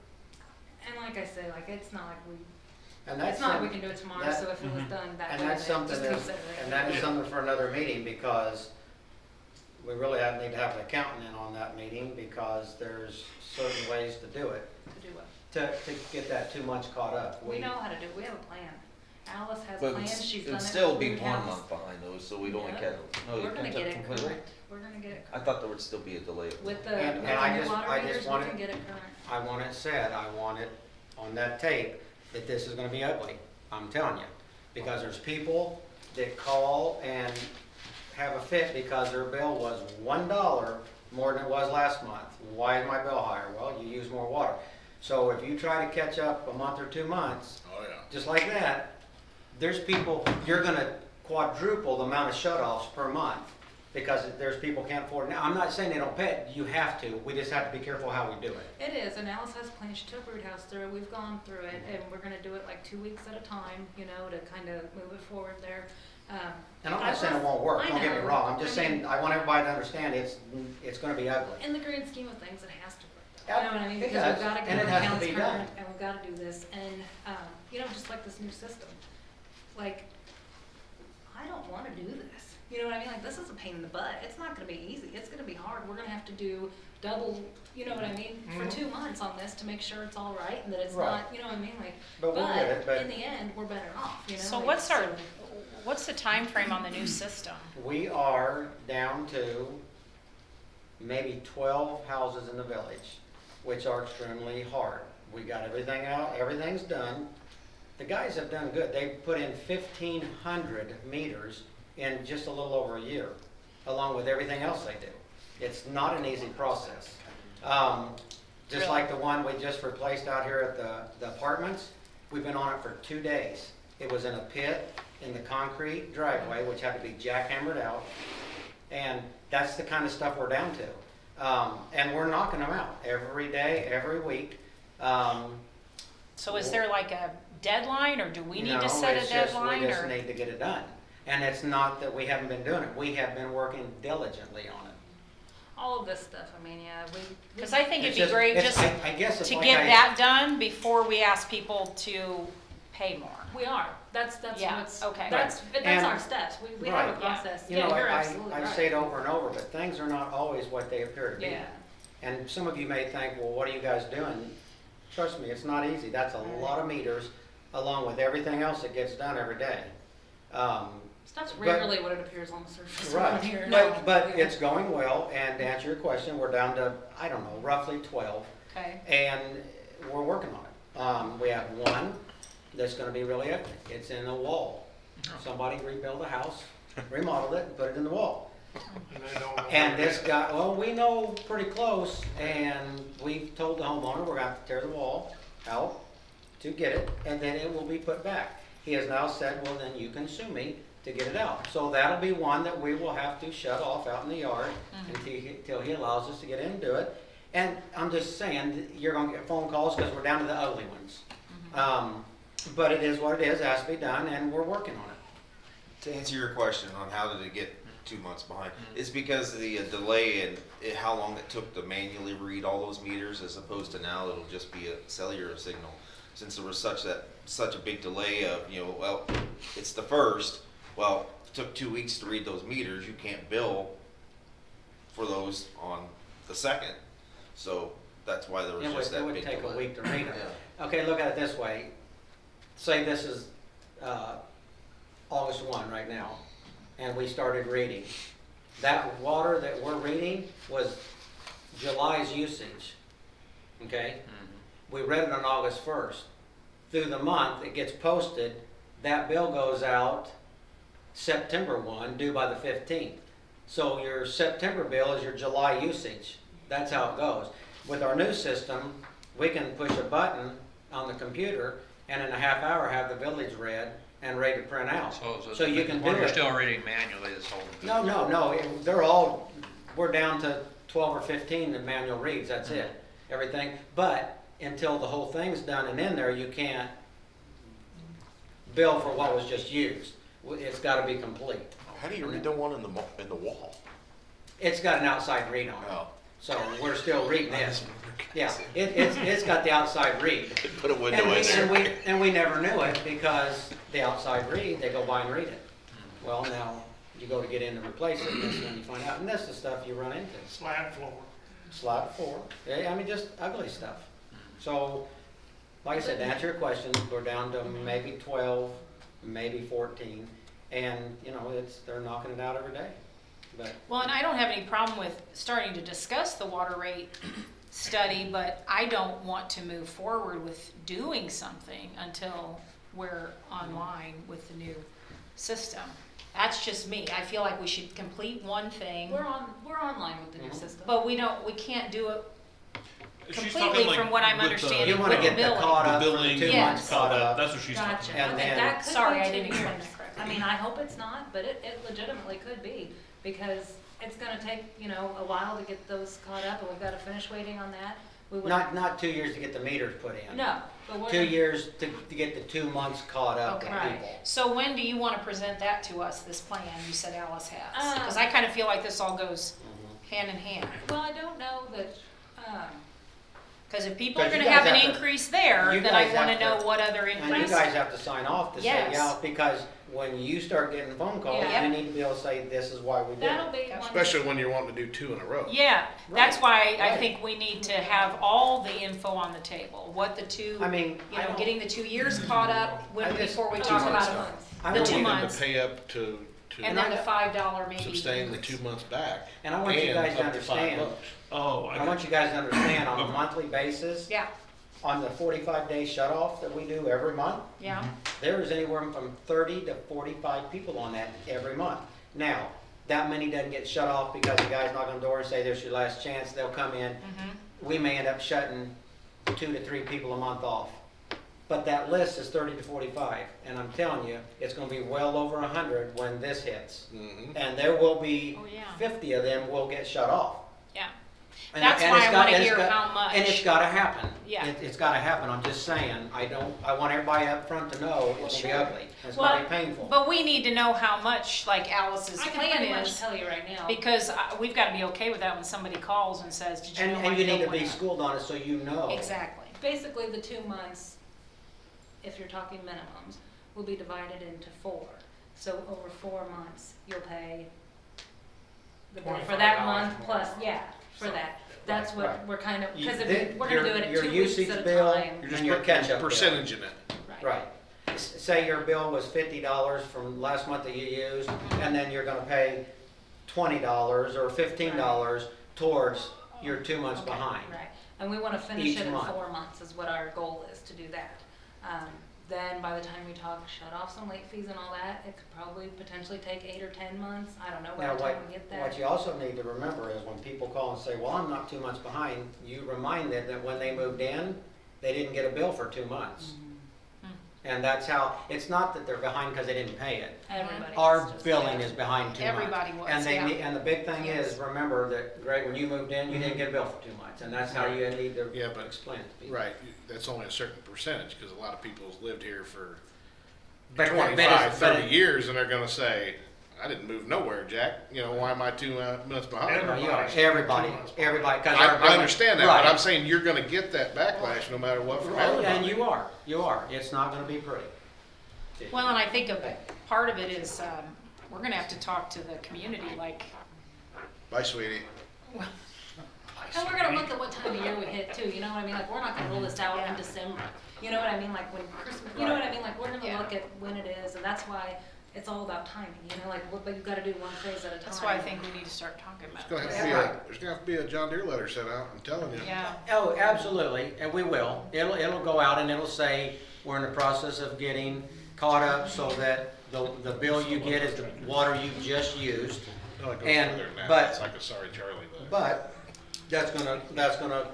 and like I say, like, it's not like And it's not like we can do it tomorrow, that- so if it was done that And way, that's then something just that, consider it. and that is something for another meeting, because we really need to have an accountant in on that meeting, because there's certain ways to do it, To do what? to get that 2 months caught up. We know how to do it, we have a plan. Alice has But plans, she's done it. it'd still for be your 1 house. month behind those, so we'd only No. catch, no, We're it gonna catch get up it completely. current, we're gonna get it I current. thought there would still be a delay. With the, And- with and the I new just- water I just meters, we wanted- can get it current. I want it said, I want it on that tape, that this is gonna be ugly. I'm telling you. Because there's people that call and have a fit because their bill was $1 more than it was last month. Why is my bill higher? Well, you use more water. So if you try to catch up a month or 2 months, Oh, yeah. just like that, there's people, you're gonna quadruple the amount of shut-offs per month because there's people can't afford it. Now, I'm not saying they don't pay it, you have to, we just have to be careful how we do it. It is, and Alice has plans, she took Root House through it, we've gone through it, and we're gonna do it like 2 weeks at a time, you know, to kind of move it forward there. And I'm not saying it won't work, I don't get me know. wrong, I'm just I mean- saying, I want everybody to understand it's gonna be ugly. In the grand scheme of things, it has to work though. Yeah, You know what I mean? it Because does, we've gotta and get it our has to accounts be current, done. and we've gotta do this, and, you know, just like this new system. Like, I don't wanna do this. You know what I mean? Like, this is a pain in the butt. It's not gonna be easy. It's gonna be hard. We're gonna have to do double, you know what I mean, for 2 months on this to make sure it's all right and that it's Right. not, you know what I mean? Like, But we'll get it, but- in the end, we're better off, you know? So Like, what's the time frame on the new system? We are down to maybe 12 houses in the village, which are extremely hard. We got everything out, everything's done. The guys have done good. They've put in 1,500 meters in just a little over a year, along with everything else they do. It's not an easy process. Just Really? like the one we just replaced out here at the apartments, we've been on it for 2 days. It was in a pit in the concrete driveway, which had to be jackhammered out. And that's the kind of stuff we're down to. And we're knocking them out every day, every week. So is there like a deadline, or do we need No, to set a it's just deadline, We just or? need to get it done. And it's not that we haven't been doing it. We have been working diligently on it. all of this stuff, I mean, yeah, we. Because I think It's it'd be great it's- just I guess it's to like get I- that done before we ask people to pay more. We are, that's Yeah, what's, okay. that's And- our steps, we have Right. a process, You know, yeah, you're absolutely right. I say it over and over, but things are not always what they appear to be. Yeah, And some of you may think, well, what are you guys doing? Trust me, it's not easy. That's a lot of meters, along with everything else that gets done every day. stuff's But- rarely what it appears on the surface around Right, here. but it's going well, and to answer your question, we're down to, I don't know, roughly 12, Okay. and we're working on it. We have one that's gonna be really ugly. It's in a wall. Somebody rebuilt a house, remodeled it, and put it in the wall. And they don't know And where it this is. guy, well, we know pretty close, and we've told the homeowner we're gonna have to tear the wall out to get it, and then it will be put back. He has now said, well, then you can sue me to get it out. So that'll be one that we will have to shut off out in the yard until he allows us to get in and do it. And I'm just saying, that you're gonna get phone calls because we're down to the ugly ones. But it is what it is, it has to be done, and we're working on it. To answer your question on how did it get 2 months behind, it's because of the delay and how long it took to manually read all those meters as opposed to now it'll just be a cellular signal. Since there was such a big delay of, well, it's the first, well, it took 2 weeks to read those meters, you can't bill for those on the second. So that's why there was just that It would big take a delay. week to read them. Yeah. Okay, look at it this way. Say this is August 1 right now, and we started reading. That water that we're reading was July's usage, okay? We read it on August 1st. Through the month, it gets posted, that bill goes out September 1, due by the 15th. So your September bill is your July usage. That's how it goes. With our new system, we can push a button on the computer and in a half hour have the village read and ready to print out. So you can do When you're it. still reading manually, this whole. No, we're down to 12 or 15 in manual reads, that's it, everything. But until the whole thing's done and in there, you can't bill for what was just used. It's gotta be complete. How do you read the one in the wall? It's got an outside read on it, Oh. so we're still reading this. Yeah, it's got the outside read. Put a window in there. And we never knew it because the outside read, they go by and read it. Well, now you go to get in to replace it, and this is when you find out, and that's the stuff you run into. Slab floor. Slide floor, yeah, I mean, just ugly stuff. So, like I said, to answer your question, we're down to maybe 12 maybe 14. And, you know, they're knocking it out every day. But Well, and I don't have any problem with starting to discuss the water rate study, but I don't want to move forward with doing something until we're online with the new system. That's just me. I feel like we should complete one thing, We're online with the new system. but we can't do it She's completely talking like from what I'm with the- understanding. you want to with get the billing. caught The up for billing, 2 Yes. months caught up. That's what she's talking Gotcha. about. And Okay, then- that could Sorry, be I didn't 2 explain years. that correctly. I mean, I hope it's not, but it legitimately could be, because it's gonna take, you know, a while to get those caught up, and we've gotta finish waiting on that. We would Not 2 years to get the meters put in. No, but we're. 2 years to get the 2 months caught up with Okay. people. So when do you want to present that to us, this plan you said Alice has? Um, Because I kind of feel like this all goes hand in hand. Well, I don't know that, Because if people are Because going you to have guys an have to- increase there, you then I guys want to have know to- what other And you increase. guys have to sign off to say, Yes. yeah, because when you start getting phone calls, Yeah. you need to be able to say, this is why we did that'll it. be one. Especially when you're wanting to do 2 in a row. Yeah, that's why I Right. think we need to have all the info on the table. What the two, I mean, you I know, don't- getting the 2 years caught up when, I just- before we 2 talk months. about it. I the don't 2 want them months. to pay up to And then the $5 maybe. sustain the 2 months back. And I want you guys to up to $5 understand, bucks. Oh, I want you guys to understand on a Okay. monthly basis, Yeah, on the 45-day shut-off that we do every month, yeah. there is anywhere from 30 to 45 people on that every month. Now, that many doesn't get shut off because the guys knock on the door and say, there's your last chance, they'll come in. Mhm. We may end up shutting 2 to 3 people a month off. But that list is 30 to 45, and I'm telling you, it's gonna be well over 100 when this hits. Mhm. And there will be Oh, yeah. 50 of them will get shut off. Yeah. And- That's and why it's I got- wanna and it's hear got- how much. And it's gotta happen. Yeah. It's gotta happen, I'm just saying, I want everybody up front to know Well, it's gonna sure. be ugly, it's Well, gonna be painful. But we need to know how much, like Alice's I can plan pretty much is, tell you right now. because we've got to be okay with that when somebody calls and says, did you know my And you need bill to be went up?" schooled on it so you know. Exactly. Basically, the 2 months, if you're talking minimums, will be divided into 4. So over 4 months, you'll pay the bill for that $25 month more. plus, yeah, for that. That's what Right. we're kind of, You- because then we're gonna do it at your 2 weeks usage at a bill, time. You're just And your putting catch-up bill. percentage in it. Right. Say your bill was $50 from last month that you used, and then you're gonna pay $20 or $15 towards your 2 months Okay, behind. Right, and we wanna finish Each it in month. 4 months is what our goal is, to do that. Then by the time we talk shut offs and late fees and all that, it could probably potentially take 8 or 10 months, I don't know, by Now, the what, time we get there. what you also need to remember is when people call and say, well, I'm not 2 months behind, you remind them that when they moved in, they didn't get a bill for 2 months. And that's how, it's not that they're behind because they didn't pay it. Everybody Our is just- billing is behind 2 months. Everybody was, And they yeah. need, and the big thing Yes. is, remember that, Greg, when you moved in, you didn't get a bill for 2 months, and that's how you need to Yeah, but- explain it to people. Right, that's only a certain percentage, because a lot of people's lived here for But- but 25, it's- but 30 it- years, and they're gonna say, I didn't move nowhere, Jack, you know, why am I 2 months behind? No, you are. Everybody, 'cause I, our I billing- understand that, right. but I'm saying you're gonna get that backlash no matter what from Well, everybody. and you are, it's not gonna be pretty. Well, and I think a part of it is, we're going to have to talk to the community, like, Bye, sweetie. And we're gonna look at what time of year we hit too, you know what I mean, like, we're not gonna roll this out in December, you know what I mean, like, when Christmas, you know what I mean, like, we're gonna Yeah. look at when it is, and that's why it's all about timing, you know, like, but you've gotta do one phase at a time. that's why I think we need to start talking about There's gonna it. have to be Right. there's gonna have to be a John Deere letter sent out, I'm telling you. Yeah, Oh, absolutely, and we will. It'll go out and it'll say, we're in the process of getting caught up so that the bill you get is the water you just used. No, it goes And- further than that, but- it's like a sorry Charlie letter. But that's gonna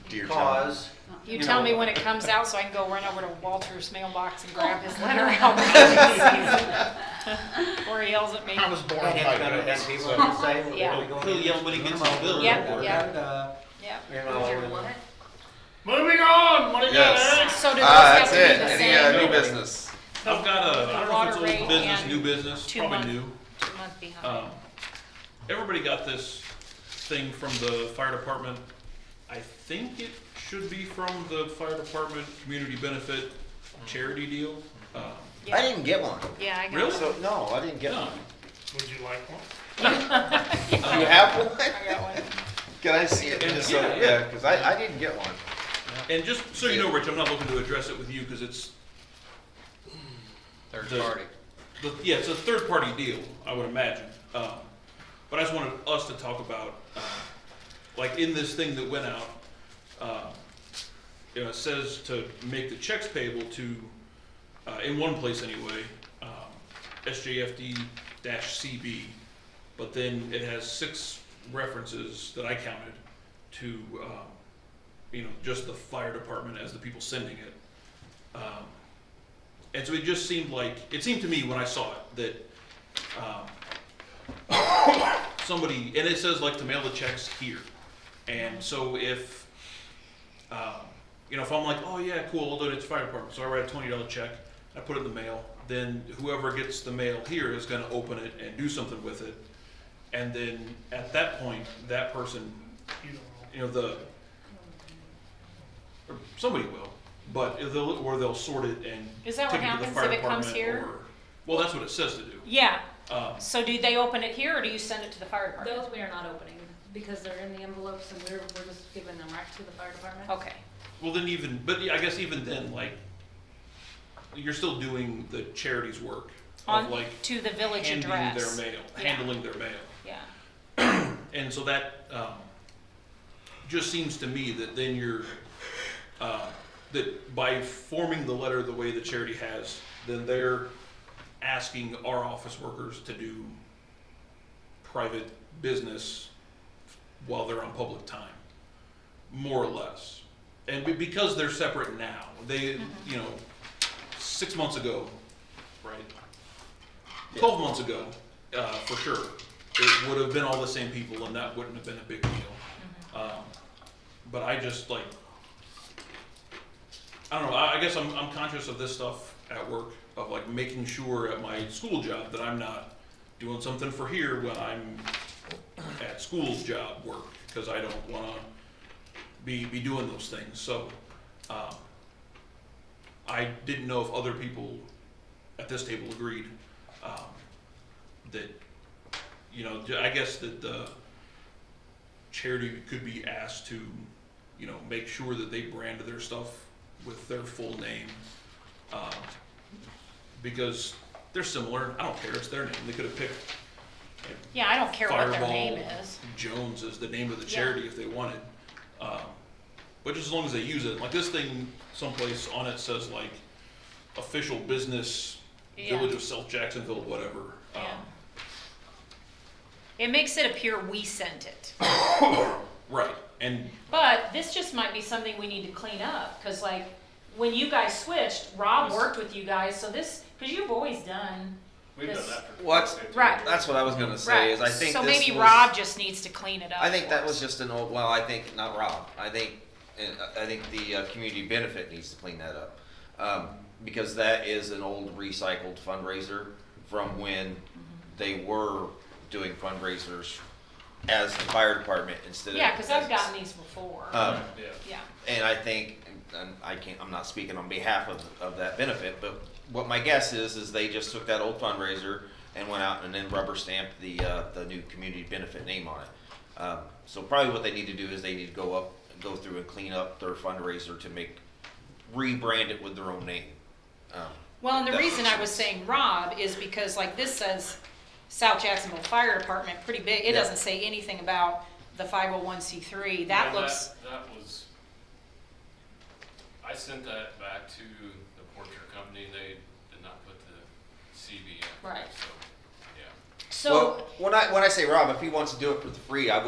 Dear cause. you You tell know- me when it comes out so I can go run over to Walter's mailbox and grab his letter out before he sees it. Or he yells at me. I was born And it's by gonna, this, and people so- are gonna say, well, Yeah. we're going He'll yell when he gets his bill. Yep, yep. You Yeah. know, Roger, and- what? Moving on, what do you got, Yes. Alex? So does this have That's to be it. the Any same? new business? I've got a, I don't know if Water it's rate old business, and new business, 2 probably month- new. 2 month behind. Everybody got this thing from the fire department. I think it should be from the fire department community benefit charity deal. Yeah. I didn't get one. Yeah, I got Really? it. So, no, I didn't get No. one. Would you like one? Do you have one? I got one. Can I see it? And- Just so, yeah. yeah, because I didn't get one. And just so you know, Rich, I'm not looking to address it with you because it's, Third The- party. Yeah, it's a third-party deal, I would imagine. But I just wanted us to talk about, like in this thing that went out, it says to make the checks payable to, in one place anyway, SJFD-CB, but then it has 6 references that I counted to, just the fire department as the people sending it. And so it just seemed to me when I saw it that somebody, and it says like to mail the checks here. And so if I'm like, oh yeah, cool, I'll donate to the fire department. So I write a $20 check, I put it in the mail. Then whoever gets the mail here is gonna open it and do something with it. And then at that point, that person, or somebody will, but they'll sort it and Is that take what it to the happens fire if it comes department here? Well, that's what it says to do. Yeah. Um, So do they open it here or do you send it to the fire department? Those we are not opening because they're in the envelopes and we're just giving them right to the fire department. Okay. Well, then but I guess even then, like, you're still doing the charity's work of like To the village handling address. their mail, Yeah. handling their mail. Yeah. And so that just seems to me that then you're, that by forming the letter the way the charity has, then they're asking our office workers to do private business while they're on public time, more or less. And because they're separate now, they, 6 months ago, right? 12 months ago, for sure, it would have been all the same people and that wouldn't have been a big deal. But I just like, I don't know, I guess I'm conscious of this stuff at work, of like making sure at my school job that I'm not doing something for here when I'm at school's job work, because I don't wanna be doing those things. So, I didn't know if other people at this table agreed, that, I guess that the charity could be asked to, make sure that they brand their stuff with their full name, because they're similar. I don't care, it's their name. They could have picked Yeah, I don't care what their Fireball name is. Jones as the name of the Yeah. charity if they wanted. But just as long as they use it, like this thing someplace on it says like official business, Yeah. Village of South Jacksonville, whatever. Yeah. It makes it appear we sent it. Right, and But this just might be something we need to clean up, cause like, when you guys switched, Rob worked with you guys, so this, cause you've always done We've done this. that for What? 15 Right. years. That's what I was gonna say, Right, is I think so this maybe was- Rob just needs to clean it up. I think for that was us. just I think, not Rob, I think the community benefit needs to clean that up. Because that is an old recycled fundraiser from when they were doing fundraisers as the fire department instead of. Yeah, cause I've gotten these before. Yeah. Yeah. And I think, and I'm not speaking on behalf of that benefit, but what my guess is they just took that old fundraiser and went out and then rubber stamped the new community benefit name on it. So probably what they need to do is they need to go through and clean up their fundraiser to rebrand it with their own name. Well, and the That reason makes I was sense. saying Rob is because like this says South Jacksonville Fire Department, pretty big. It Yeah. doesn't say anything about the 501c3. That No, looks, That was, I sent that back to the portrait company, they did not put the CB in. Right. So, yeah. so, Well, when I say Rob, if he wants to do it for the free, I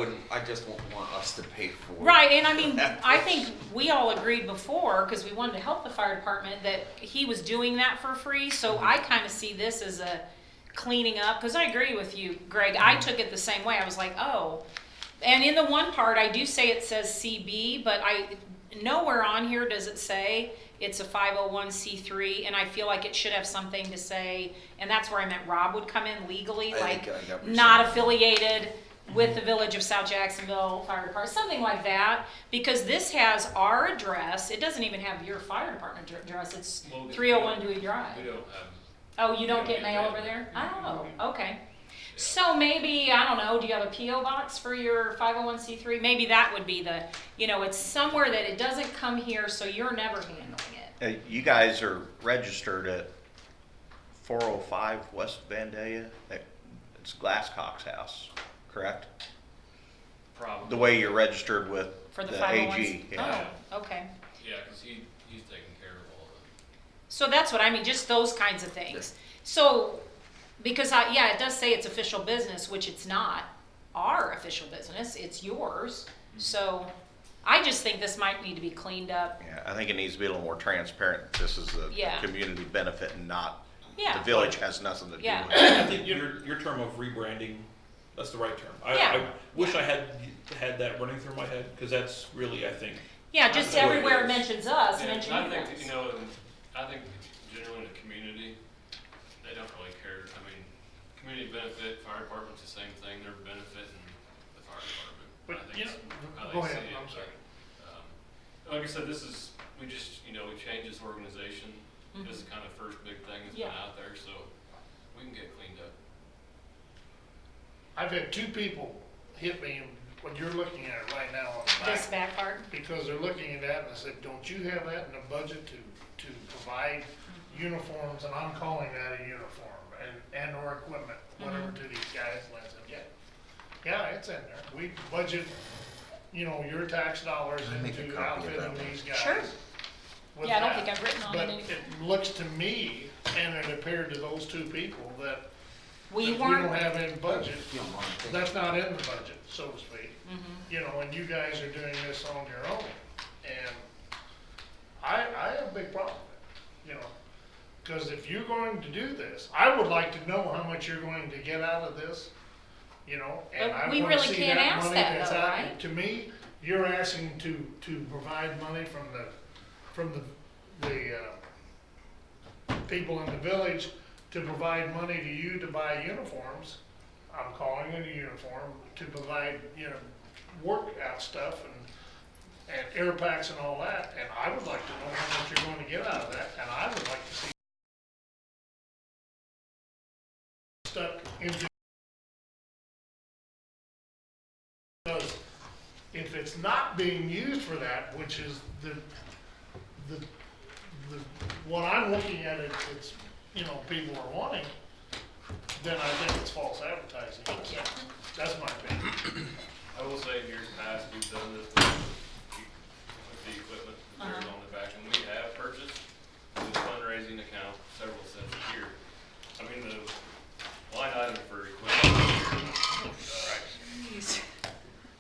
just won't want us to pay for it. right, and I mean, I think we all agreed before, because we wanted to help the fire department, that he was doing that for free, so I kind of see this as a cleaning up, because I agree with you, Greg, I took it the same way, I was like, oh, and in the one part, I do say it says CB, but nowhere on here does it say it's a 501c3, and I feel like it should have something to say, and that's where I meant Rob would come in legally, I like, think I got what you're not saying. affiliated with the Village of South Jacksonville Fire Department, something like that, because this has our address, it doesn't even have your fire department address, it's Well, 301 Dewey Drive. We don't have. Oh, you we don't get mail mail. over there? Oh, okay. So maybe, I don't know, do you have a PO box for your 501c3? Maybe that would be it's somewhere that it doesn't come here, so you're never handling it. You guys are registered at 405 West Vandalia, it's Glasscock's house, correct? Probably. The way you're registered with For the the 501s? AG, yeah. Oh, okay. Yeah, cause he's taking care of all of it. So that's what I mean, just those kinds of things. So, because yeah, it does say it's official business, which it's not our official business, it's yours. So, I just think this might need to be cleaned up. Yeah, I think it needs to be a little more transparent. This is a Yeah. community benefit and not, Yeah. the village has nothing to do Yeah. with it. I think your term of rebranding, that's the right term. Yeah. I wish I had that running through my head, because that's really, I think, Yeah, just That's what it everywhere it is. mentions us, Yeah, mention I you think, guys. you know, I think generally in the community, they don't really care. I mean, community benefit, fire department's the same thing, they're benefiting the fire department. But, I think you it's know, how go they ahead, see it, I'm sorry. but, like I said, we just, you know, we changed this organization. This is kind of first big thing that's been Yeah. out there, so we can get cleaned up. I've had 2 people hit me when you're looking at it right now on the This back, back part, because they're looking at that and I said, don't you have that in the budget to provide uniforms, and I'm calling that a uniform, and or equipment, whatever to these guys, and I said, yeah, it's in there. We budget, you know, your tax dollars Can I make a into copy of that outfitting one? these guys. Sure. with Yeah, I don't that. think I've written on it But anywhere. it looks to me, and it appeared to those 2 people, that we that we don't weren't, have any budget, that's not in the budget, so to speak. You know, and you guys are doing this on your own, and I have a big problem with it, you know. Cause if you're going to do this, I would like to know how much you're going to get out of this, you know, and But I we wanna really see can't that ask money that that's though, out. right? To me, you're asking to provide money from the people in the village to provide money to you to buy uniforms. I'm calling it a uniform, to provide, you know, workout stuff and air packs and all that, and I would like to know how much you're going to get out of that, and I would like to see stuck into. Because if it's not being used for that, which is what I'm looking at, it's, you know, people are wanting, then I think it's false advertising. thank you. That's my opinion. I will say in years past, we've done this with the equipment that there's on the back, and we have purchased through the fundraising account several cents a year. I mean, the line item for equipment, Jeez.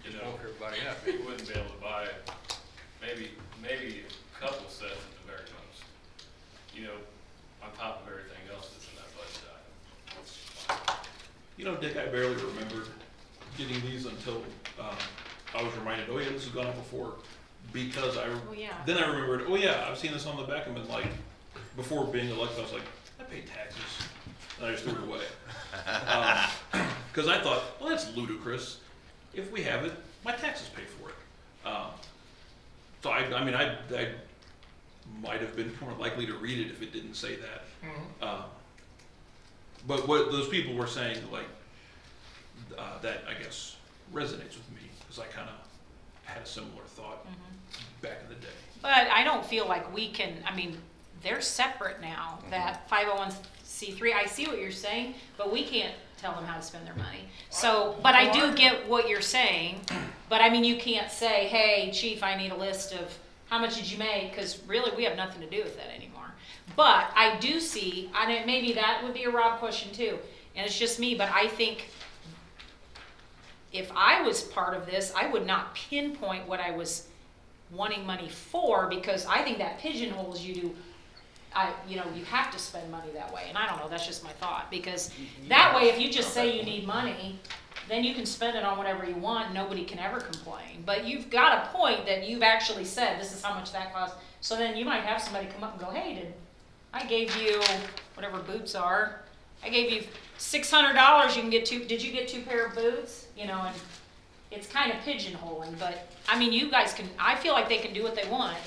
you know, Woke everybody up. we wouldn't be able to buy maybe a couple sets at the very most. You know, on top of everything else that's in that budget item. you know, Dick, I barely remembered getting these until, I was reminded, oh yeah, this has gone up before, because Oh, yeah. then I remembered, oh yeah, I've seen this on the back, and been like, before being elected, I was like, I pay taxes, and I just threw it away. Cause I thought, well, that's ludicrous, if we have it, my taxes pay for it. So I mean, I might have been more likely to read it if it didn't say that. But what those people were saying, like, that I guess resonates with me, because I kind of had a similar thought back in the day. But I don't feel like we can, I mean, they're separate now, that 501c3, I see what you're saying, but we can't tell them how to spend their money. So, but I do get what you're saying, but I mean, you can't say, hey, chief, I need a list of how much did you make, because really, we have nothing to do with that anymore. But I do see, and maybe that would be a Rob question too, and it's just me, but I think if I was part of this, I would not pinpoint what I was wanting money for, because I think that pigeonholes you to, you have to spend money that way, and I don't know, that's just my thought, because that way, if you just say you need money, then you can spend it on whatever you want, nobody can ever complain. But you've got a point that you've actually said, this is how much that costs, so then you might have somebody come up and go, hey, I gave you, whatever boots are, I gave you $600, you can get did you get 2 pair of boots? You know, and it's kind of pigeonholing, but, I mean, you guys can, I feel like they can do what they want.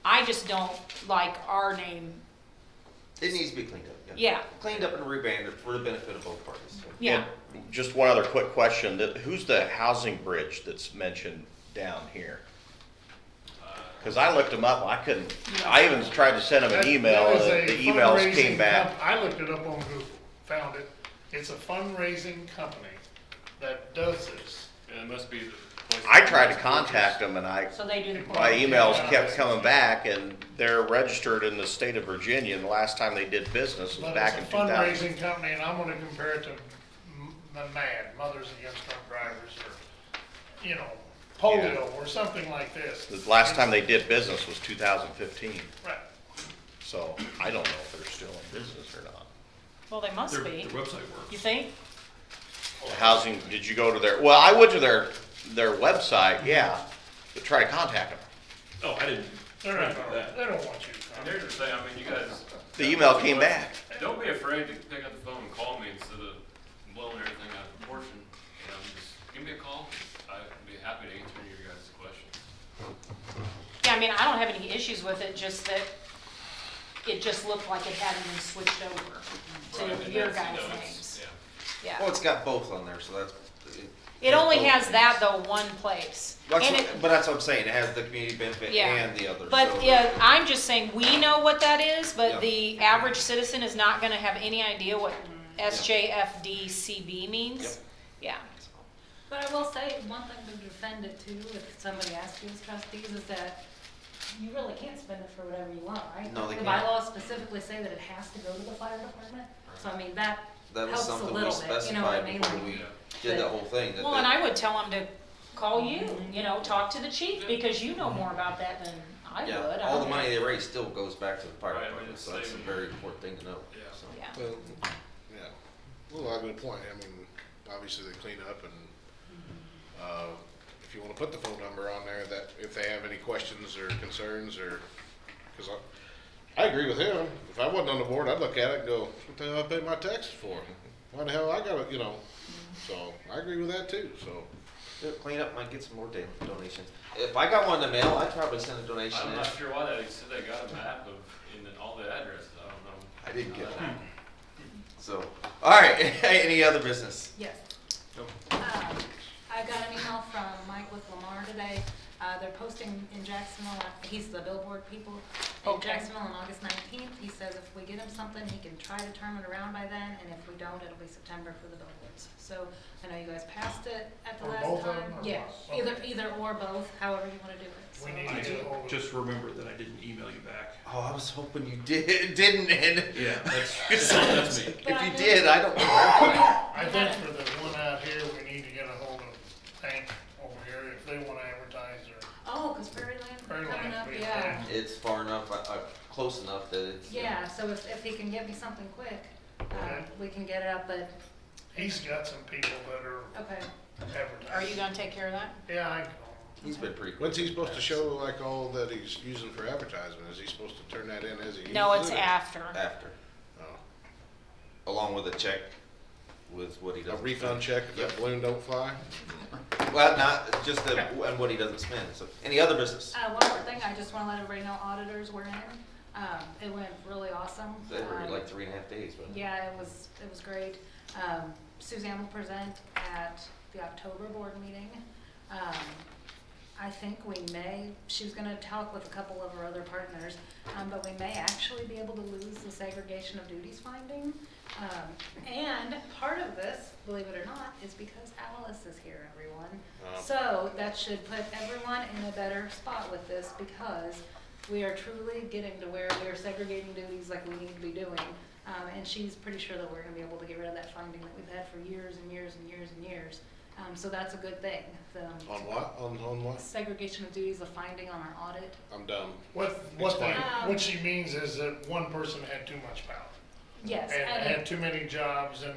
I just don't like our name. It needs to be cleaned up, Yeah. Cleaned up and rebranded for the benefit of both parties. So. Yeah. And just one other quick question, who's the housing bridge that's mentioned down here? Cause I looked them up, I couldn't, I even tried to send them an email, That is and a the emails came fundraising back. I looked it up on Google, found it. It's a fundraising company that does this. And it must be the place. I tried to contact them and So they do the. my emails kept coming back, and they're registered in the state of Virginia, and the last time they did business was But back in it's a 2000. fundraising company, and I'm gonna compare it to the MAD, Mothers Against Drunk Drivers, or, you know, polio, or something like this. The last time they did business was 2015, Right. so I don't know if they're still in business or not. Well, they must Their be. website works. You think? The housing, did you go to their, well, I went to their website, yeah, to try to contact them. Oh, I didn't. They're try not to do gonna, that. they don't want you to And come. here's the thing, I mean, you guys. The email came back. Don't be afraid to pick up the phone and call me instead of blowing everything out of proportion. Just give me a call. I'd be happy to answer your guys' questions. Yeah, I mean, I don't have any issues with it, just that it just looked like it hadn't been switched over Right, to and your that's, guys' it's- names. Yeah. Well, Yeah. it's got both on there, so that's. It only both has things. that though, one place. That's And what, it- but that's what I'm saying, it has the community benefit Yeah. and the other. But so- yeah, I'm just saying, we know what that is, Yeah. but the average citizen is not gonna have any idea what SJFDCB means. Yep. Yeah. But I will say, one thing to defend it too, if somebody asks you as trustees, is that you really can't spend it for whatever you want, right? No, they The can't. bylaws specifically say that it has to go to the fire department, so I mean, that That was helps a something we little bit, you know what I specified mean? before Like, we did that whole thing. that- Well, and I would tell them to call you know, talk to the chief, because you know more about that than I would. Yeah, I all don't the money know. they raise still goes back to the fire Right, I mean, department, it's so that's a saving- very important thing to know. Yeah. so. Yeah. Well, yeah, well, a good point, I mean, obviously they clean up and, if you wanna put the phone number on there, that if they have any questions or concerns or, cause I agree with him, if I wasn't on the board, I'd look at it and go, what the hell I pay my taxes for? Why the hell I gotta, you know, so I agree with that too, so. Yeah, clean up, might get some more donations. If I got one in the mail, I'd probably send a donation I'm in. not sure why they said they got a map of, all the addresses, I don't know. I didn't get one. So, alright, any other business? yes. Nope. I got an email from Mike with Lamar today. They're posting in Jacksonville, he's the billboard people, in Okay. Jacksonville on August 19th. He says if we get him something, he can try to turn it around by then, and if we don't, it'll be September for the billboards. So I know you guys passed it at the Or last both of time. them, or Yeah, what? either or both, however you wanna do it. We So- need I to get a hold of. just remembered that I didn't email you back. Oh, I was hoping you didn't, and Yeah, that's me. if you did, I don't know. I think for the one out here, we need to get a hold of Hank over here if they wanna advertise or. Oh, cause Fairyland Fairyland's coming up, pretty yeah. bad. It's far enough, close enough that it's. Yeah, so if he can get me something quick, Okay. we can get it up, but, He's got some people that are okay. advertising. Are you gonna take care of that? Yeah, I can. He's been pretty quick. When's he in the supposed to past. show like all that he's using for advertisement? Is he supposed to turn that in as he uses it? No, it's or- after. After, Oh. along with a check with what he A doesn't. refund check if that balloon don't fly? Well, not, just the, and what he doesn't spend, so, any other business? One more thing, I just wanna let everybody know auditors were in. It went really awesome. They were like 3.5 days, wasn't it? Yeah, it was great. Suzanne will present at the October board meeting. I think she was gonna talk with a couple of her other partners, but we may actually be able to lose the segregation of duties finding. And part of this, believe it or not, is because Alice is here, everyone. So that should put everyone in a better spot with this, because we are truly getting to where we are segregating duties like we need to be doing. And she's pretty sure that we're gonna be able to get rid of that funding that we've had for years and years and years and years. So that's a good thing. On what? On what? Segregation of duties, the finding on our audit. I'm dumb. What she means is that one person had too much power. Yes. And had too many jobs and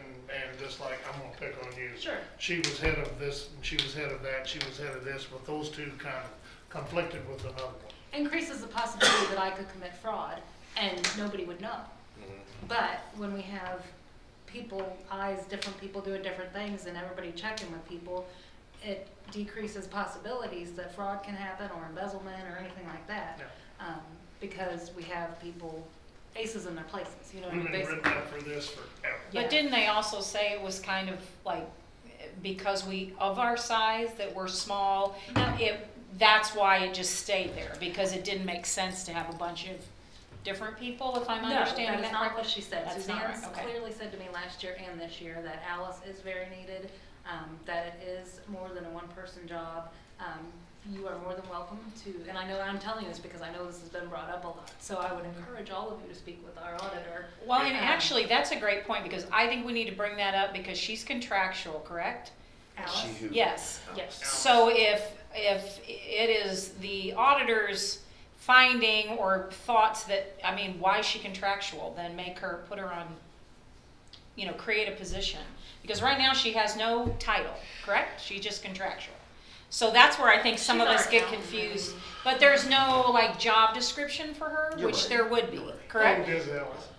just like, I'm gonna pick on you. Sure. She was head of this, and she was head of that, she was head of this, but those two kind of conflicted with another one. Increases the possibility that I could commit fraud and nobody would know. But when we have different people doing different things and everybody checking with people, it decreases possibilities that fraud can happen or embezzlement or anything like that. Because we have people, aces in their places, you know what I We've mean? been Basically. written up for this forever. Yeah. But didn't they also say it was kind of like, because of our size, that we're small? Now, that's why it just stayed there, because it didn't make sense to have a bunch of different people, if I'm understanding No, that that is not correctly? what she said. That's not right, Suzanne's okay. clearly said to me last year and this year that Alice is very needed, that it is more than a one-person job. You are more than welcome to, and I know I'm telling you this because I know this has been brought up a lot, so I would encourage all of you to speak with our auditor. Well, and actually, that's a great point, because I think we need to bring that up, because she's contractual, correct? Alice? Yes. Yes. So if it is the auditor's finding or thoughts that, I mean, why is she contractual, then put her on, create a position. Because right now she has no title, correct? She's just contractual. So that's where I think some of us get confused. But there's no like job description for her, You're which right. there would be, Who correct? does Alice?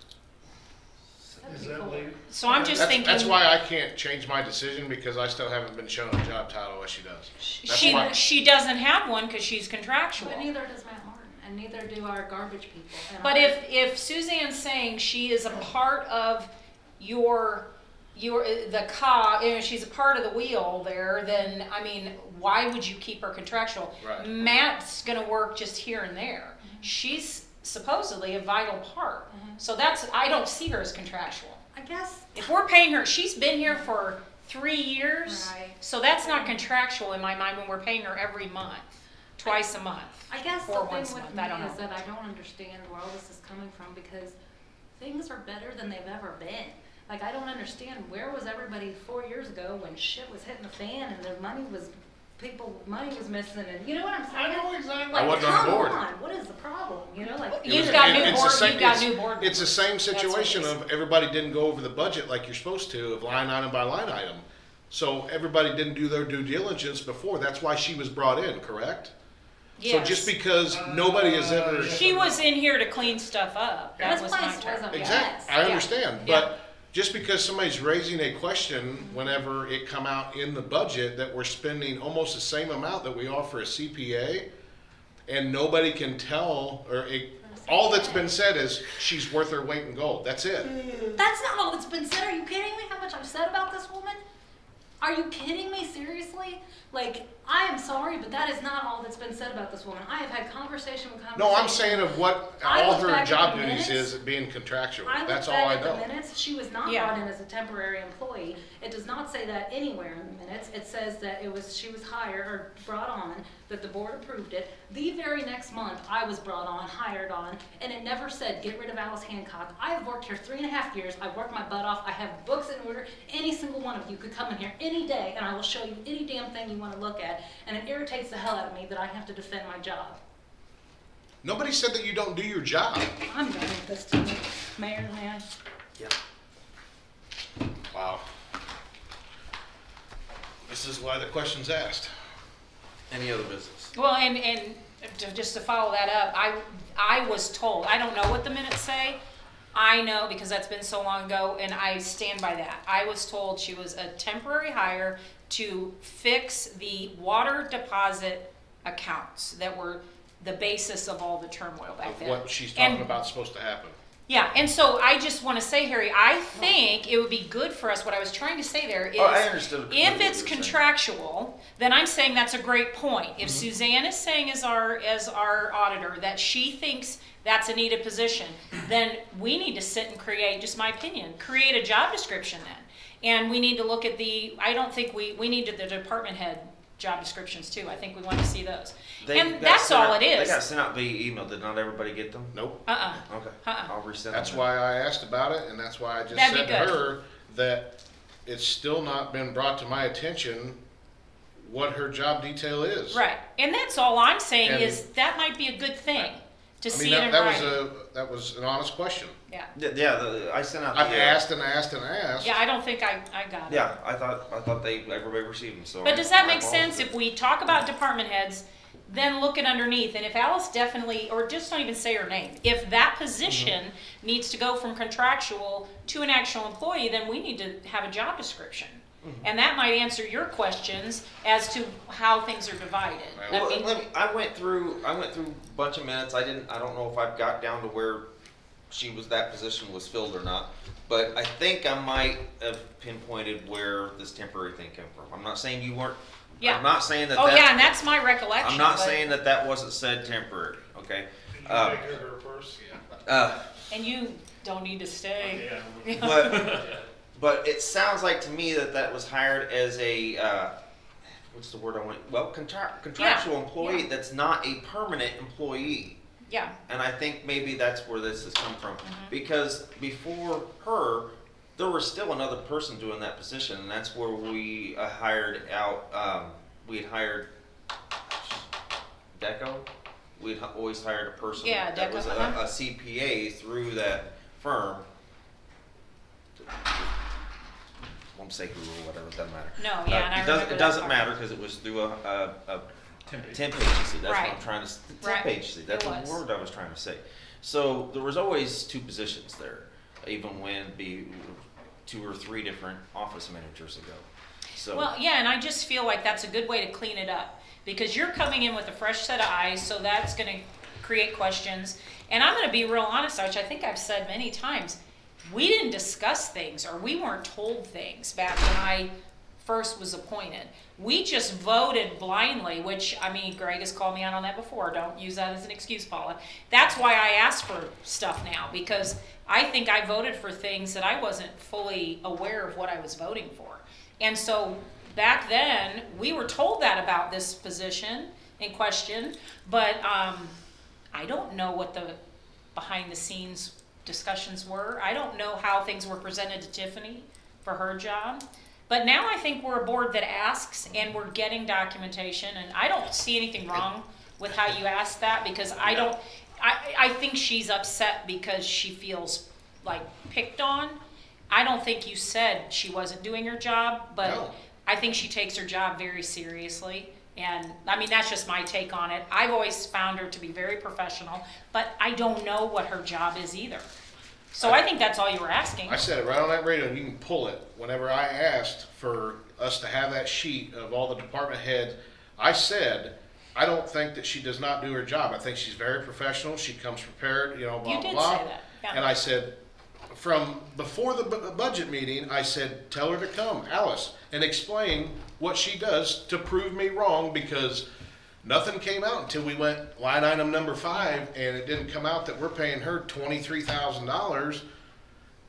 Is that legal? So I'm just thinking. That's why I can't change my decision, because I still haven't been shown a job title as she does. That's why. She doesn't have one because she's contractual. But neither does Matt Martin, and neither do our garbage people. And But our- if Suzanne's saying she is a part of the cog, she's a part of the wheel there, then, I mean, why would you keep her contractual? Right. Matt's gonna work just here and there. She's supposedly a vital part. So I don't see her as contractual. I guess, If we're paying her, she's been here for 3 years. Right. So that's not contractual in my mind when we're paying her every month, twice a month. I guess the or thing once a with month, me I don't is know. that I don't understand where all this is coming from, because things are better than they've ever been. Like, I don't understand, where was everybody 4 years ago when shit was hitting the fan and the money was missing, and you know what I'm saying? I know exactly. Like, I wasn't on come board. on, what is the problem, like? You've got new It's the board, same- you've got it's- new board. It's the same members. That's what situation it is. of everybody didn't go over the budget like you're supposed to, of line item by line item. So everybody didn't do their due diligence before, that's why she was brought in, correct? So Yes. just because nobody has ever. She was in here to clean stuff up. That This was my place term. wasn't- Exactly, Yes. I understand, Yeah. but just because somebody's raising a question whenever it come out in the budget that we're spending almost the same amount that we offer a CPA, and nobody can tell, all that's been said is she's worth her weight in gold, that's it. That's not all that's been said. Are you kidding me? How much I've said about this woman? Are you kidding me? Seriously? Like, I am sorry, but that is not all that's been said about this woman. I have had conversation with conversation. No, I'm saying of what I all looked her back at job the duties minutes. is being contractual, I that's looked all I back at know. the minutes, she was not Yeah. brought in as a temporary employee. It does not say that anywhere in the minutes. It says that she was hired or brought on, that the board approved it. The very next month, I was brought on, hired on, and it never said, get rid of Alice Hancock. I have worked here 3.5 years. I've worked my butt off. I have books in order. Any single one of you could come in here any day, and I will show you any damn thing you want to look at. And it irritates the hell out of me that I have to defend my job. Nobody said that you don't do your job. I'm done with this tonight. Mayor, may I? Wow. This is why the question's asked. Any other business? Well, and just to follow that up, I was told, I don't know what the minutes say. I know because that's been so long ago, and I stand by that. I was told she was a temporary hire to fix the water deposit accounts that were the basis of all the turmoil back Of then. what she's talking And- about supposed to happen. Yeah, and so I just want to say, Harry, I think it would be good for us, what I was trying to say there is, Oh, I understood completely if what it's you were saying. contractual, then I'm saying that's a great point. If Mm-hmm. Suzanne is saying as our auditor that she thinks that's a needed position, then we need to sit and create, just my opinion, create a job description then. And we need to look at I don't think we need the department head job descriptions too. I think we want to see those. They And got that's sent all out- it is. They got sent out via email. Did not everybody get them? Nope. Okay. Uh-uh. I'll resend them. That's why I asked about it, and that's why I just That'd be said to good. her that it's still not been brought to my attention what her job detail is. Right, and that's all I'm saying And- is that might be a good thing to I see mean, it in that writing. that was an honest question. Yeah, Yeah, I sent out. I've the, asked and asked and asked. yeah, I don't think I got it. Yeah, I thought everybody received them. So. But does that I make sense apologize. if we talk about department heads, then look at underneath, and if Alice definitely, or just don't even say her name, if that position needs to go from contractual to an actual employee, then we need to have a job description. And that might answer your questions as to how things are divided. Well, I mean, I went through a bunch of minutes. I don't know if I've got down to where that position was filled or not. But I think I might have pinpointed where this temporary thing came from. I'm not saying you weren't, Yeah. I'm not saying that Oh, that. yeah, and that's my recollection. I'm not but- saying that that wasn't said temporary, okay? Did you make her first? And you don't need to stay. But it sounds like to me that that was hired as a, what's the word I want? Well, contractual employee yeah. that's not a permanent employee. Yeah, And I think maybe that's where this has come from. Mm-hmm. Because before her, there was still another person doing that position, and that's where we hired out, we had hired Deco. We'd always hired a person Yeah, that Deco, was uh-huh. a CPA through that firm. Won't say who or whatever, it doesn't matter. No, yeah, and I remember It that doesn't part. matter because it was through a Temp agency. temp agency. That's Right. what I'm trying to. Right. Temp agency. That's It the was. word I was trying to say. So there was always two positions there, even when be 2 or 3 different office managers ago. So well, yeah, and I just feel like that's a good way to clean it up, because you're coming in with a fresh set of eyes, so that's gonna create questions. And I'm gonna be real honest, which I think I've said many times, we didn't discuss things, or we weren't told things back when I first was appointed. We just voted blindly, which, I mean, Greg has called me out on that before. Don't use that as an excuse, Paula. That's why I ask for stuff now, because I think I voted for things that I wasn't fully aware of what I was voting for. And so back then, we were told that about this position in question, but I don't know what the behind the scenes discussions were. I don't know how things were presented to Tiffany for her job. But now I think we're a board that asks, and we're getting documentation, and I don't see anything wrong with how you asked that, because I think she's upset because she feels like picked on. I don't think you said she wasn't doing her job, but No. I think she takes her job very seriously. And I mean, that's just my take on it. I've always found her to be very professional, but I don't know what her job is either. So I think that's all you were asking. I said it right on that radio, and you can pull it. Whenever I asked for us to have that sheet of all the department heads, I said, I don't think that she does not do her job. I think she's very professional. She comes prepared, you know, blah, You blah, did blah. say that, yeah. And I said, from before the budget meeting, I said, tell her to come, Alice, and explain what she does to prove me wrong, because nothing came out until we went line item number 5, and it didn't come out that we're paying her $23,000,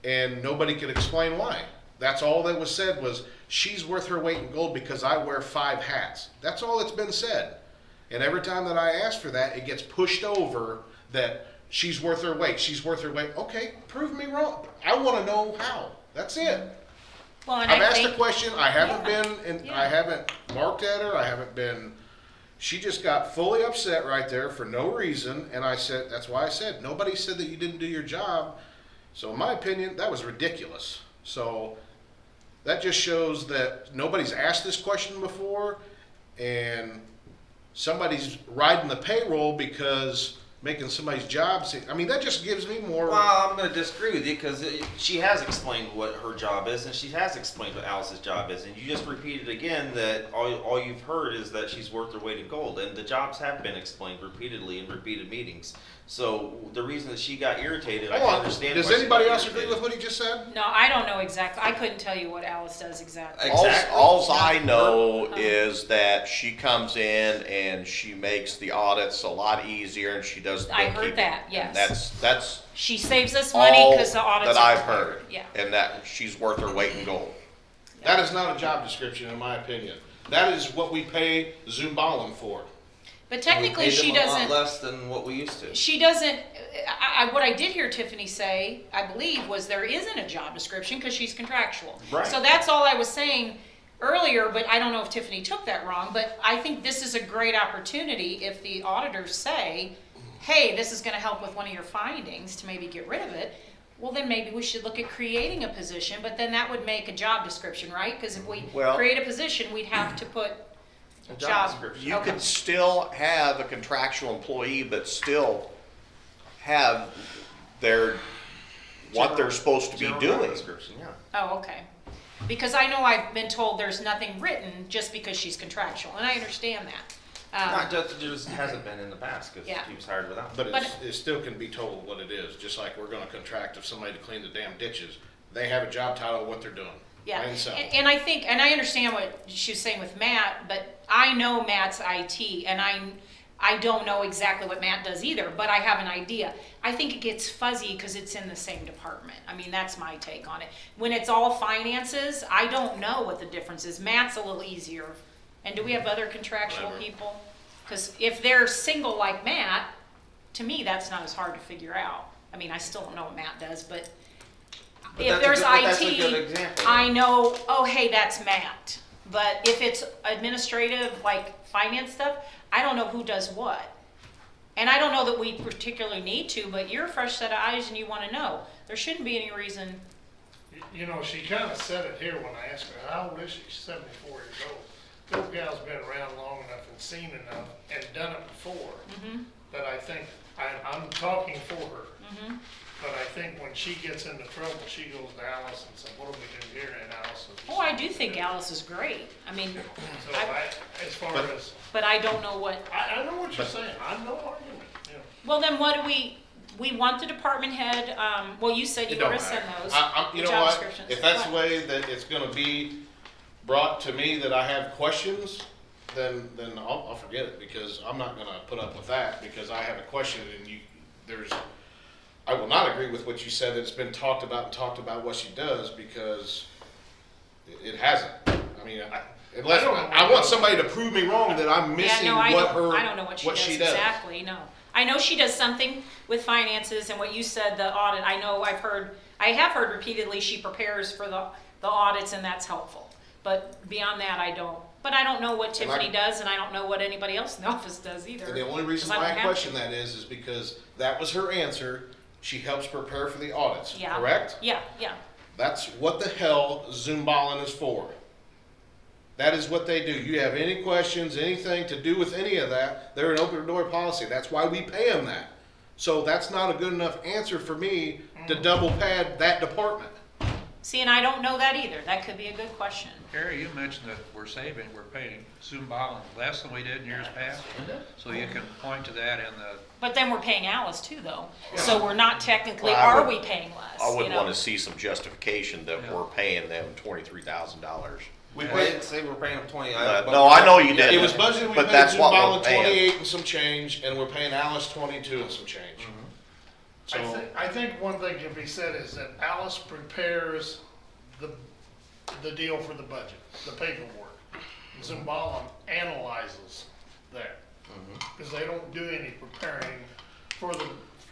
and nobody could explain why. That's all that was said was, she's worth her weight in gold because I wear 5 hats. That's all that's been said. And every time that I ask for that, it gets pushed over that she's worth her weight, she's worth her weight. Okay, prove me wrong. I want to know how. That's it. Well, and I've I asked think, a question, I haven't Yeah, been, and yeah. I haven't marked at her, I haven't been, she just got fully upset right there for no reason, and I said, that's why I said, nobody said that you didn't do your job. So in my opinion, that was ridiculous. So that just shows that nobody's asked this question before, and somebody's riding the payroll because making somebody's job seem, I mean, that just gives me more. well, I'm going to disagree with you because she has explained what her job is, and she has explained what Alice's job is, and you just repeated again that all you've heard is that she's worth her weight in gold, and the jobs have been explained repeatedly in repeated meetings. So the reason that she got irritated, I Hold can on, understand. does why she anybody got else agree irritated. with what he just said? no, I don't know exactly. I couldn't tell you what Alice does exactly. Exactly. Alls I know Uh-huh. is that she comes in and she makes the audits a lot easier, and she does the I heard bookkeeping. that, And yes. that's She saves us money all because the audits that are I've prepared. heard. Yeah. And that she's worth her weight in gold. That is not a job description, in my opinion. That is what we pay Zumbalin for. But We technically, paid she them a lot doesn't. less than what we used to. She doesn't. What I did hear Tiffany say, I believe, was there isn't a job description because she's contractual. Right. So that's all I was saying earlier, but I don't know if Tiffany took that wrong. But I think this is a great opportunity if the auditors say, hey, this is going to help with one of your findings to maybe get rid of it. Well, then maybe we should look at creating a position, but then that would make a job description, right? Because if we Well- create a position, we'd have to put A job description. You Okay. could still have a contractual employee, but still have what they're supposed to be General job doing. description, yeah. Oh, okay. Because I know I've been told there's nothing written just because she's contractual, and I understand that. Not just, it just hasn't been in the past because Yeah. she was hired without. But But- it still can be told what it is, just like we're gonna contract if somebody to clean the damn ditches. they have a job title of what they're doing. Yeah, Plain and simple. and I think, and I understand what she was saying with Matt, but I know Matt's IT, and I don't know exactly what Matt does either, but I have an idea. I think it gets fuzzy because it's in the same department. I mean, that's my take on it. When it's all finances, I don't know what the difference is. Matt's a little easier. And do we have other contractual Whatever. people? Because if they're single like Matt, to me, that's not as hard to figure out. I mean, I still don't know what Matt does, but But if that's a there's good- but that's a IT, good example. I know, oh, hey, that's Matt. But if it's administrative, like finance stuff, I don't know who does what. And I don't know that we particularly need to, but you're a fresh set of eyes and you want to know. There shouldn't be any reason. You know, she kind of said it here when I asked her, how old is she? She's 74 years old. The old gal's been around long enough and seen enough and done it before that I think, I'm talking for her. But I think when she gets into trouble, she goes to Alice and says, what do we do here? And Alice says, Oh, I do think Alice is great. I mean, so as far as, but I don't know what. I know what you're saying. I'm no argument, you know. Well, then what do we want the department head, well, you said you It were don't gonna send matter. those. You know job what? descriptions. If that's the What? way that it's gonna be brought to me that I have questions, then I'll forget it, because I'm not gonna put up with that, because I have a question and I will not agree with what you said, that it's been talked about what she does, because it hasn't. I mean, unless, I want somebody to prove me wrong that I'm missing I what don't know what she does does. exactly, no. I know she does something with finances and what you said, the audit, I have heard repeatedly she prepares for the audits and that's helpful. But beyond that, I don't. But I don't know what Tiffany does and I don't know what anybody else in the office does either. And the only reason 'cause why don't I have question that is because that was her answer. She helps prepare for the audits, Yeah. correct? Yeah, yeah. That's what the hell Zumbalin is for. That is what they do. You have any questions, anything to do with any of that, they're an open door policy. That's why we pay them that. So that's not a good enough answer for me to double pad that department. See, and I don't know that either. That could be a good question. Gary, you mentioned that we're paying Zumbalin less than we did in years past. So you can point to that in the, But then we're paying Alice too, though. So we're not technically, Well, I are would- we paying less? I would you know? want to see some justification that Yeah. we're paying them $23,000. We didn't say we're paying them 20. No, I know you It didn't. was budgeted, we But paid that's what we're Zumbalin paying. 28 and some change, and we're paying Alice 22 and some change. So, I think one thing can be said is that Alice prepares the deal for the budget, the paperwork. Zumbalin analyzes that. Because they don't do any preparing for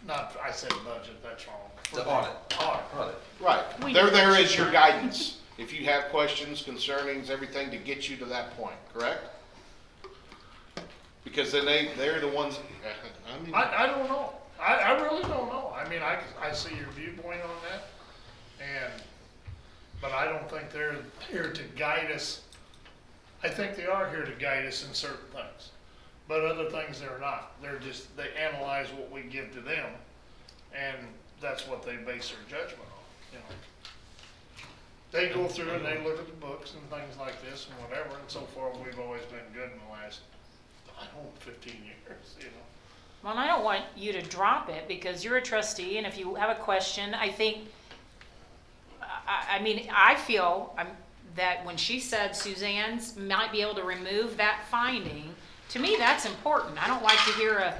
I said budget, that's wrong. For The audit. Audit. right, We they're do there that. as your guidance. If you have questions, concernings, everything to get you to that point, correct? Because then they're the ones, I mean. I don't know. I really don't know. I mean, I see your viewpoint on that, but I don't think they're here to guide us. I think they are here to guide us in certain things, but other things they're not. They analyze what we give to them, and that's what they base their judgment on, you know. They go through and they look at the books and things like this and whatever, and so far we've always been good in the last, 15 years, you know. Well, and I don't want you to drop it because you're a trustee, and if you have a question, I think, I feel that when she said Suzanne's might be able to remove that finding, to me, that's important. I don't like to hear a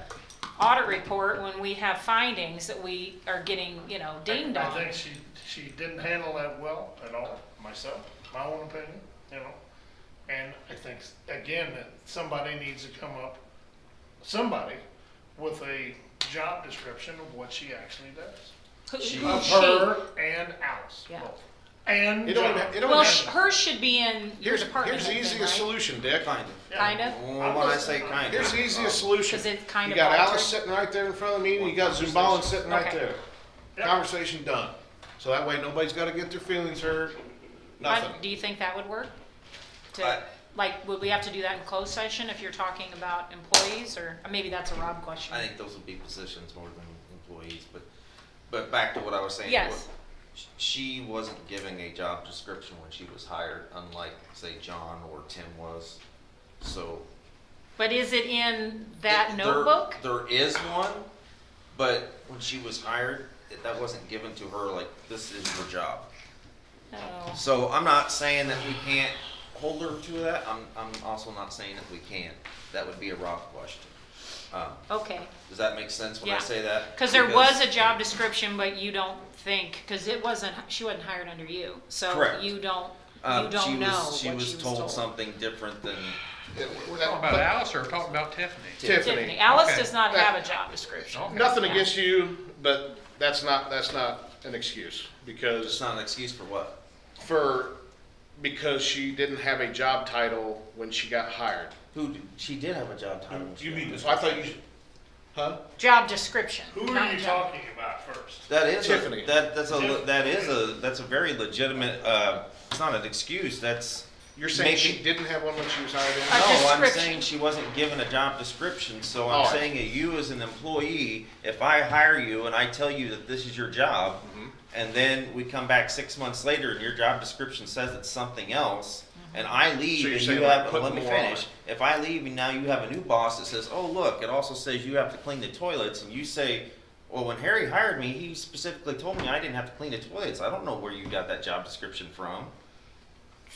audit report when we have findings that we are getting, dinged on. I think she didn't handle that well at all, myself, my own opinion, you know. And I think, again, that somebody needs to come up, with a job description of what she actually does. Of her and Alice, Yeah. both. And It don't John. even- it don't Well, have- hers should be in your department. Here's the then, easiest right? solution, Dick. Kind of. Yeah. Kind of? Well, when I say kind of. Here's the easiest solution. Because it's kind You of got altered. Alice sitting right there in front of the meeting, you got Zumbalin sitting right Okay. there. Yeah. Conversation done. So that way nobody's gotta get their feelings hurt, nothing. Do you think that would work? I- Would we have to do that in closed session if you're talking about employees, or maybe that's a Rob question? I think those would be positions more than employees, but back to what I was saying. Yes. She wasn't giving a job description when she was hired, unlike, say, John or Tim was, so. But is it in that There- notebook? There is one, but when she was hired, that wasn't given to her like, this is your job. Oh. So I'm not saying that we can't hold her to that. I'm also not saying that we can't. That would be a Rob question. Okay, Does that make sense when I Yeah. say that? because there was a job description, but you don't think, because she wasn't hired under you, so Correct. you don't She know was, she what was told something different than, We're talking about Alice or we're talking about Tiffany? Tiffany. Alice Okay. does not have a job description. Nothing Yeah. against you, but that's not an excuse, it's because not an excuse for what? because she didn't have a job title when she got hired. She did have a job title. You mean this? So I thought huh? Job description. Who not are you job. talking about first? That is Tiffany. that's a very legitimate, it's not an excuse, that's. You're saying making- she didn't have one when she was hired in? A No, I'm description. saying she wasn't given a job description, so Oh, I'm I- saying that you as an employee, if I hire you and I tell you that this is your job, Mhm. and then we come back 6 months later and your job description says it's something else, and I leave So you're and saying you like have, put let me more on finish, it. if I leave and now you have a new boss that says, oh, look, it also says you have to clean the toilets, and you say, well, when Harry hired me, he specifically told me I didn't have to clean the toilets, I don't know where you got that job description from.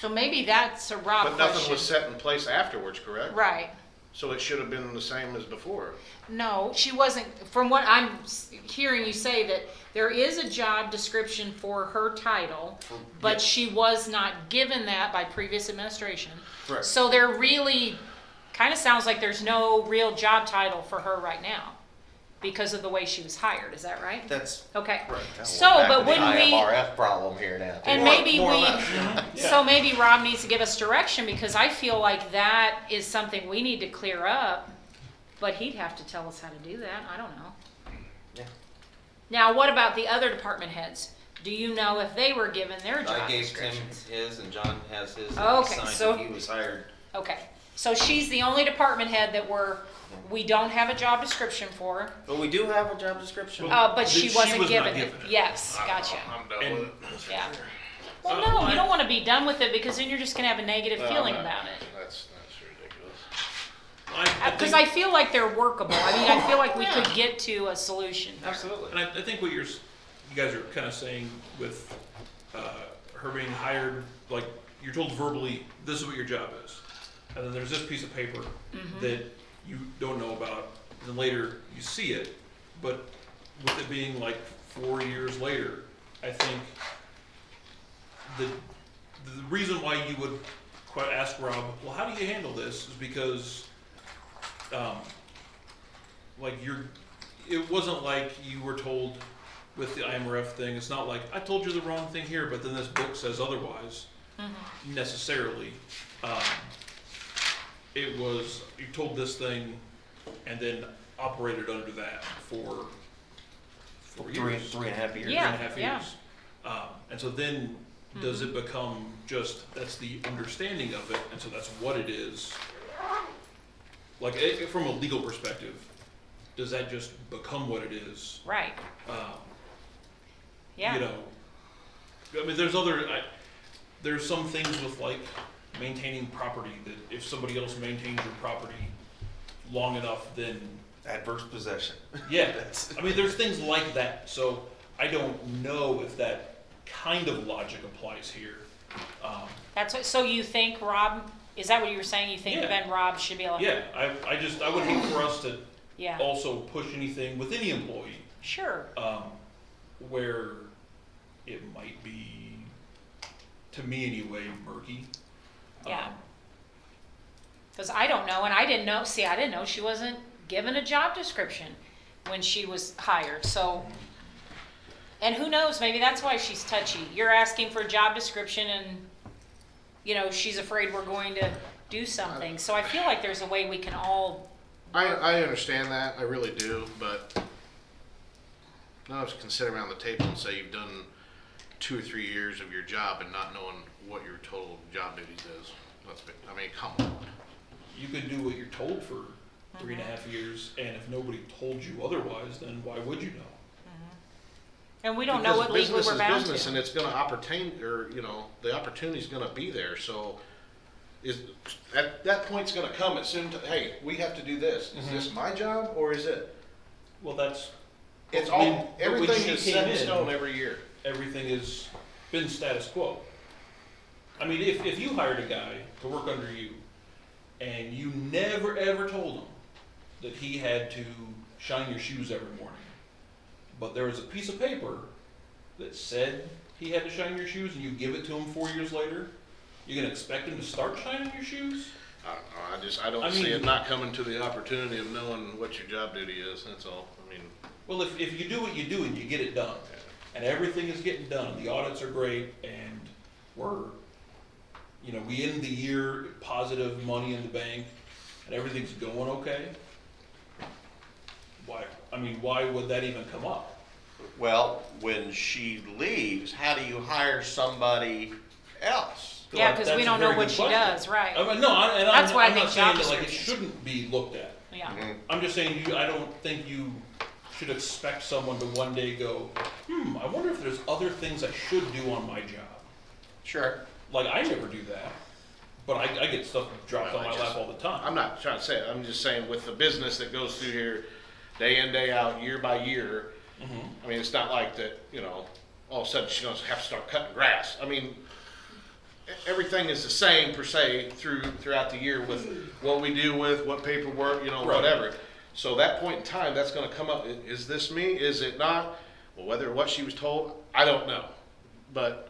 So maybe that's a Rob But question. nothing was set in place afterwards, correct? Right. So it should have been the same as before. No, she wasn't, from what I'm hearing you say, that there is a job description for her title, but she was not given that by previous administration. Correct. So there really, kind of sounds like there's no real job title for her right now because of the way she was hired, is that right? That's Okay. correct. So, but wouldn't we, IMRF problem here now. and More- maybe more or we, less. so maybe Rob needs to give us direction, because I feel like that is something we need to clear up, but he'd have to tell us how to do that, I don't know. Yeah. Now, what about the other department heads? Do you know if they were given their job I gave Tim descriptions? his and John has his Okay, signed so- when he was hired. Okay, so she's the only department head that we don't have a job description for, But we do have a job description. but she She wasn't was not given it. given it. Yes, gotcha, I'm done And- with it. that's for yeah. sure. Well, no, you don't wanna be done with it, because then you're just gonna have a negative feeling No, about it. That's ridiculous. Because I feel like they're workable. I mean, I feel like we could get to a solution. Absolutely. And I think what you guys are kind of saying with her being hired, like, you're told verbally, this is what your job is. And then there's this piece of paper that you don't know about, and then later you see it. But with it being like 4 years later, I think the reason why you would quite ask Rob, well, how do you handle this, is because like it wasn't like you were told with the IMRF thing, it's not like, I told you the wrong thing here, but then this book says otherwise, necessarily. It was, you told this thing and then operated under that for 4 years. Three and a half years. Yeah. 3.5 years. And so then, does it become just, that's the understanding of it, and so that's what it is? Like, from a legal perspective, does that just become what it is? Right, You yeah. know, I mean, there's some things with like maintaining property, that if somebody else maintains your property long enough, then, Adverse possession. yeah. I mean, there's things like that, so I don't know if that kind of logic applies here. That's what, so you think Rob, is that what you were saying? You think Yeah. then Rob should be able to? Yeah, I would hate for us to Yeah, also push anything with any employee, sure, where it might be, to me anyway, murky. yeah. Because I don't know, and I didn't know she wasn't given a job description when she was hired, so. And who knows, maybe that's why she's touchy. You're asking for a job description and, she's afraid we're going to do something. So I feel like there's a way we can all, I understand that, I really do, but none of us can sit around the table and say you've done 2 or 3 years of your job and not knowing what your total job duties is. I mean, come on. You could do what you're told for 3.5 years, and if nobody told you otherwise, then why would you know? and we don't know what legally we're bound Business is business, to. and it's gonna the opportunity's gonna be there, so at that point's gonna come as soon to, hey, we have to do this. Is this my job, or is it? Well, that's, It's When- all, but when everything she is came set in in- stone every year. everything has been status quo. I mean, if you hired a guy to work under you, and you never ever told him that he had to shine your shoes every morning, but there was a piece of paper that said he had to shine your shoes, and you give it to him 4 years later, you're gonna expect him to start shining your shoes? I don't I see mean- it not coming to the opportunity of knowing what your job duty is, that's all. I mean, Well, if you do what you do and you get it done, and everything is getting done, the audits are great, and we're, you know, we end the year positive money in the bank, and everything's going okay, why would that even come up? Well, when she leaves, how do you hire somebody else? Yeah, because we That's a don't know very what good she question. does, right? I mean, no, That's why I I'm think not saying job that like it descriptions. shouldn't be looked at. Yeah. I'm just saying I don't think you should expect someone to one day go, I wonder if there's other things I should do on my job. Sure. Like, I never do that, but I get stuff dropped Well, on I my just- lap all the time. I'm not trying to say it, I'm just saying with the business that goes through here, day in, day out, year by year, I mean, it's not like that, you know, all of a sudden she's gonna have to start cutting grass. I mean, everything is the same per se throughout the year with what we deal with, what paperwork, you know, Right. whatever. So that point in time, that's gonna come up, is this me, is it not? Well, whether what she was told, I don't know, but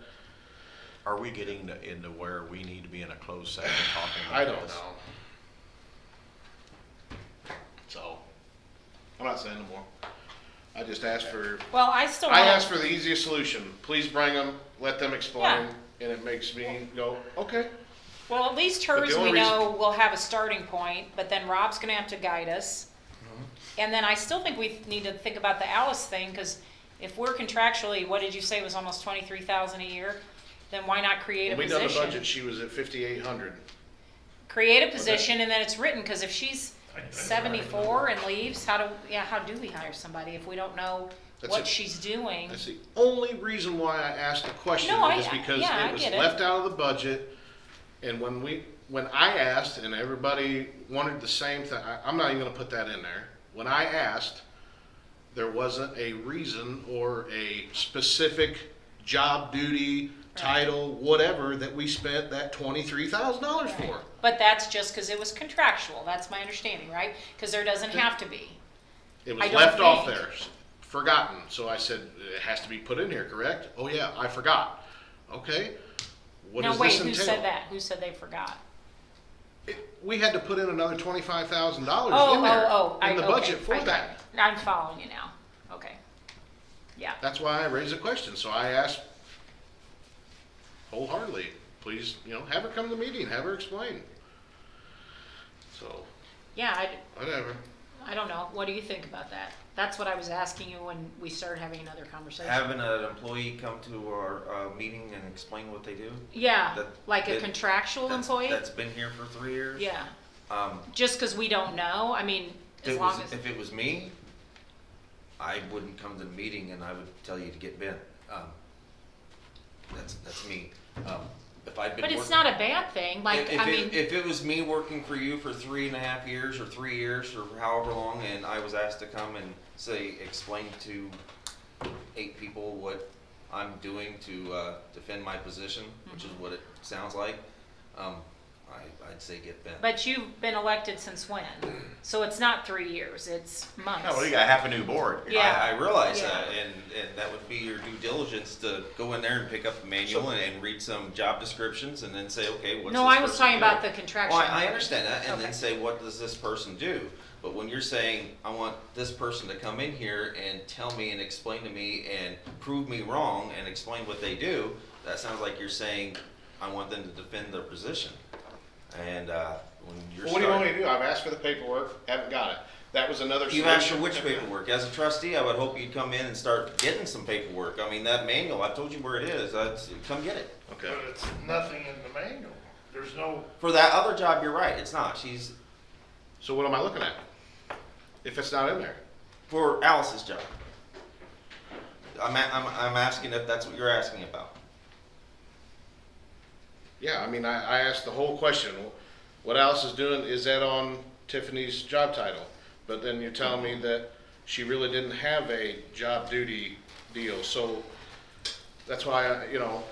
Are we getting into where we need to be in a closed session talking about I don't this? know. So, I'm not saying no more. I just asked for, Well, I still I want asked for the easiest solution. Please bring them, let them explain, and it makes me go, okay. well, at least But the hers, only we know will have a starting point, but then Rob's gonna have to guide us. And then I still think we need to think about the Alice thing, because if we're contractually, what did you say was almost 23,000 a year? Then why not create a When we done the position? budget, she was at 5,800. Create a position and then it's written, because if she's I don't 74 and leaves, how do we hire somebody if we don't know That's what it. she's doing? That's the only reason why I asked the question No, is because yeah, I it was get it. left out of the budget. And when I asked and everybody wanted the same thing, I'm not even gonna put that in there. When I asked, there wasn't a reason or a specific job duty, title, whatever, that we spent that $23,000 for. But that's just because it was contractual, that's my understanding, right? Because there doesn't have to be. It I was don't left off think. there, forgotten. So I said, it has to be put in here, correct? Oh yeah, I forgot. Okay, what No, does wait, this who entail? said that? Who said they forgot? We had to put in another $25,000 Oh, in there, I- in the okay, budget for I got that. it. I'm following you now, okay. Yeah, That's why I raised the question. So I asked wholeheartedly, please, have her come to the meeting, have her explain. So, yeah, whatever. I don't know, what do you think about that? That's what I was asking you when we started having another conversation. Having an employee come to our meeting and explain what they do. Yeah, that- like a that- contractual employee? That's been here for 3 years. Yeah, Um, just because we don't know, I mean, as long as. If it was me, I wouldn't come to the meeting and I would tell you to get bent. That's me. If I'd been But it's working- not a bad thing, like, if I it- mean, if it was me working for you for 3.5 years or 3 years or however long, and I was asked to come and explain to 8 people what I'm doing to defend my position, which is what it sounds like, I'd say get bent. but you've been elected since when? So it's not 3 years, it's months. No, well, you got half a new board. Yeah. I realize Yeah. that, and that would be your due diligence to go in there and pick up the manual and read some job descriptions and then say, okay, what's No, this I was person talking do? about the contractual. Well, I understand that, and Okay. then say, what does this person do? But when you're saying, I want this person to come in here and tell me and explain to me and prove me wrong and explain what they do, that sounds like you're saying, I want them to defend their position. And when you're Well, what do you want me to do? I've asked for the paperwork, haven't got it. That was another You solution. asked for which paperwork? As a trustee, I would hope you'd come in and start getting some paperwork. I mean, that manual, I told you where it is. Come get it. Okay. But it's nothing in the manual. There's no, For that other job, you're right, it's not. So what am I looking at? If it's not in there? For Alice's job. I'm asking if that's what you're asking about. Yeah, I mean, I asked the whole question. What Alice is doing, is that on Tiffany's job title? But then you're telling me that she really didn't have a job duty deal. So that's why,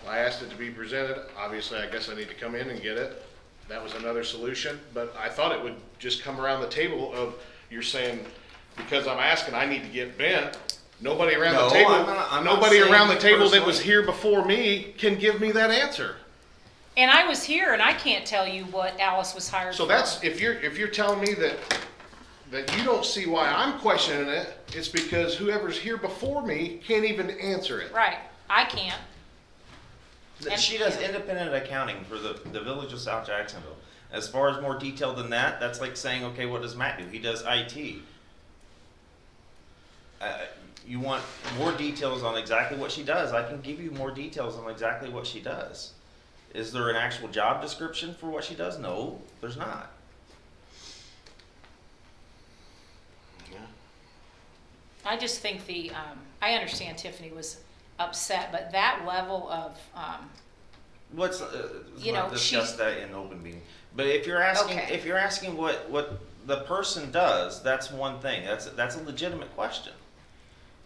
I asked it to be presented. Obviously, I guess I need to come in and get it. That was another solution, but I thought it would just come around the table of, you're saying, because I'm asking, I need to get bent. Nobody around No, the table, I'm not nobody saying around the you table that was personally. here before me can give me that answer. And I was here and I can't tell you what Alice was hired for. So that's, if you're telling me that you don't see why I'm questioning it, it's because whoever's here before me can't even answer it. Right, I can't. And- She does independent accounting for the village of South Jacksonville. As far as more detailed than that, that's like saying, okay, what does Matt do? He does IT. You want more details on exactly what she does, I can give you more details on exactly what she does. Is there an actual job description for what she does? No, there's not. I just think I understand Tiffany was upset, but that level of, Let's You know, not discuss she's- that in open meeting. But if you're asking, Okay. if you're asking what the person does, that's one thing. That's a legitimate question.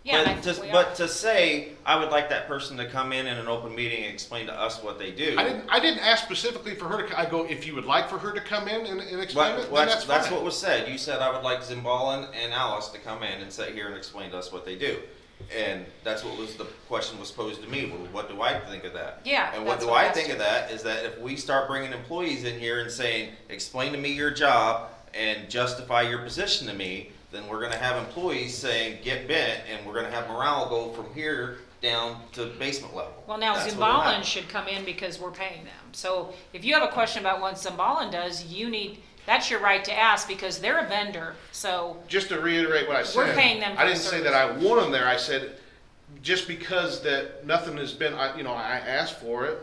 yeah, and I But think to, we are. but to say, I would like that person to come in an open meeting and explain to us what they do. I didn't ask specifically for her to, I go, if you would like for her to come in and explain it, then that's fine. what was said. You said I would like Zimbalin and Alice to come in and sit here and explain to us what they do. And that's what was the question was posed to me. Well, what do I think of that? Yeah, And what that's do what I I asked think you. of that is that if we start bringing employees in here and saying, explain to me your job and justify your position to me, then we're gonna have employees saying, get bent, and we're gonna have morale go from here down to basement level. Well, now That's what'll Zimbalin happen. should come in because we're paying them. So if you have a question about what Zimbalin does, that's your right to ask because they're a vendor, so. Just to reiterate what I said. We're paying them for I didn't the say service. that I want them there, I said, just because that nothing has been, I asked for it,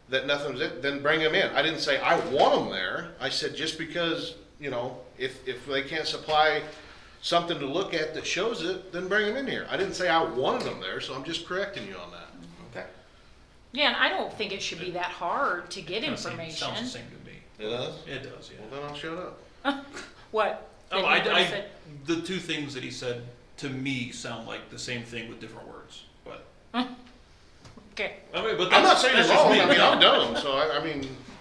that nothing's it, then bring them in. I didn't say I want them there, I said just because, if they can't supply something to look at that shows it, then bring them in here. I didn't say I wanted them there, so I'm just correcting you on that. Okay. Yeah, and I don't think it should be that hard to get Kinda sounds information. the same to me. It does? It does, yeah. Well, then I'll shut up. What? Oh, That you said? the two things that he said to me sound like the same thing with different words, but, Okay, but I'm not that's, saying that's you're just wrong, me. I mean, I'm dumb, so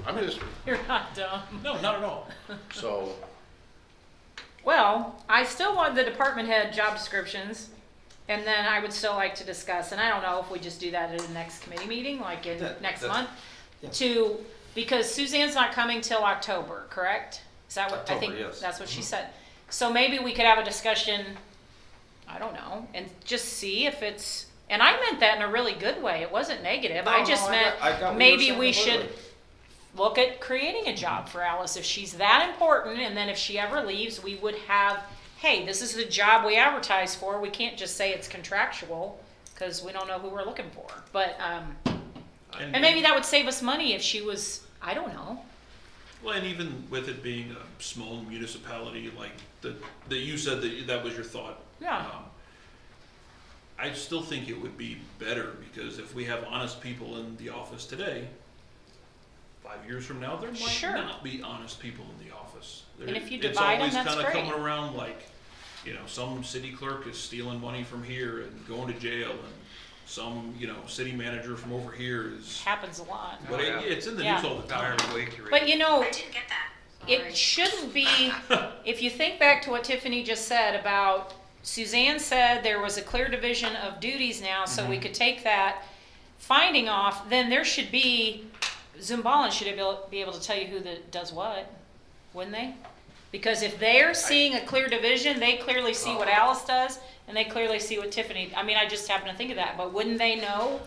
I'm just, you're not dumb. No, not at all. so, Well, I still want the department head job descriptions, and then I would still like to discuss, and I don't know if we just do that at the next committee meeting, like in next month, because Suzanne's not coming till October, correct? Is that what, I think, October, yes. that's what she said. So maybe we could have a discussion, I don't know, and just see if it's, and I meant that in a really good way, it wasn't negative, I just meant, I got what you were maybe saying we completely. should look at creating a job for Alice if she's that important, and then if she ever leaves, we would have, hey, this is the job we advertise for. We can't just say it's contractual because we don't know who we're looking for. But and maybe that would save us money if she was, I don't know. Well, and even with it being a small municipality, like that you said that was your thought. Yeah. I still think it would be better because if we have honest people in the office today, 5 years from now, there might Sure. not be honest people in the office. And if you divide 'em, that's It's always kind great. of coming around like, some city clerk is stealing money from here and going to jail, and some, city manager from over here is. Happens a lot. But Oh, yeah. it's in the Yeah. news all the time. Entire week you read. But you know, I didn't get that. it shouldn't be, if you think back to what Tiffany just said about, Suzanne said there was a clear division of duties now, so we could take that finding off, then there should be, Zimbalin should be able to tell you who does what, wouldn't they? Because if they're seeing a clear division, they clearly see what Alice does, and they clearly see what Tiffany, I just happen to think of that, but wouldn't they know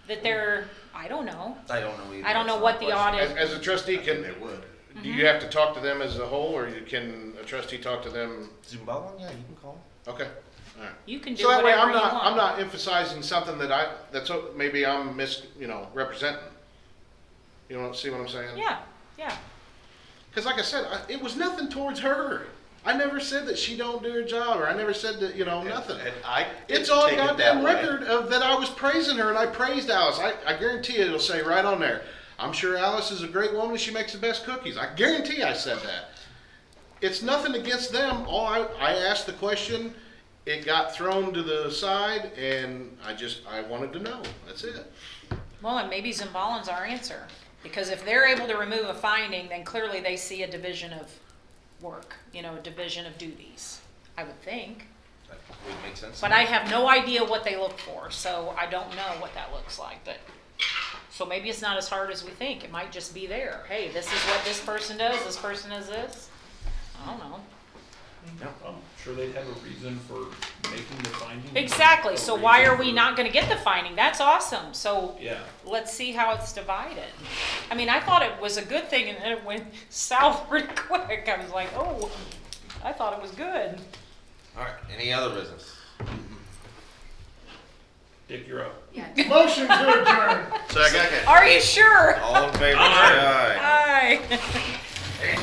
that they're, I don't know. I don't know either. I don't know That's what not a the question. audit, as a trustee, They would. do you have to talk to them as a whole, or can a trustee talk to them? Zimbalin, yeah, you can call. Okay, all right. you can do So that way, whatever you want. I'm not emphasizing something that's, maybe I'm representing. You know, see what I'm saying? Yeah, yeah. Because like I said, it was nothing towards her. I never said that she don't do her job, or I never said that, nothing. And I It's didn't on take it goddamn that way. record of that I was praising her, and I praised Alice. I guarantee it'll say right on there, I'm sure Alice is a great woman and she makes the best cookies. I guarantee I said that. It's nothing against them. All I asked the question, it got thrown to the side, and I wanted to know, that's it. Well, and maybe Zimbalin's our answer, because if they're able to remove a finding, then clearly they see a division of work, you know, a division of duties, I would think. That would make sense. But I have no idea what they look for, so I don't know what that looks like, but, so maybe it's not as hard as we think, it might just be there. Hey, this is what this person does this. I don't know. I'm sure they'd have a reason for making the finding. Exactly, A so why reason are we for- not gonna get the finding? That's awesome, so Yeah. let's see how it's divided. I mean, I thought it was a good thing and then it went south pretty quick. I was like, oh, I thought it was good. All right, any other business? Dick, you're up. Yeah. Motion to adjourn. Second. Are you sure? All in favor, say aye. Aye.